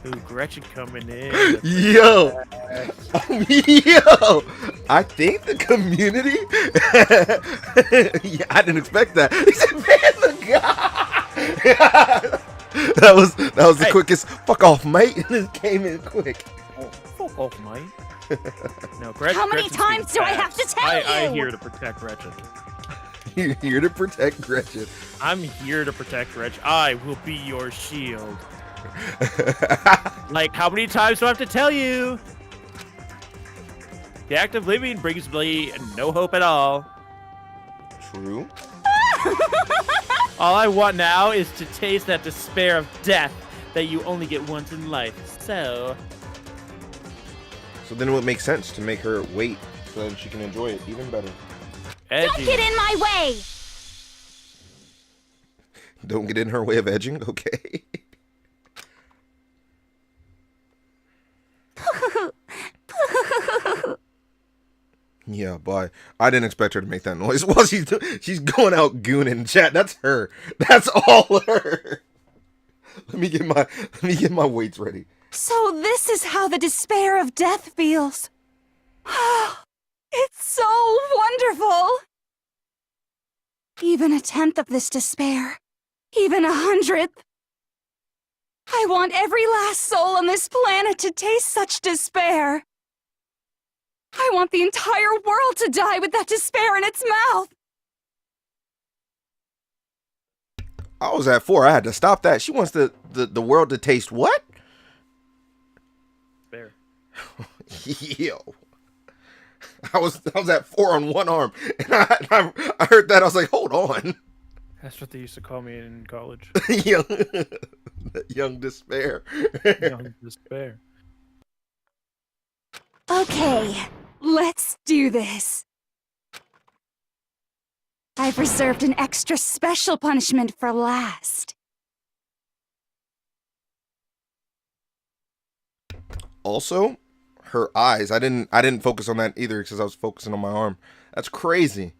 Ooh, Gretchen coming in. Yo! I think the community... yeah, I didn't expect that. He said, man, the guy! that was the quickest fuck off, mate. And it came in quick. Oh, fuck off, mate. No, Gretchen, How many times do I have to tell you? I'm here to protect Gretchen. You're here to protect Gretchen. I'm here to protect Gretchen. I will be your shield. Like, how many times do I have to tell you? The act of living brings me no hope at all. True. All I want now is to taste that despair of death that you only get once in life. So then it would make sense to make her wait so that she can enjoy it even better. edgy. Don't get in my way! Don't get in her way of edging? Okay. Yeah, boy. I didn't expect her to make that noise. Well, she's going out gooning. Chat, that's her. That's all her. Let me get my weights ready. So this is how the despair of death feels. It's so wonderful. Even a tenth of this despair, even 100th. I want every last soul on this planet to taste such despair. I want the entire world to die with that despair in its mouth. I was at 4. I had to stop that. She wants the world to taste what? Bear. Yo. I was at 4 on one arm, and I heard that. I was like, hold on. That's what they used to call me in college. young despair. Young despair. Okay, let's do this. I've reserved an extra special punishment for last. Also, her eyes. I didn't focus on that either because I was focusing on my arm. That's crazy.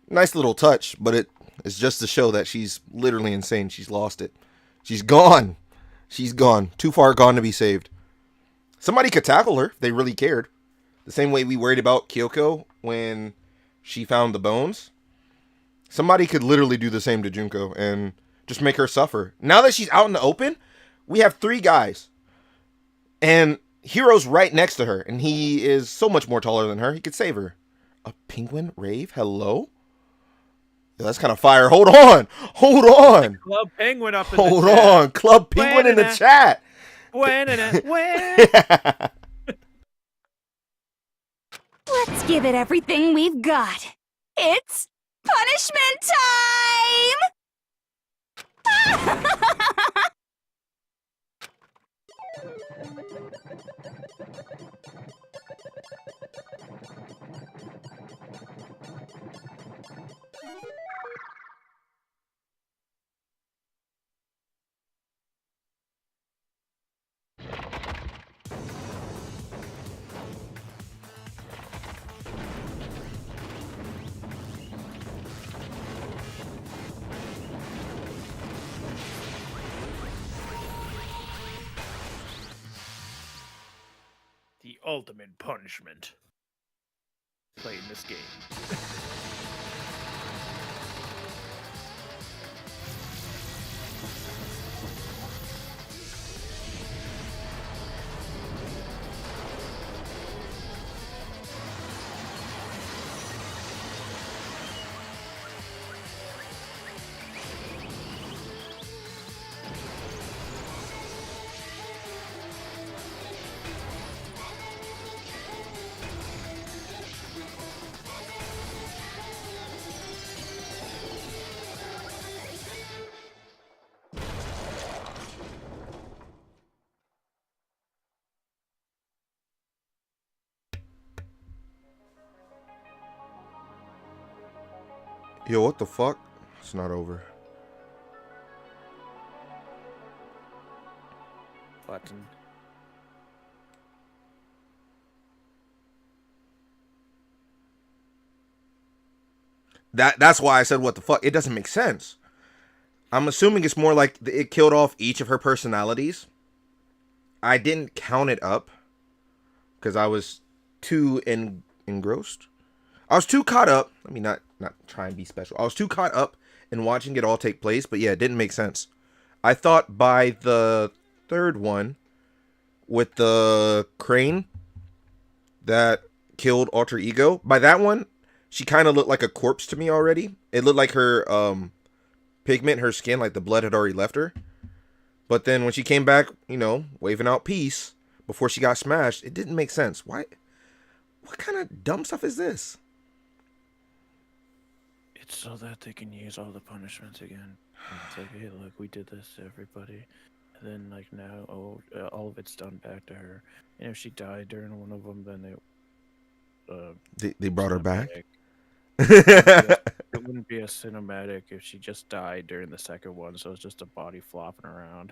Nice little touch, but it's just to show that she's literally insane. She's lost it. She's gone. She's gone. Too far gone to be saved. Somebody could tackle her if they really cared. The same way we worried about Kyoko when she found the bones. Somebody could literally do the same to Junko and just make her suffer. Now that she's out in the open, we have 3 guys. And Hiro's right next to her, and he is so much more taller than her. He could save her. A penguin rave? Hello? Yeah, that's kind of fire. Hold on. Hold on. Club Penguin up in Hold the chat. on. Club Penguin in the chat. Let's give it everything we've got. It's punishment time! The ultimate punishment. Playing this game. Yo, what the fuck? It's not over. Button. That's why I said what the fuck. It doesn't make sense. I'm assuming it's more like it killed off each of her personalities. I didn't count it up because I was too engrossed. I was too caught up. Let me not try and be special. I was too caught up in watching it all take place, but yeah, it didn't make sense. I thought by the 3rd one with the crane that killed Alter Ego, by that one, she kind of looked like a corpse to me already. It looked like her pigment, her skin, like the blood had already left her. But then when she came back, you know, waving out peace before she got smashed, it didn't make sense. Why? What kind of dumb stuff is this? It's so that they can use all the punishments again. And it's like, hey, look, we did this to everybody. And then, like, now, all of it's done back to her. And if she died during one of them, then they brought her back? It wouldn't be a cinematic if she just died during the second one, so it's just a body flopping around.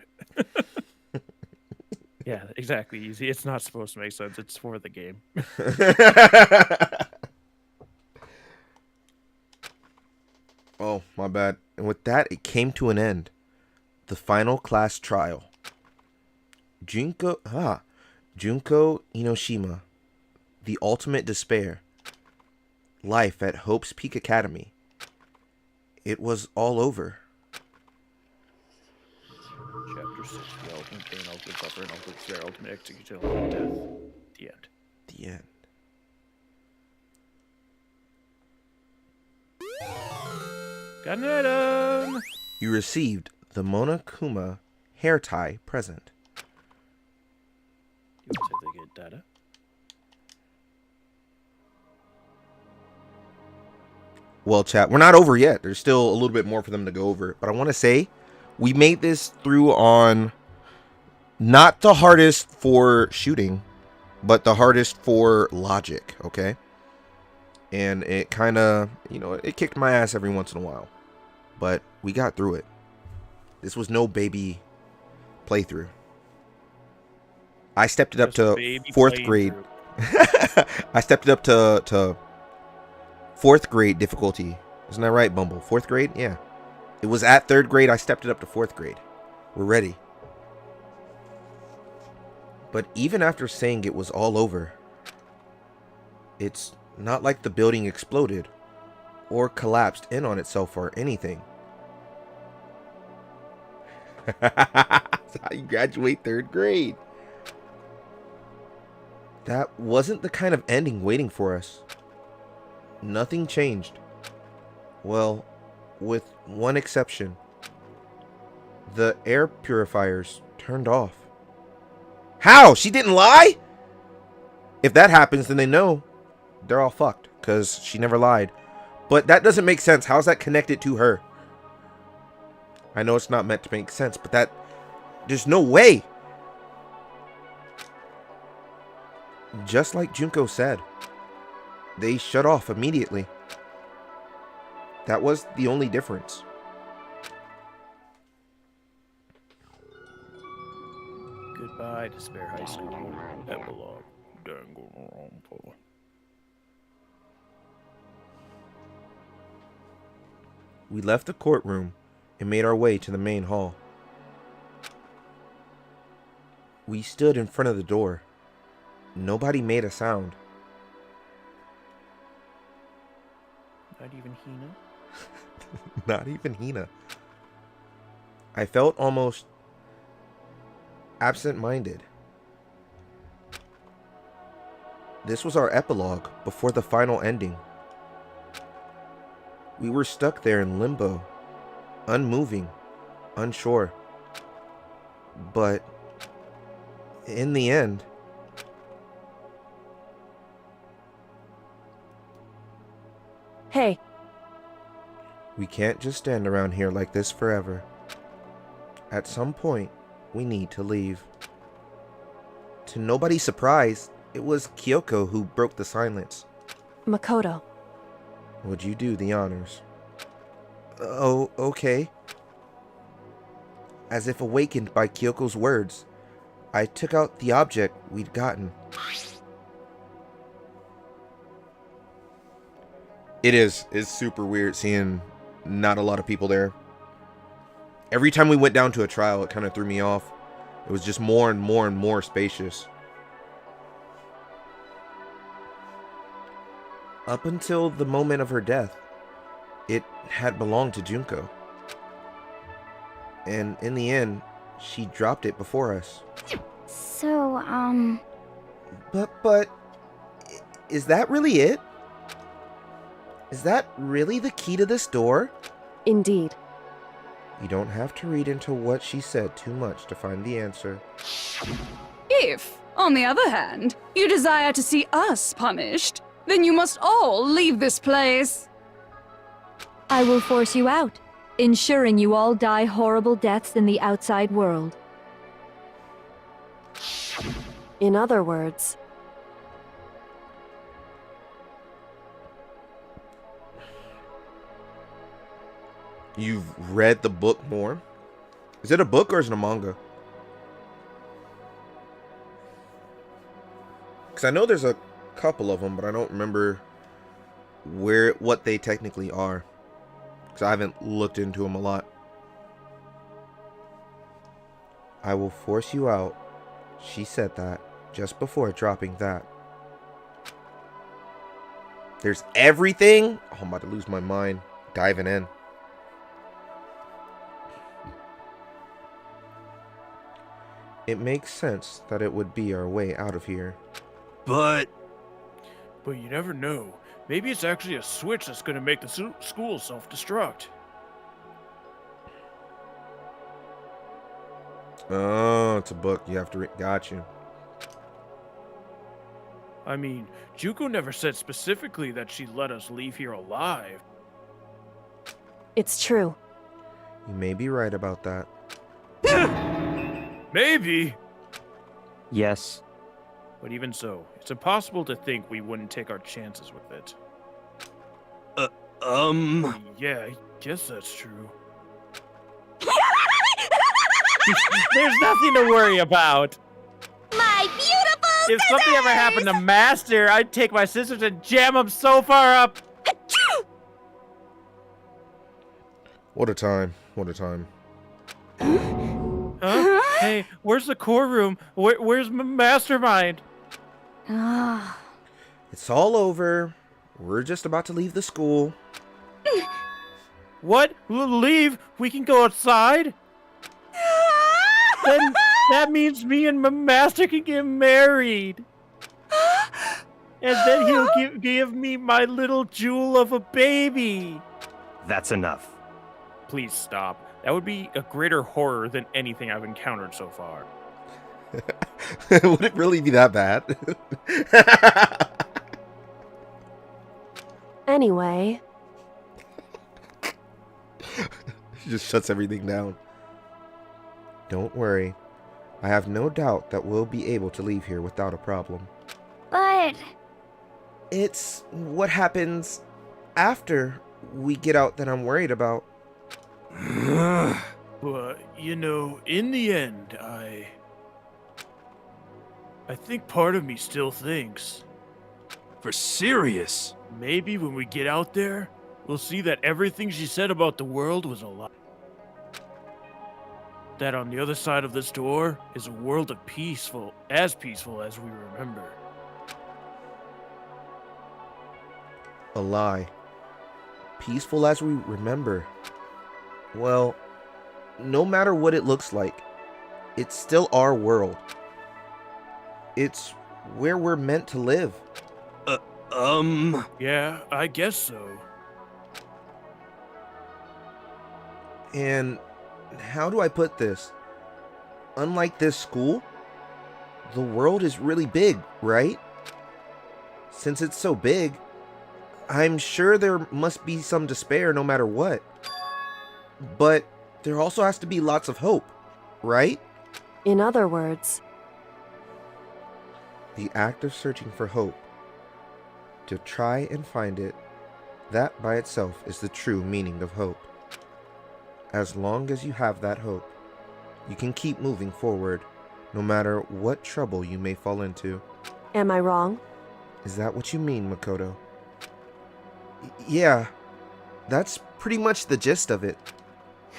Yeah, exactly. Easy. It's not supposed to make sense. It's for the game. Oh, my bad. And with that, it came to an end. The final class trial. Junko Enoshima. The ultimate despair. Life at Hope's Peak Academy. It was all over. Chapter 6. The ultimate pain, ultimate suffering, ultimate despair, ultimate execution, ultimate death. The end. The end. Got an item! You received the Monokuma hair tie present. Looks like they get data. Well, chat, we're not over yet. There's still a little bit more for them to go over. But I want to say, we made this through on not the hardest for shooting, but the hardest for logic, okay? And it kind of, you know, it kicked my ass every once in a while. But we got through it. This was no baby playthrough. I stepped it up to 4th grade. I stepped it up to 4th grade difficulty. Isn't that right, Bumble? 4th grade? Yeah. It was at 3rd grade. I stepped it up to 4th grade. We're ready. But even after saying it was all over, it's not like the building exploded or collapsed in on itself or anything. That's how you graduate 3rd grade. That wasn't the kind of ending waiting for us. Nothing changed. Well, with one exception. The air purifiers turned off. How? She didn't lie? If that happens, then they know they're all fucked, because she never lied. But that doesn't make sense. How's that connected to her? I know it's not meant to make sense, but that... there's no way. Just like Junko said, they shut off immediately. That was the only difference. Goodbye, Despair High School. Epilogue. Danganronpa. We left the courtroom and made our way to the main hall. We stood in front of the door. Nobody made a sound. Not even Hina? Not even Hina. I felt almost absent-minded. This was our epilogue before the final ending. We were stuck there in limbo, unmoving, unsure. But in the end, Hey. We can't just stand around here like this forever. At some point, we need to leave. To nobody's surprise, it was Kyoko who broke the silence. Makoto. Would you do the honors? Oh, okay. As if awakened by Kyoko's words, I took out the object we'd gotten. It's super weird seeing not a lot of people there. Every time we went down to a trial, it kind of threw me off. It was just more and more and more spacious. Up until the moment of her death, it had belonged to Junko. And in the end, she dropped it before us. So, But, is that really it? Is that really the key to this door? Indeed. You don't have to read into what she said too much to find the answer. If, on the other hand, you desire to see us punished, then you must all leave this place. I will force you out, ensuring you all die horrible deaths in the outside world. In other words, You've read the book more? Is it a book or is it a manga? Because I know there's a couple of them, but I don't remember what they technically are. Because I haven't looked into them a lot. I will force you out. She said that just before dropping that. There's everything? Oh, I'm about to lose my mind diving in. It makes sense that it would be our way out of here. But you never know. Maybe it's actually a switch that's going to make the school self-destruct. Oh, it's a book. You have to read. Got you. I mean, Juko never said specifically that she'd let us leave here alive. It's true. You may be right about that. Maybe. Yes. But even so, it's impossible to think we wouldn't take our chances with it. Yeah, I guess that's true. There's nothing to worry about. My beautiful If something ever happened to Master, I'd take my sisters and jam them so far up. What a time. What a time. Huh? Hey, where's the core room? Where's Mastermind? Ah. It's all over. We're just about to leave the school. What? Leave? We can go outside? Then that means me and my master can get married. And then he'll give me my little jewel of a baby. That's enough. Please stop. That would be a greater horror than anything I've encountered so far. Would it really be that bad? Anyway, She just shuts everything down. Don't worry. I have no doubt that we'll be able to leave here without a problem. But It's what happens after we get out that I'm worried about. But, you know, in the end, I think part of me still thinks For serious? maybe when we get out there, we'll see that everything she said about the world was a lie. That on the other side of this door is a world of peaceful as we remember. A lie. Peaceful as we remember. Well, no matter what it looks like, it's still our world. It's where we're meant to live. Yeah, I guess so. And how do I put this? Unlike this school, the world is really big, right? Since it's so big, I'm sure there must be some despair no matter what. But there also has to be lots of hope, right? in other words, The act of searching for hope. To try and find it, that by itself is the true meaning of hope. As long as you have that hope, you can keep moving forward, no matter what trouble you may fall into. am I wrong? Is that what you mean, Makoto? Yeah, that's pretty much the gist of it.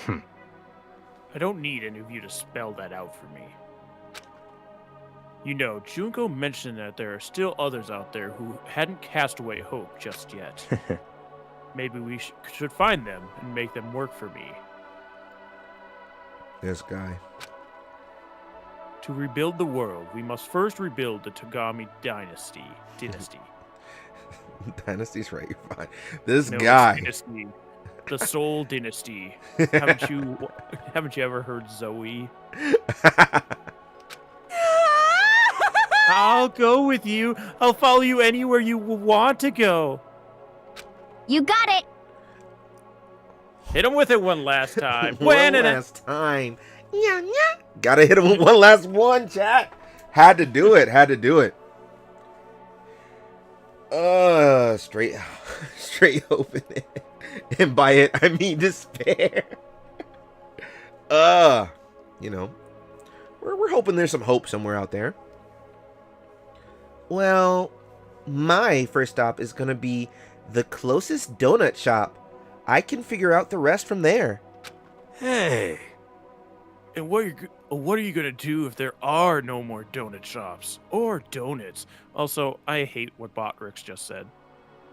I don't need any of you to spell that out for me. You know, Junko mentioned that there are still others out there who hadn't cast away hope just yet. Maybe we should find them and make them work for me. This guy. To rebuild the world, we must first rebuild the Togami dynasty. Dynasty's right, you're fine. This No, guy. it's dynasty. The Soul Dynasty. Haven't you ever heard Zoe? I'll go with you. I'll follow you anywhere you want to go. you got it. Hit him with it one last time. One last time. Yeah, yeah. Gotta hit him with one last one, chat. Had to do it. Straight open it. And by it, I mean despair. You know, we're hoping there's some hope somewhere out there. Well, my first stop is gonna be the closest donut shop. I can figure out the rest from there. Hey, And what are you gonna do if there are no more donut shops or donuts? Also, I hate what Botrix just said,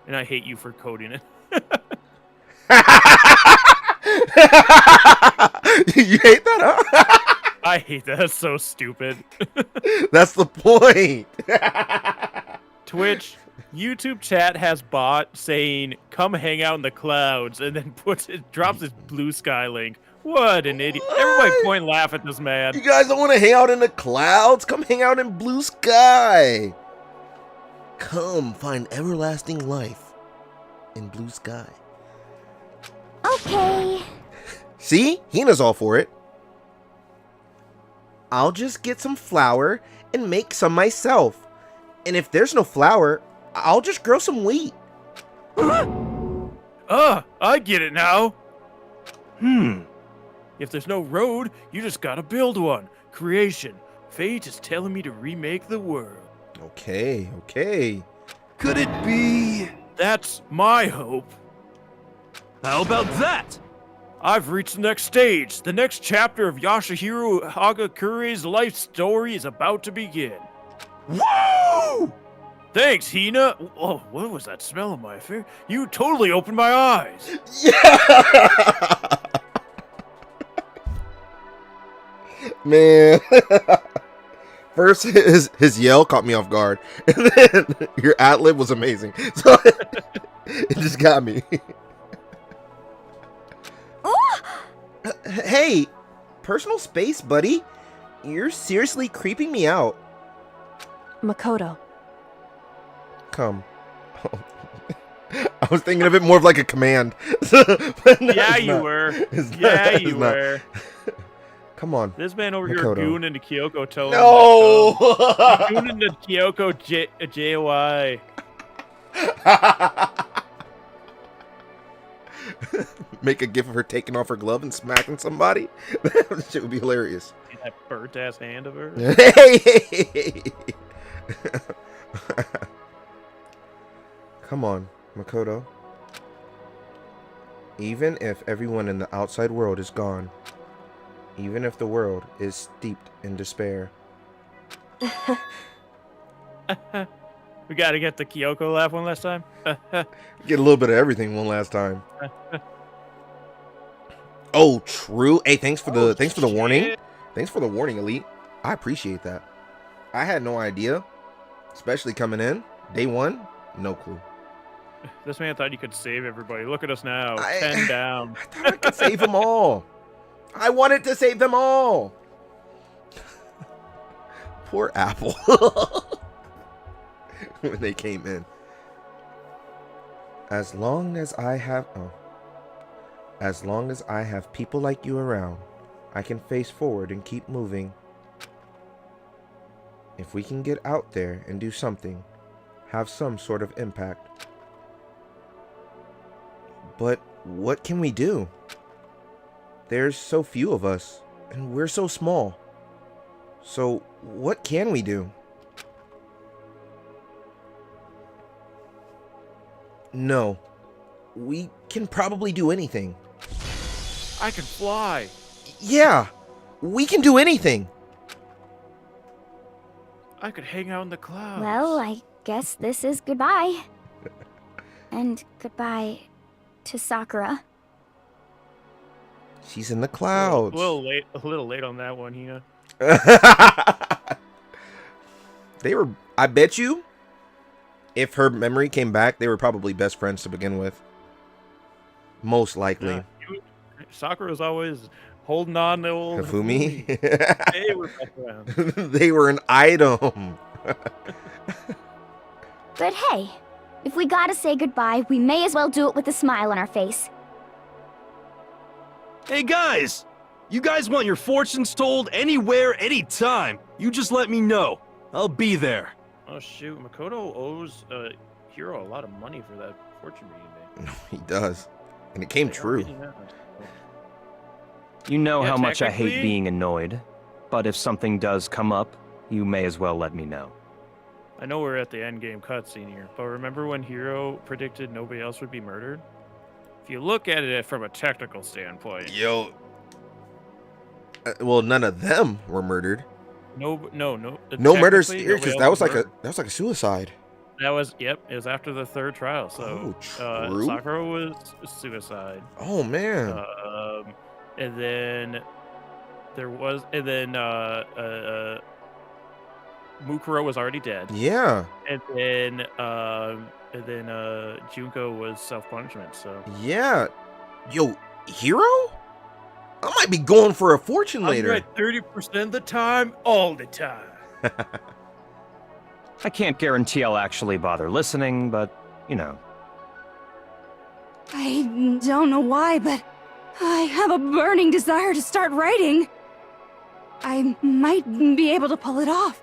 and I hate you for coding it. You hate that, huh? I hate that. That's so stupid. That's the point. Twitch, YouTube chat has bot saying, "Come hang out in the clouds," and then drops his blue sky link. What an idiot. Everybody point and laugh at this man. You guys don't want to hang out in the clouds? Come hang out in blue sky. Come find everlasting life in blue sky. Okay. See? Hina's all for it. I'll just get some flour and make some myself. And if there's no flour, I'll just grow some wheat. I get it now. If there's no road, you just gotta build one. Creation. Fate is telling me to remake the world. Okay. Could it be? That's my hope. How about that? I've reached the next stage. The next chapter of Yashihiro Hagakure's life story is about to begin. Woo! Thanks, Hina. Oh, what was that smell in my face? You totally opened my eyes. Yeah! Man. First, his yell caught me off guard. And then your ad-lib was amazing. So it just got me. Hey, personal space, buddy. You're seriously creeping me out. Makoto. Come. I was thinking of it more of like a command. But no, Yeah, it's you not. were. It's not. Yeah, It's you not. were. Come on. This man over Makoto. here gooning to Kyoko telling No! gooning to Kyoko JOI. Make a gif of her taking off her glove and smacking somebody. That shit would be hilarious. That burnt ass hand of her. Hey! Come on, Makoto. Even if everyone in the outside world is gone, even if the world is steeped in despair. We gotta get the Kyoko laugh one last time. Get a little bit of everything one last time. Oh, true. Hey, thanks for the warning. Thanks for the warning, Elite. I appreciate that. I had no idea, especially coming in day one. No clue. This man thought you could save everybody. Look at us now. 10 down. I thought I could save them all. I wanted to save them all. Poor Apple. When they came in. As long as I have people like you around, I can face forward and keep moving. If we can get out there and do something, have some sort of impact. But what can we do? There's so few of us, and we're so small. So what can we do? No. We can probably do anything. I can fly. Yeah, we can do anything. I could hang out in the clouds. Well, I guess this is goodbye. And goodbye to Sakura. She's in the clouds. A little late on that one, Hina. They were, I bet you, if her memory came back, they were probably best friends to begin with. Most likely. Yeah, Sakura's always holding on to old Hifumi? They were best friends. They were an item. But hey, if we gotta say goodbye, we may as well do it with a smile on our face. Hey guys! You guys want your fortunes told anywhere, anytime. You just let me know. I'll be there. Oh shoot, Makoto owes Hiro a lot of money for that fortune reading. He does. And it came true. You know Yeah, how much I hate technically- being annoyed, but if something does come up, you may as well let me know. I know we're at the endgame cutscene here, but remember when Hiro predicted nobody else would be murdered? If you look at it from a technical standpoint, Yo. Well, none of them were murdered. no murders. technically, nobody That else was like murdered. a suicide. That was it was after the third trial. So true. Sakura was suicide. Oh man. And then there was Mukuro was already dead. Yeah. And then Junko was self punishment. So Yeah. Yo, Hiro? I might be going for a fortune later. I'm right 30% of the time, all the time. I can't guarantee I'll actually bother listening, but, you know. I don't know why, but I have a burning desire to start writing. I might be able to pull it off.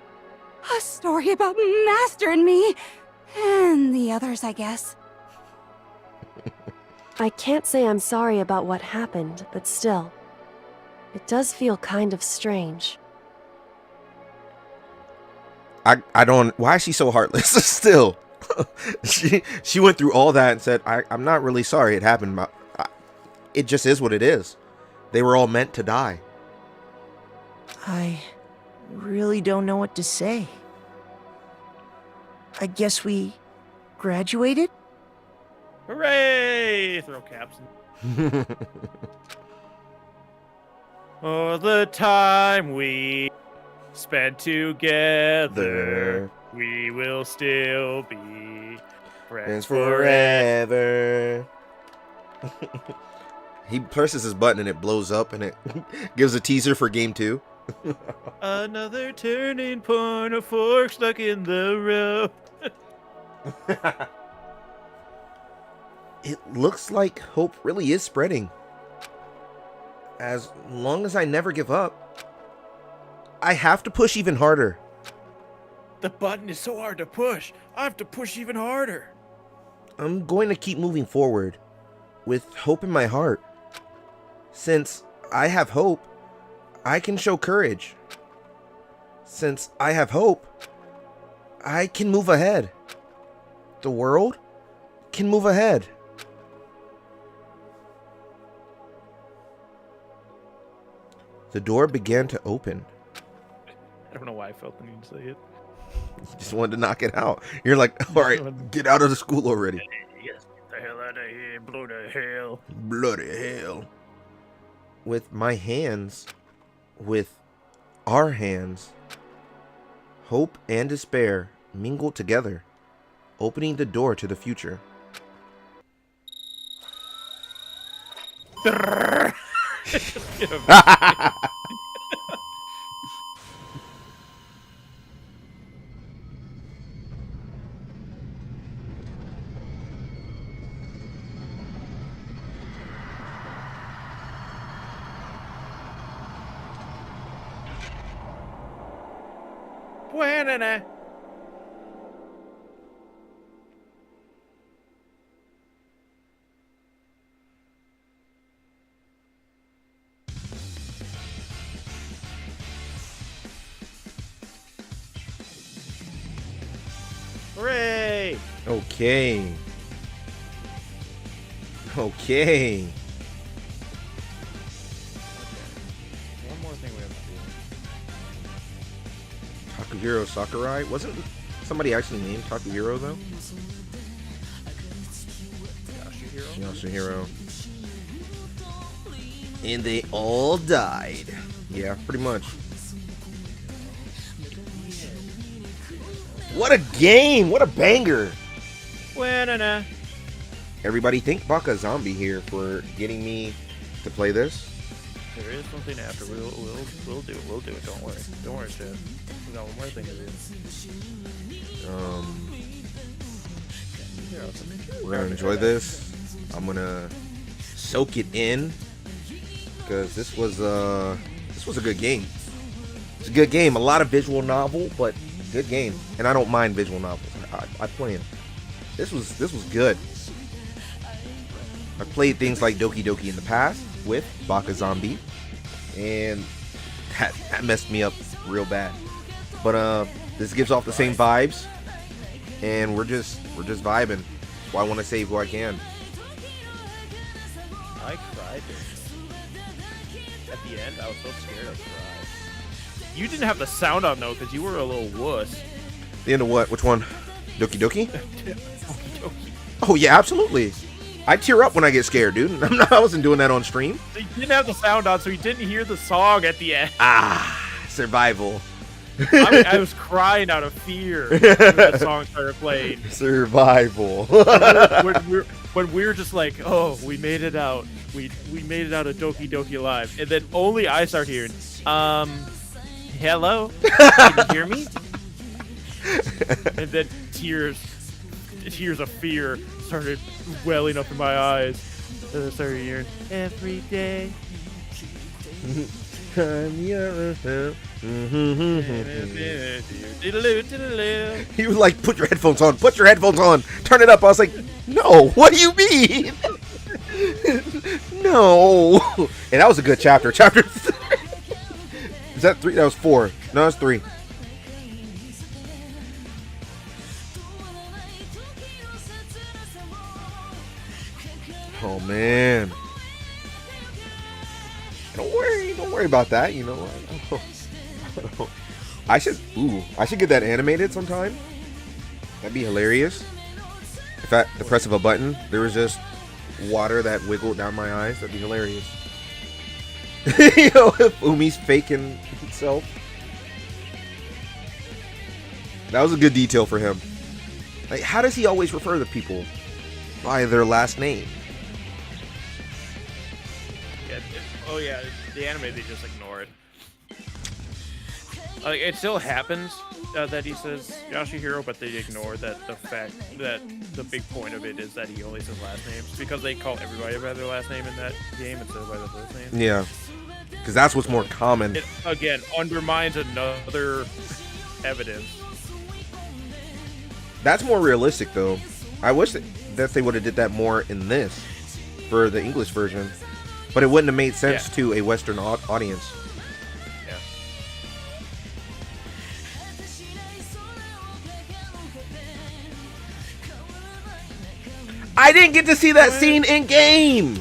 A story about Master and me, and the others, I guess. I can't say I'm sorry about what happened, but still, it does feel kind of strange. I don't. Why is she so heartless? Still, she went through all that and said, "I'm not really sorry it happened. It just is what it is. They were all meant to die." I really don't know what to say. I guess we graduated? Hooray! Throw caps in. Oh, the time we spent together, we will still be friends forever. He presses his button and it blows up and it gives a teaser for game 2. Another turning point, a fork stuck in the road. It looks like hope really is spreading. As long as I never give up, I have to push even harder. The button is so hard to push. I have to push even harder. I'm going to keep moving forward with hope in my heart. Since I have hope, I can show courage. Since I have hope, I can move ahead. The world can move ahead. The door began to open. I don't know why I felt the need to say it. You just wanted to knock it out. You're like, all right, get out of the school already. Yes, get the hell out of here, bloody hell. Bloody hell. With my hands, with our hands, hope and despair mingled together, opening the door to the future. Buena. Hooray! Okay. Okay. One more thing we have to do. Takuhiro Sakurai? Wasn't somebody actually named Takuhiro though? Yasuhiro. And they all died. Yeah, pretty much. What a game! What a banger! Buena. Everybody thank Baka Zombie here for getting me to play this. There is something after. We'll do it. We'll do it. Don't worry. Don't worry, Chad. We got one more thing to do. We're gonna enjoy this. I'm gonna soak it in because this was a good game. It's a good game. A lot of visual novel, but good game. And I don't mind visual novels. I play them. This was good. I played things like Doki Doki in the past with Baka Zombie, and that messed me up real bad. But this gives off the same vibes, and we're just vibing. So I want to save who I can. I cried at the end. I was so scared I cried. You didn't have the sound on though, because you were a little wuss. The end of what? Which one? Doki Doki? Oh yeah, absolutely. I tear up when I get scared, dude. I wasn't doing that on stream. You didn't have the sound on, so you didn't hear the song at the end. Survival. I was crying out of fear when the song started playing. Survival. when we were just like, oh, we made it out. We made it out of Doki Doki Alive. And then only I start hearing, hello? Can you hear me? And then tears of fear started welling up in my eyes. And I started hearing, every day. He was like, put your headphones on, put your headphones on, turn it up. I was like, no, what do you mean? No. And that was a good chapter. Chapter 3. Is that 3? That was 4. No, that's 3. Oh man. Don't worry about that, you know. I should get that animated sometime. That'd be hilarious. If at the press of a button there was just water that wiggled down my eyes, that'd be hilarious. You know, if Umi's faking himself. That was a good detail for him. Like, how does he always refer to people by their last name? Oh yeah, the anime, they just ignore it. Like, it still happens that he says Yashihiro, but they ignore that the fact that the big point of it is that he only says last names because they call everybody by their last name in that game instead of by their first name. Yeah, because that's what's more common. It again undermines another evidence. That's more realistic, though. I wish that they would have did that more in this for the English version. But it wouldn't have made sense to a Western audience. Yeah. I didn't get to see that scene in game.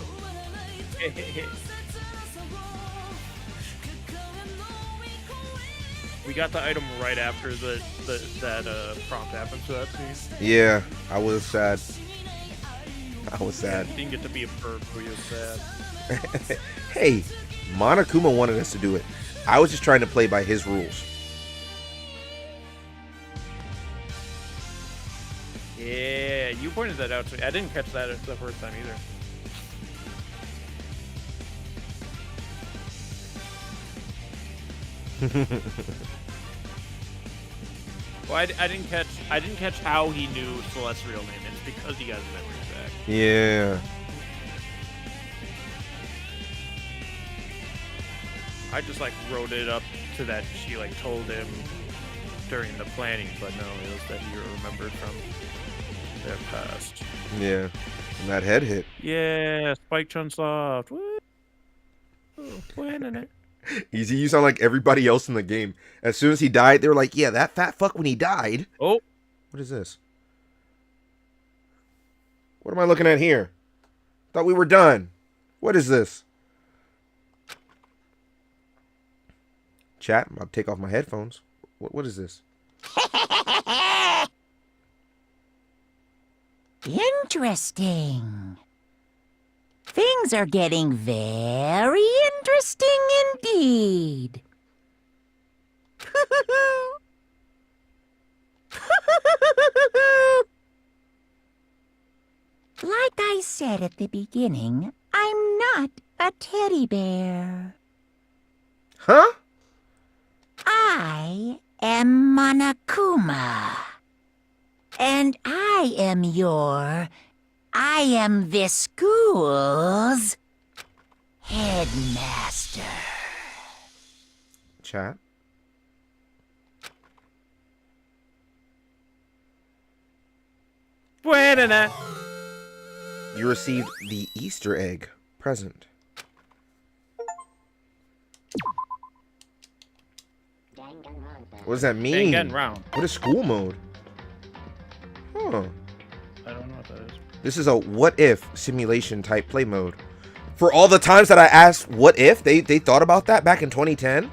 We got the item right after that prompt happened to that scene. Yeah, I was sad. I was sad. You didn't get to be a perp, but you were sad. Hey, Monokuma wanted us to do it. I was just trying to play by his rules. Yeah, you pointed that out to me. I didn't catch that the first time either. Well, I didn't catch how he knew Celeste's real name. It's because he got his memories back. Yeah. I just like wrote it up to that she like told him during the planning, but no, it was that he remembered from their past. Yeah. And that head hit. Yeah, Spike Chunsoft. Easy, you sound like everybody else in the game. As soon as he died, they were like, yeah, that fat fuck when he died. Oh. What is this? What am I looking at here? Thought we were done. What is this? Chat, I'm about to take off my headphones. What is this? Interesting. Things are getting very interesting indeed. Like I said at the beginning, I'm not a teddy bear. Huh? I am Monokuma. And I am this school's headmaster. Chat. Buena. You received the Easter egg present. What does that mean? Danganronpa. What is school mode? Huh. I don't know what that is. This is a what if simulation type play mode. For all the times that I asked what if, they thought about that back in 2010.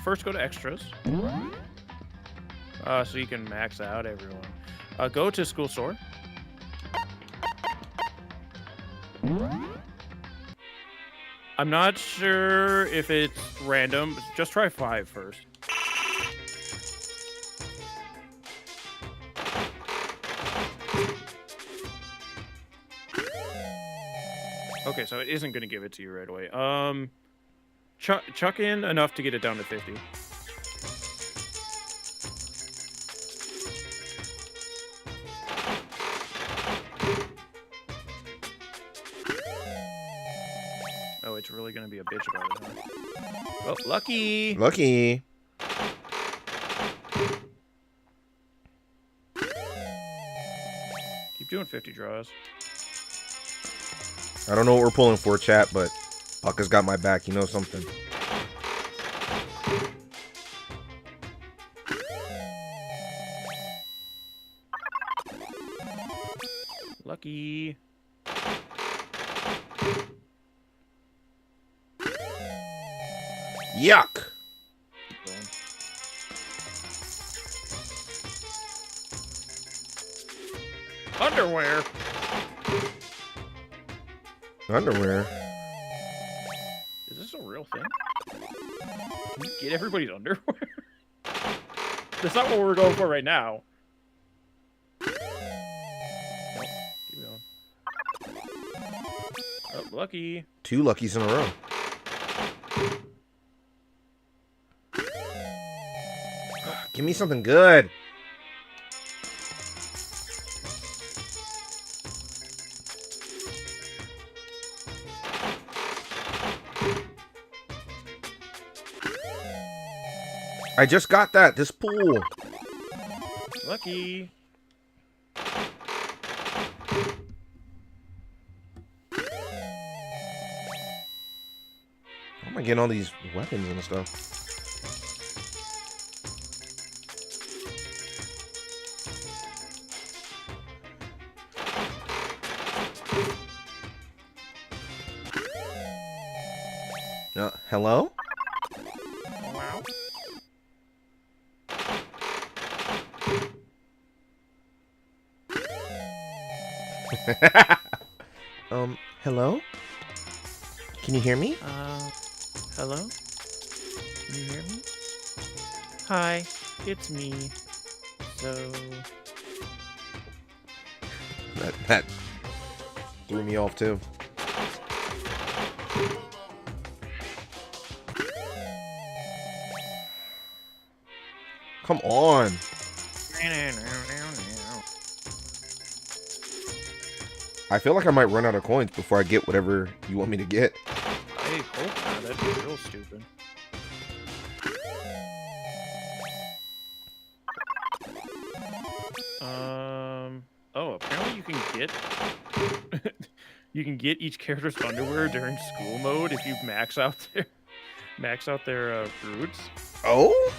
First go to extras. So you can max out everyone. Go to school store. I'm not sure if it's random. Just try 5 first. Okay, so it isn't going to give it to you right away. Chuck in enough to get it down to 50. Oh, it's really going to be a bitch about it, huh? Oh, lucky! Lucky. Keep doing 50 draws. I don't know what we're pulling for, chat, but Pucka's got my back. You know something. Lucky. Yuck. Underwear. Underwear. Is this a real thing? Can you get everybody's underwear? That's not what we're going for right now. Nope. Keep going. Oh, lucky. 2 luckies in a row. Give me something good. I just got that. This pool. Lucky. How am I getting all these weapons and stuff? Hello? Wow. Hello? Can you hear me? Hello? Can you hear me? Hi, it's me. So... That threw me off too. Come on. I feel like I might run out of coins before I get whatever you want me to get. I hope not. That'd be real stupid. Oh, apparently you can get... you can get each character's underwear during school mode if you max out their fruits. Oh?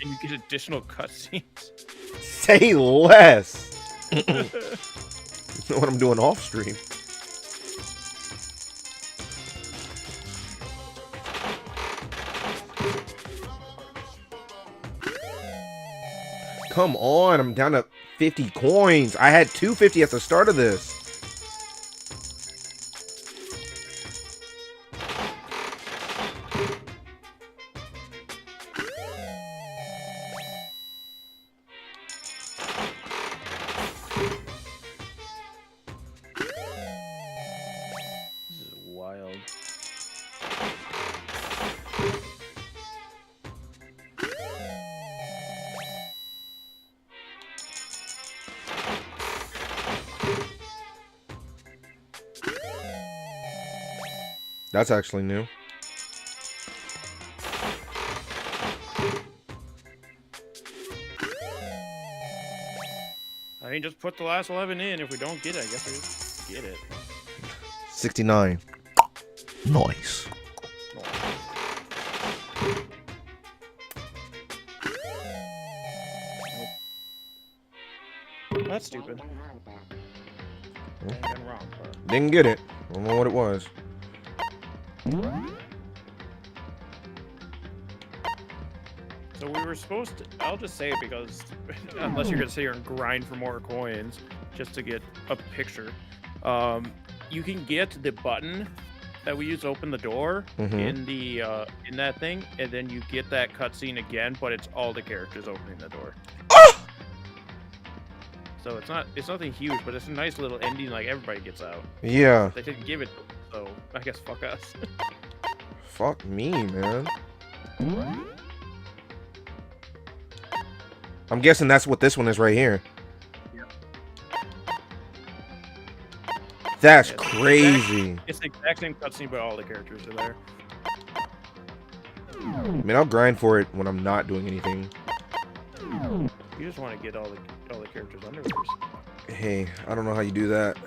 And you get additional cutscenes. Say less. You know what I'm doing off stream. Come on, I'm down to 50 coins. I had 250 at the start of this. This is wild. That's actually new. I mean, just put the last 11 in. If we don't get it, I guess we just get it. 69. Nice. That's stupid. Danganronpa. Didn't get it. I don't know what it was. So we were supposed to... I'll just say it because... unless you're going to sit here and grind for more coins just to get a picture. You can get the button that we use to open the door in the in that thing, and then you get that cutscene again, but it's all the characters opening the door. So it's nothing huge, but it's a nice little ending. Like everybody gets out. Yeah. They didn't give it, so I guess fuck us. Fuck me, man. I'm guessing that's what this one is right here. That's crazy. It's the exact same cutscene, but all the characters are there. I mean, I'll grind for it when I'm not doing anything. You just want to get all the characters underwears. Hey, I don't know how you do that.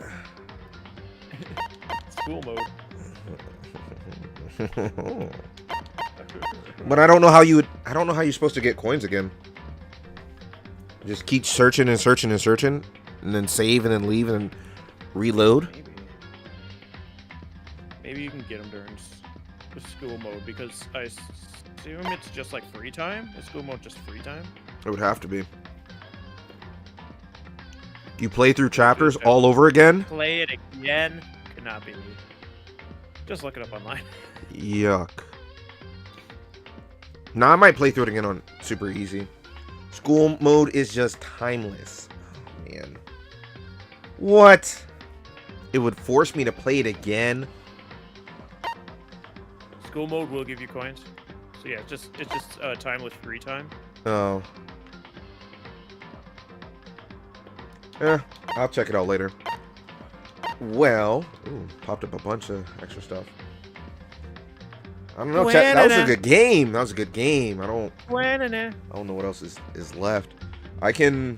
School mode. But I don't know how you're supposed to get coins again. Just keep searching and searching and searching, and then save and then leave and then reload. Maybe you can get them during the school mode, because I assume it's just like free time. Is school mode just free time? It would have to be. You play through chapters all over again? Play it again? Cannot be. Just look it up online. Yuck. Nah, I might play through it again on super easy. School mode is just timeless. Oh, man. What? It would force me to play it again? School mode will give you coins. So yeah, it's just timeless free time. Oh. I'll check it out later. Well, ooh, popped up a bunch of extra stuff. I don't know, chat. That was a good game. That was a good game. I don't know what else is left. I can.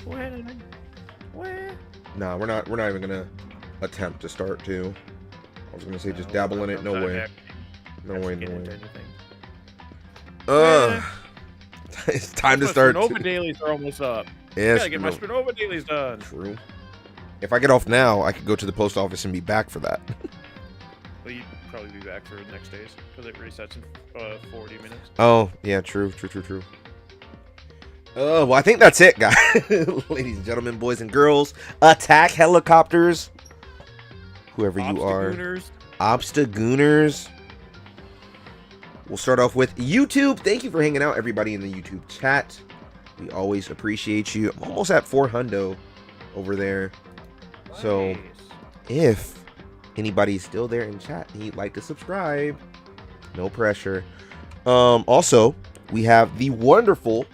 Nah, we're not even gonna attempt to start to. I was gonna say just dabble in it. No way. No way. No way. It's time to start. Spinova dailies are almost up. Yes. Gotta get my Spinova dailies done. True. If I get off now, I could go to the post office and be back for that. Well, you'd probably be back for the next days because it resets in 40 minutes. Oh, yeah, true. Well, I think that's it, guys. Ladies and gentlemen, boys and girls, attack helicopters. Whoever you are. Obstagooners. We'll start off with YouTube. Thank you for hanging out, everybody in the YouTube chat. We always appreciate you. I'm almost at 400 over there. So, if anybody's still there in chat and you'd like to subscribe, no pressure. Also, we have the wonderful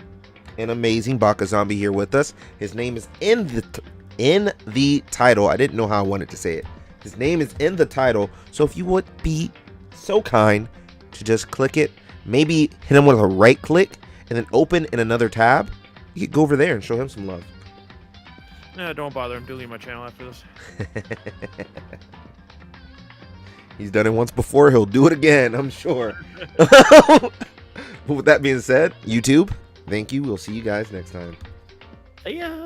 and amazing Baka Zombie here with us. His name is in the title. I didn't know how I wanted to say it. His name is in the title. So if you would be so kind to just click it, maybe hit him with a right click and then open in another tab, you could go over there and show him some love. Nah, don't bother. I'm deleting my channel after this. He's done it once before. He'll do it again, I'm sure. With that being said, YouTube, thank you. We'll see you guys next time. Yeah.